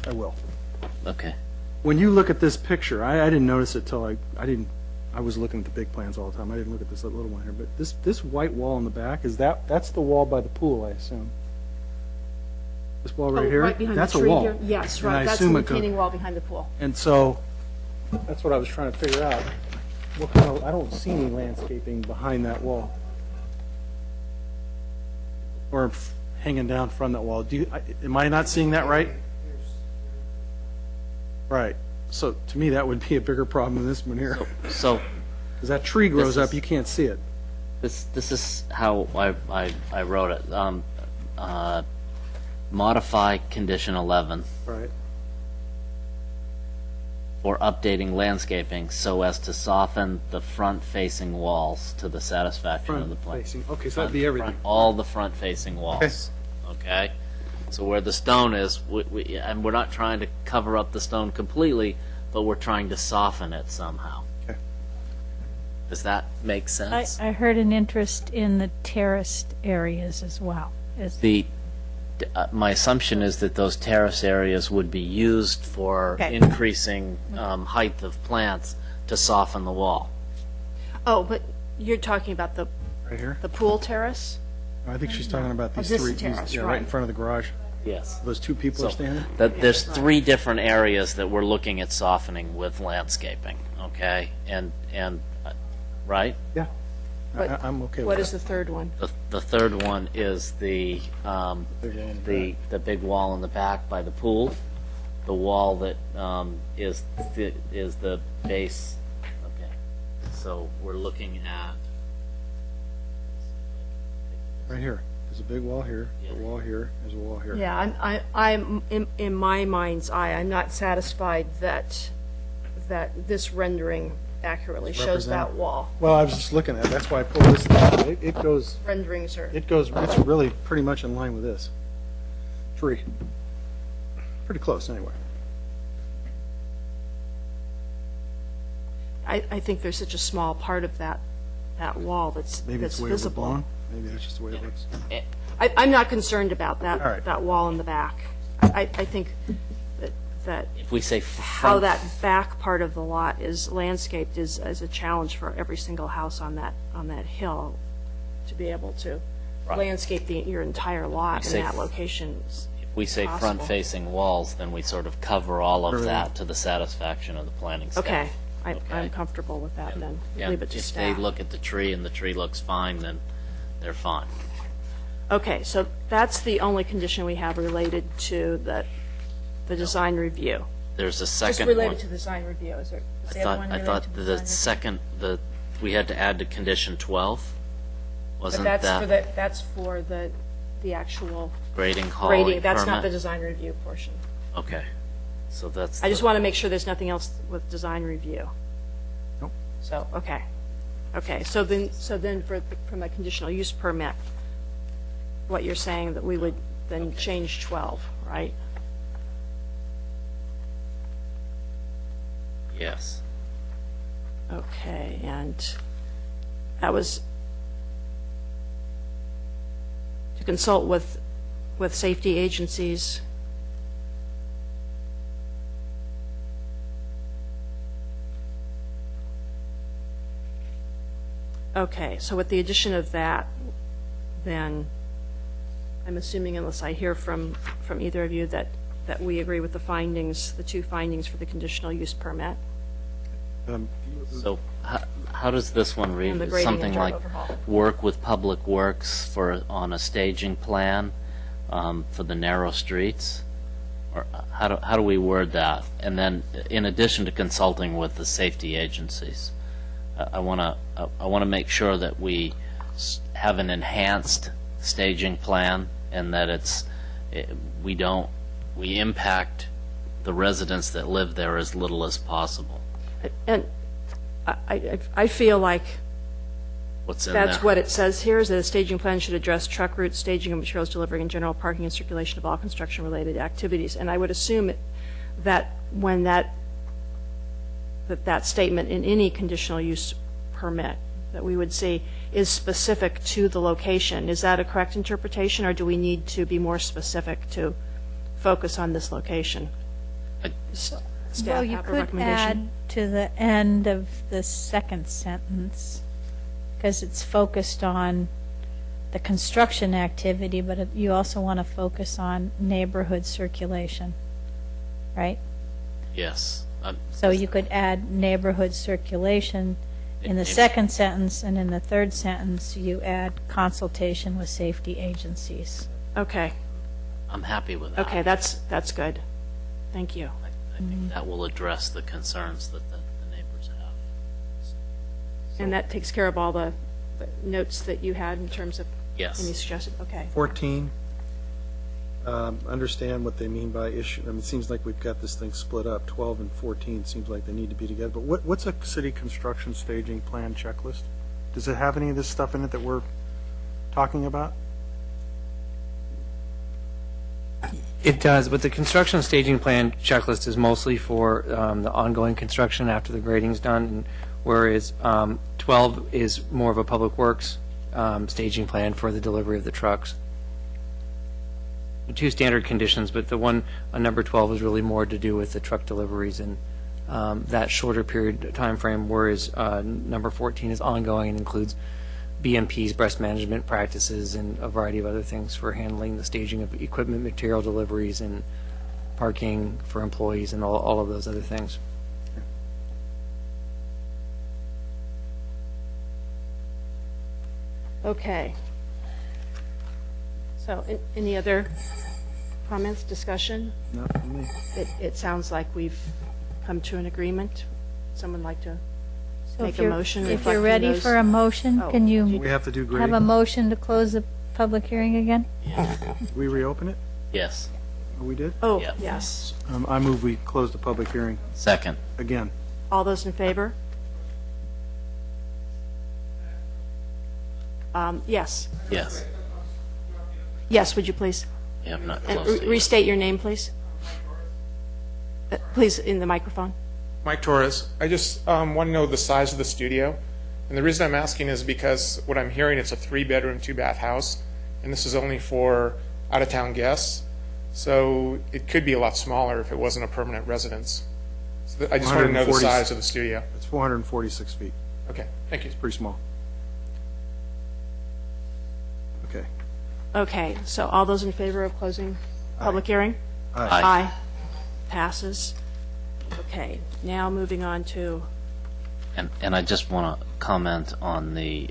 I will. Okay. When you look at this picture, I didn't notice it till I was looking at the big plans all the time. I didn't look at this little one here, but this white wall in the back, that's the wall by the pool, I assume. This wall right here? Oh, Right behind the That's a tree wall. here? Yes, And I right, that's the assume it goes- retaining wall behind the pool. And so, that's what I was trying to figure out. What kind of, I don't see any landscaping behind that wall. Or hanging down from that wall. Am I not seeing that right? Right. So to me, that would be a bigger problem than this one here. So As that tree grows This up, is- you can't see it. this is how I wrote it. Modify condition 11 Right. for updating landscaping so as to soften the front-facing walls to the satisfaction of the Front plan. facing. Okay, so that'd be everything. All the front-facing walls. Okay? So where the stone is, and we're not trying to cover up the stone completely, but we're trying to soften it somehow. Okay. Does that make sense? I heard an interest in the terraced areas as well. My assumption is that those terrace areas would be used for Okay. increasing height of plants to soften the wall. Oh, but you're talking about the Right here? pool terrace? I think she's talking about these this three, terrace, yeah, right in right. front of the garage. Yes. Those two people are So standing? there's three different areas that we're looking at softening with landscaping, okay? And right? Yeah. But I'm okay with that. What is the third one? The third one is the big wall in the back by the pool, the wall that is the base. Okay, so we're looking at Right here. There's a big wall here, a wall here, there's a wall here. Yeah, I'm in my mind's eye, I'm not satisfied that this rendering accurately shows that wall. Well, I was just looking at it, that's why I pulled this thing. It goes, Renderings are, it's really pretty much in line with this tree. Pretty close, anyway. I think there's such a small part of that wall that's Maybe it's that's the way visible. overblown. Maybe that's just the way it looks. I'm not concerned about that, All right. that wall in the back. I think that If we say how front, that back part of the lot is landscaped is a challenge for every single house on that hill to be able to landscape your entire lot in say that location. if we say possible. front-facing walls, then we sort of cover all of that to the satisfaction of the planning staff. Okay, Okay. I'm comfortable with that then. Yeah, Leave it to if staff. they look at the tree and the tree looks fine, then they're fine. Okay, so that's the only condition we have related to the design review. There's a Just second one. related to the design review, is there? is the other one I related thought to the design review? second, we had to add to condition 12. But Wasn't that's for the actual grading hauling grading, that's not the permit? design review portion. Okay, so that's. I just want to make sure there's nothing else with design review. Nope. So, okay. Okay, so then from a conditional use permit, what you're saying that we would then change 12, right? Yes. Okay, and that was to consult with safety agencies. Okay, so with the addition of that, then I'm assuming, unless I hear from either of you, that we agree with the findings, the two findings for the conditional use permit. So how does this one read? And the Is grading and something dirt like overhaul. work with Public Works on a staging plan for the narrow streets? Or how do we word that? And then, in addition to consulting with the safety agencies, I want to make sure that we have an enhanced staging plan and that we impact the residents that live there as little as possible. And I feel like What's in there? that's what it says here, is that a staging plan should address truck routes, staging of materials, delivering, and general parking and circulation of all construction-related activities. And I would assume that when that statement in any conditional use permit that we would see is specific to the location. Is that a correct interpretation, or do we need to be more specific to focus on this location? Staff Well, you have a could recommendation? add to the end of the second sentence, because it's focused on the construction activity, but you also want to focus on neighborhood circulation, right? Yes. So you could add neighborhood circulation in the second sentence, and in the third sentence, you add consultation with safety agencies. Okay, I'm happy with that. okay, that's good. Thank you. I think that will address the concerns that the neighbors have. And that takes care of all the notes that you had in terms of Yes. any suggested, okay. 14, understand what they mean by issue. I mean, it seems like we've got this thing split up. 12 and 14 seems like they need to be together. But what's a city construction staging plan checklist? Does it have any of this stuff in it that we're talking about? It does, but the construction staging plan checklist is mostly for the ongoing construction after the grading's done, and whereas 12 is more of a public works staging plan for the delivery of the trucks. The two standard conditions, but the one on number 12 is really more to do with the truck deliveries and that shorter period time frame, whereas number 14 is ongoing and includes BMP's breast management practices and a variety of other things for handling the staging of equipment, material deliveries, and parking for employees, and all of those other things. Okay. So, any other comments, discussion? Not for me. It sounds like we've come to an agreement. Someone like to So make if a you're- motion If you're reflecting ready those- for a motion, Oh, can you We have to do have grading. a motion to close the public hearing again? We reopen it? Yes. Oh, we did? Oh, Yeah. yes. I move we close the public hearing Second. again. All those in favor? Yes. Yes. Yes, would you please? You have not And closed it yet. restate your name, please. Please, in the microphone. Mike Torres, I just want to know the size of the studio. And the reason I'm asking is because what I'm hearing, it's a 3-bedroom, 2-bath house, and this is only for out-of-town guests. So it could be a lot smaller if it wasn't a permanent residence. So I just want to know the 140 size of the studio. It's 446 feet. Okay, thank you. Pretty small. Okay. Okay, so all those in favor of closing public hearing? Aye. Aye. Passes. Okay, now moving on to, And I just want to comment on the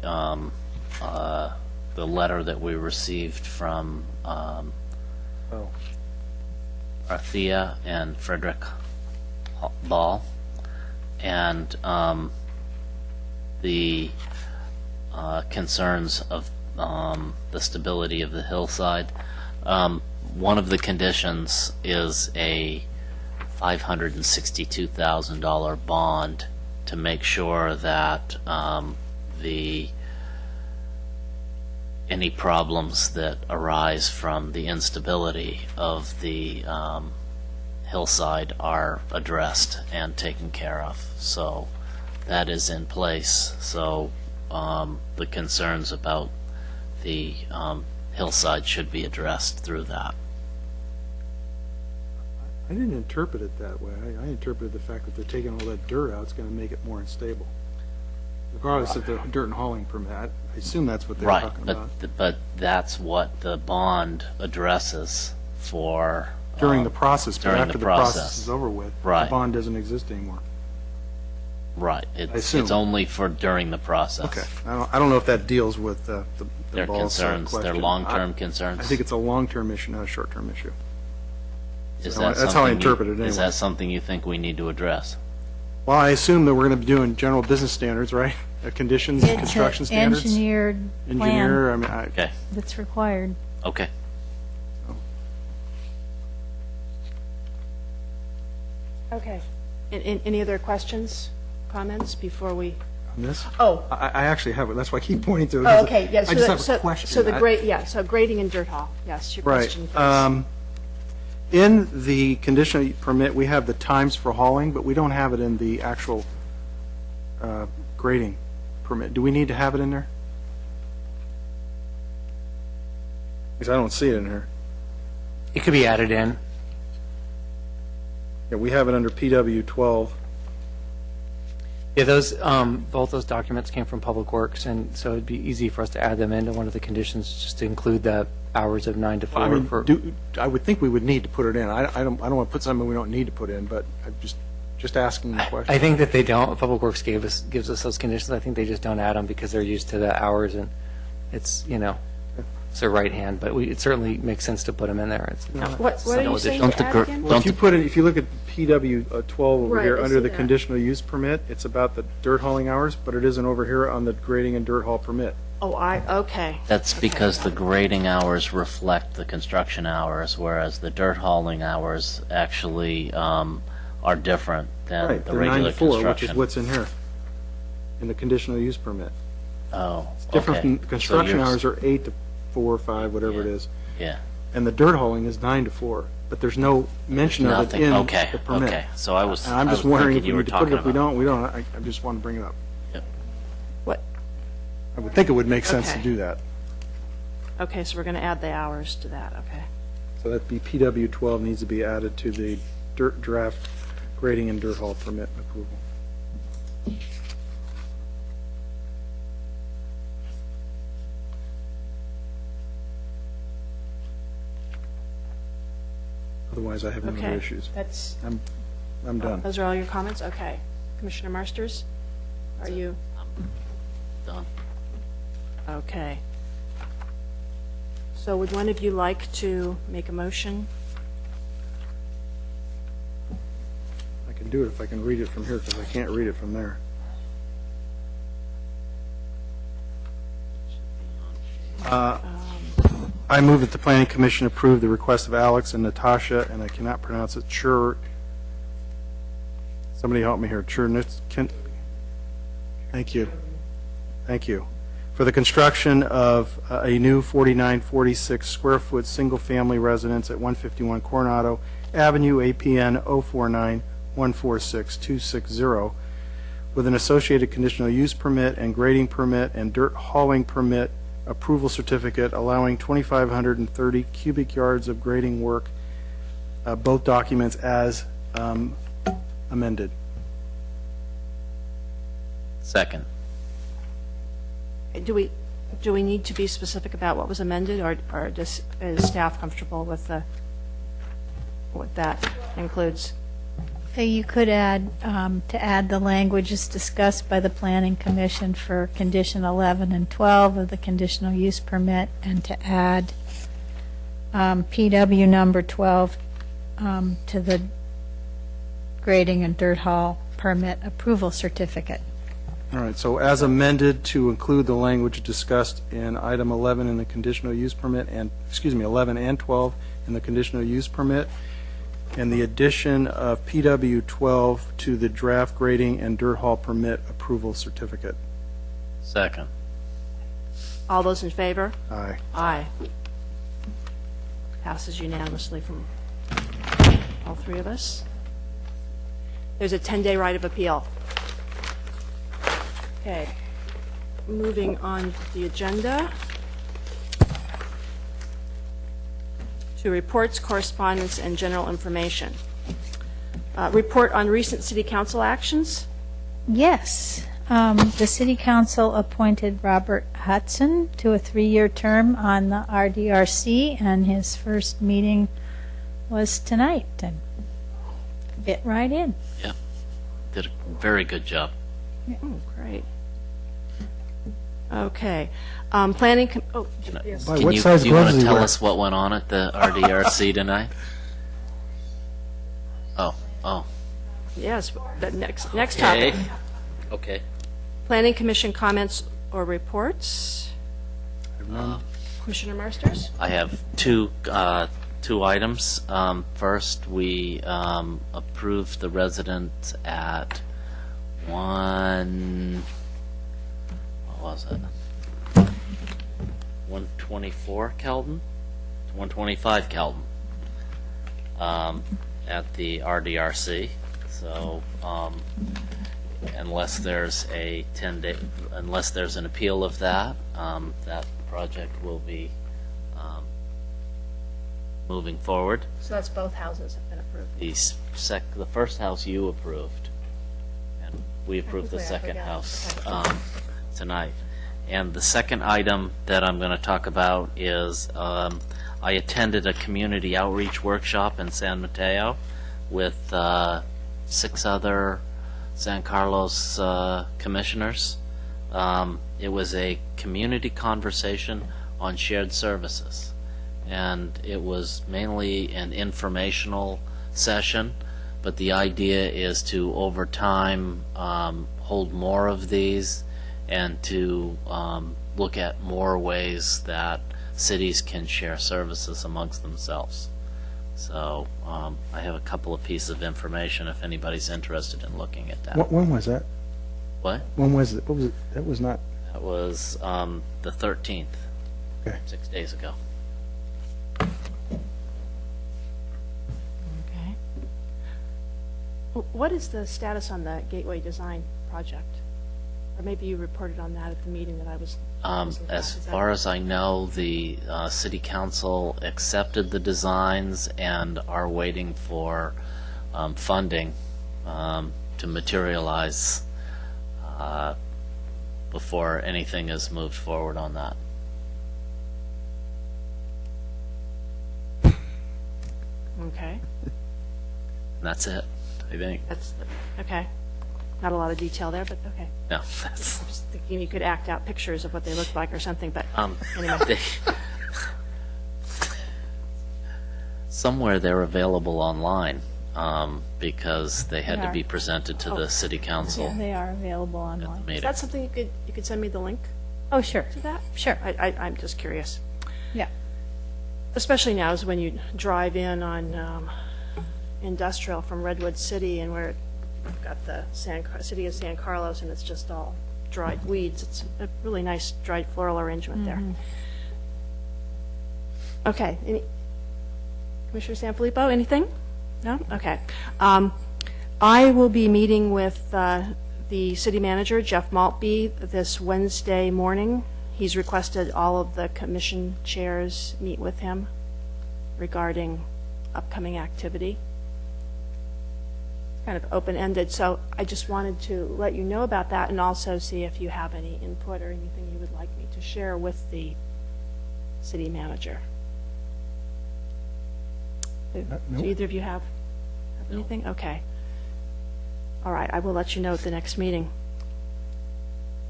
letter that we received from Arthea and Frederick Ball, and the concerns of the stability of the hillside. One of the conditions is a $562,000 bond to make sure that any problems that arise from the instability of the hillside are addressed and taken care of. So that is in place. So the concerns about the hillside should be addressed through that. I didn't interpret it that way. I interpreted the fact that they're taking all that dirt out, it's going to make it more unstable. Regardless of the dirt and hauling permit, I assume that's what they're Right, talking about. but that's what the bond addresses for. During the process, but during after the the process process. is over with, the Right. bond doesn't exist anymore. Right, assume. it's only for during the process. Okay. I don't know if that deals with the Their Ball's concerns, their question. long-term concerns. I think it's a long-term issue, not a short-term issue. Is so that that's how I something interpret it Is anyway. that something you think we need to address? Well, I assume that we're going to be doing general business standards, right? Conditions, It's construction an standards? engineered Engineer, plan I mean, Okay, that's required. okay. okay. Any other questions, comments before we? on this? Oh, I actually have it, that's why I keep pointing to it. oh, okay, yes. I just have a question. So the so grading and dirt haul, yes, your Right. question, please. In the conditional permit, we have the times for hauling, but we don't have it in the actual grading permit. Do we need to have it in there? Because I don't see it in here. It could be added in. Yeah, we have it under PW 12. Yeah, those, both those documents came from Public Works, and so it'd be easy for us to add them into one of the conditions, just to include the hours of 9 to 4. I mean, for- I would think we would need to put it in. I don't want to put something we don't need to put in, but I'm just asking the question. I think that they don't, Public Works gives us those conditions. I think they just don't add them because they're used to the hours, and it's, it's their right hand, but it certainly makes sense to put them in there. It's not- What are no you saying additional- to add again? Well, if you look at PW 12 over Right, here, I under see the that. conditional use permit, it's about the dirt hauling hours, but it isn't over here on the grading and dirt haul permit. Oh, okay. That's because the grading hours reflect the construction hours, whereas the dirt hauling hours actually are different than Right, the they're 9 regular to 4, which is construction. what's in here, in the conditional use permit. Oh, Different okay. from, So construction yours- hours are 8 to 4 or 5, whatever it Yeah. is. Yeah. And the dirt hauling is 9 to 4, but there's no mention of it Nothing, in okay, the permit. okay. So I was And I'm I just was wondering thinking if we you were need to put it, talking if we about- don't, we don't. I just want to bring it up. Yep. What? I would think it would make sense to Okay. do that. Okay, so we're going to add the hours to that, okay. So that'd be PW 12 needs to be added to the dirt draft grading and dirt haul permit approval. Otherwise, I have no other Okay. issues. That's, I'm done. those are all your comments? Okay. Commissioner Marsters, are you? Done. Okay. So would one of you like to make a motion? I can do it if I can read it from here, because I can't read it from there. I move that the Planning Commission approve the request of Alex and Natasha, and I cannot pronounce it, somebody help me here, thank you. Thank you. For the construction of a new 4946 square foot single-family residence at 151 Coronado Avenue, APN 049146260, with an associated conditional use permit and grading permit and dirt hauling permit approval certificate allowing 2,530 cubic yards of grading work, both documents as amended. Second. Do we need to be specific about what was amended, or is staff comfortable with what that includes? You could add, to add the languages discussed by the Planning Commission for condition 11 and 12 of the conditional use permit, and to add PW number 12 to the grading and dirt haul permit approval certificate. All right, so as amended to include the language discussed in item 11 in the conditional use permit, and, 11 and 12 in the conditional use permit, and the addition of PW 12 to the draft grading and dirt haul permit approval certificate. Second. All those in favor? Aye. Aye. Passes unanimously from all three of us. There's a 10-day right of appeal. Okay, moving on to the agenda. To reports, correspondence, and general information. Report on recent city council actions. Yes. The City Council appointed Robert Hudson to a 3-year term on the RDRC, and his first meeting was tonight, and fit right in. Yeah. Did a very good job. Oh, great. Okay. Planning, yes. Boy, Can what you, size do you want gloves to does he tell wear? us what went on at the RDRC tonight? Oh. Yes, the next topic. Okay. Planning Commission comments or reports. Commissioner Marsters? I have two items. First, we approved the resident at what was it? 124 Kelton? 125 Kelton at the RDRC. So unless there's a 10-day, unless there's an appeal of that, that project will be moving forward. So that's both houses have been approved. The first house you approved, and we approved the Technically, I second forgot. house tonight. And the second item that I'm going to talk about is I attended a community outreach workshop in San Mateo with 6 other San Carlos commissioners. It was a community conversation on shared services, and it was mainly an informational session, but the idea is to, over time, hold more of these and to look at more ways that cities can share services amongst themselves. So I have a couple of pieces of information if anybody's interested in looking at that. When was that? What? When was it? What was it? That was not. That was the 13th, Okay. 6 days ago. Okay. What is the status on the Gateway Design project? Or maybe you reported on that at the meeting that I was. As far as I know, the city council accepted the designs and are waiting for funding to materialize before anything is moved forward on that. Okay, And that's it, I think. that's, okay. Not a lot of detail there, but okay. No, that's, I'm just thinking you could act out pictures of what they look like or something, but anyway. they, somewhere they're available online because they had to be presented to the city council Yeah, they are available at the online. Is meeting. that something you could send me the link Oh, sure. to that? Sure. I'm just curious. Yeah. especially now is when you drive in on Industrial from Redwood City and where you've got the city of San Carlos and it's just all dried weeds. It's a really nice dried floral arrangement there. Okay. Commissioner Sanfilippo, anything? No? Okay. I will be meeting with the city manager, Jeff Maltby, this Wednesday morning. He's requested all of the commission chairs meet with him regarding upcoming activity. It's kind of open-ended, so I just wanted to let you know about that and also see if you have any input or anything you would like me to share with the city manager. Do either of you have anything? Okay. All right, I will let you know at the next meeting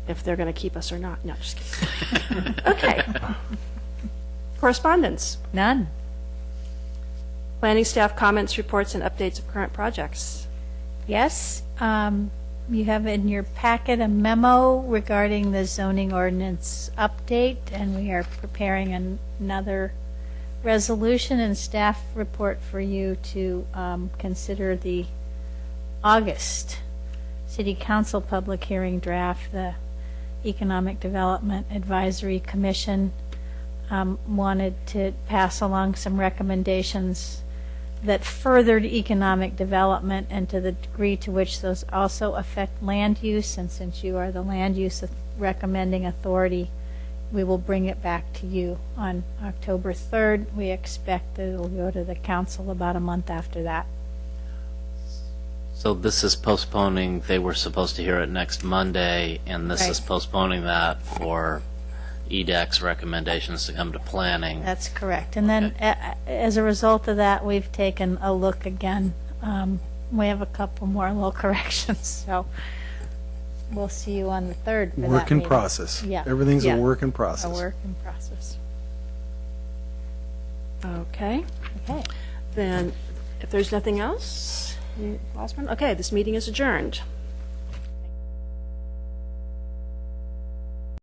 if they're going to keep us or not. No, just kidding. Okay. Correspondence. None. Planning staff comments, reports, and updates of current projects. Yes, you have in your packet a memo regarding the zoning ordinance update, and we are preparing another resolution and staff report for you to consider the August City Council public hearing draft. The Economic Development Advisory Commission wanted to pass along some recommendations that furthered economic development and to the degree to which those also affect land use. And since you are the land use recommending authority, we will bring it back to you on October 3rd. We expect that it will go to the council about a month after that. So this is postponing, they were supposed to hear it next Monday, and this is Right. postponing that for EDEC's recommendations to come to planning. That's correct. And then as a result of that, we've taken a look again. We have a couple more little corrections, so we'll see you on the 3rd for that Work in meeting. process. Yeah. Everything's Yeah. a work in A process. work in process. Okay. Okay. Then, if there's nothing else, last one? Okay, this meeting is adjourned.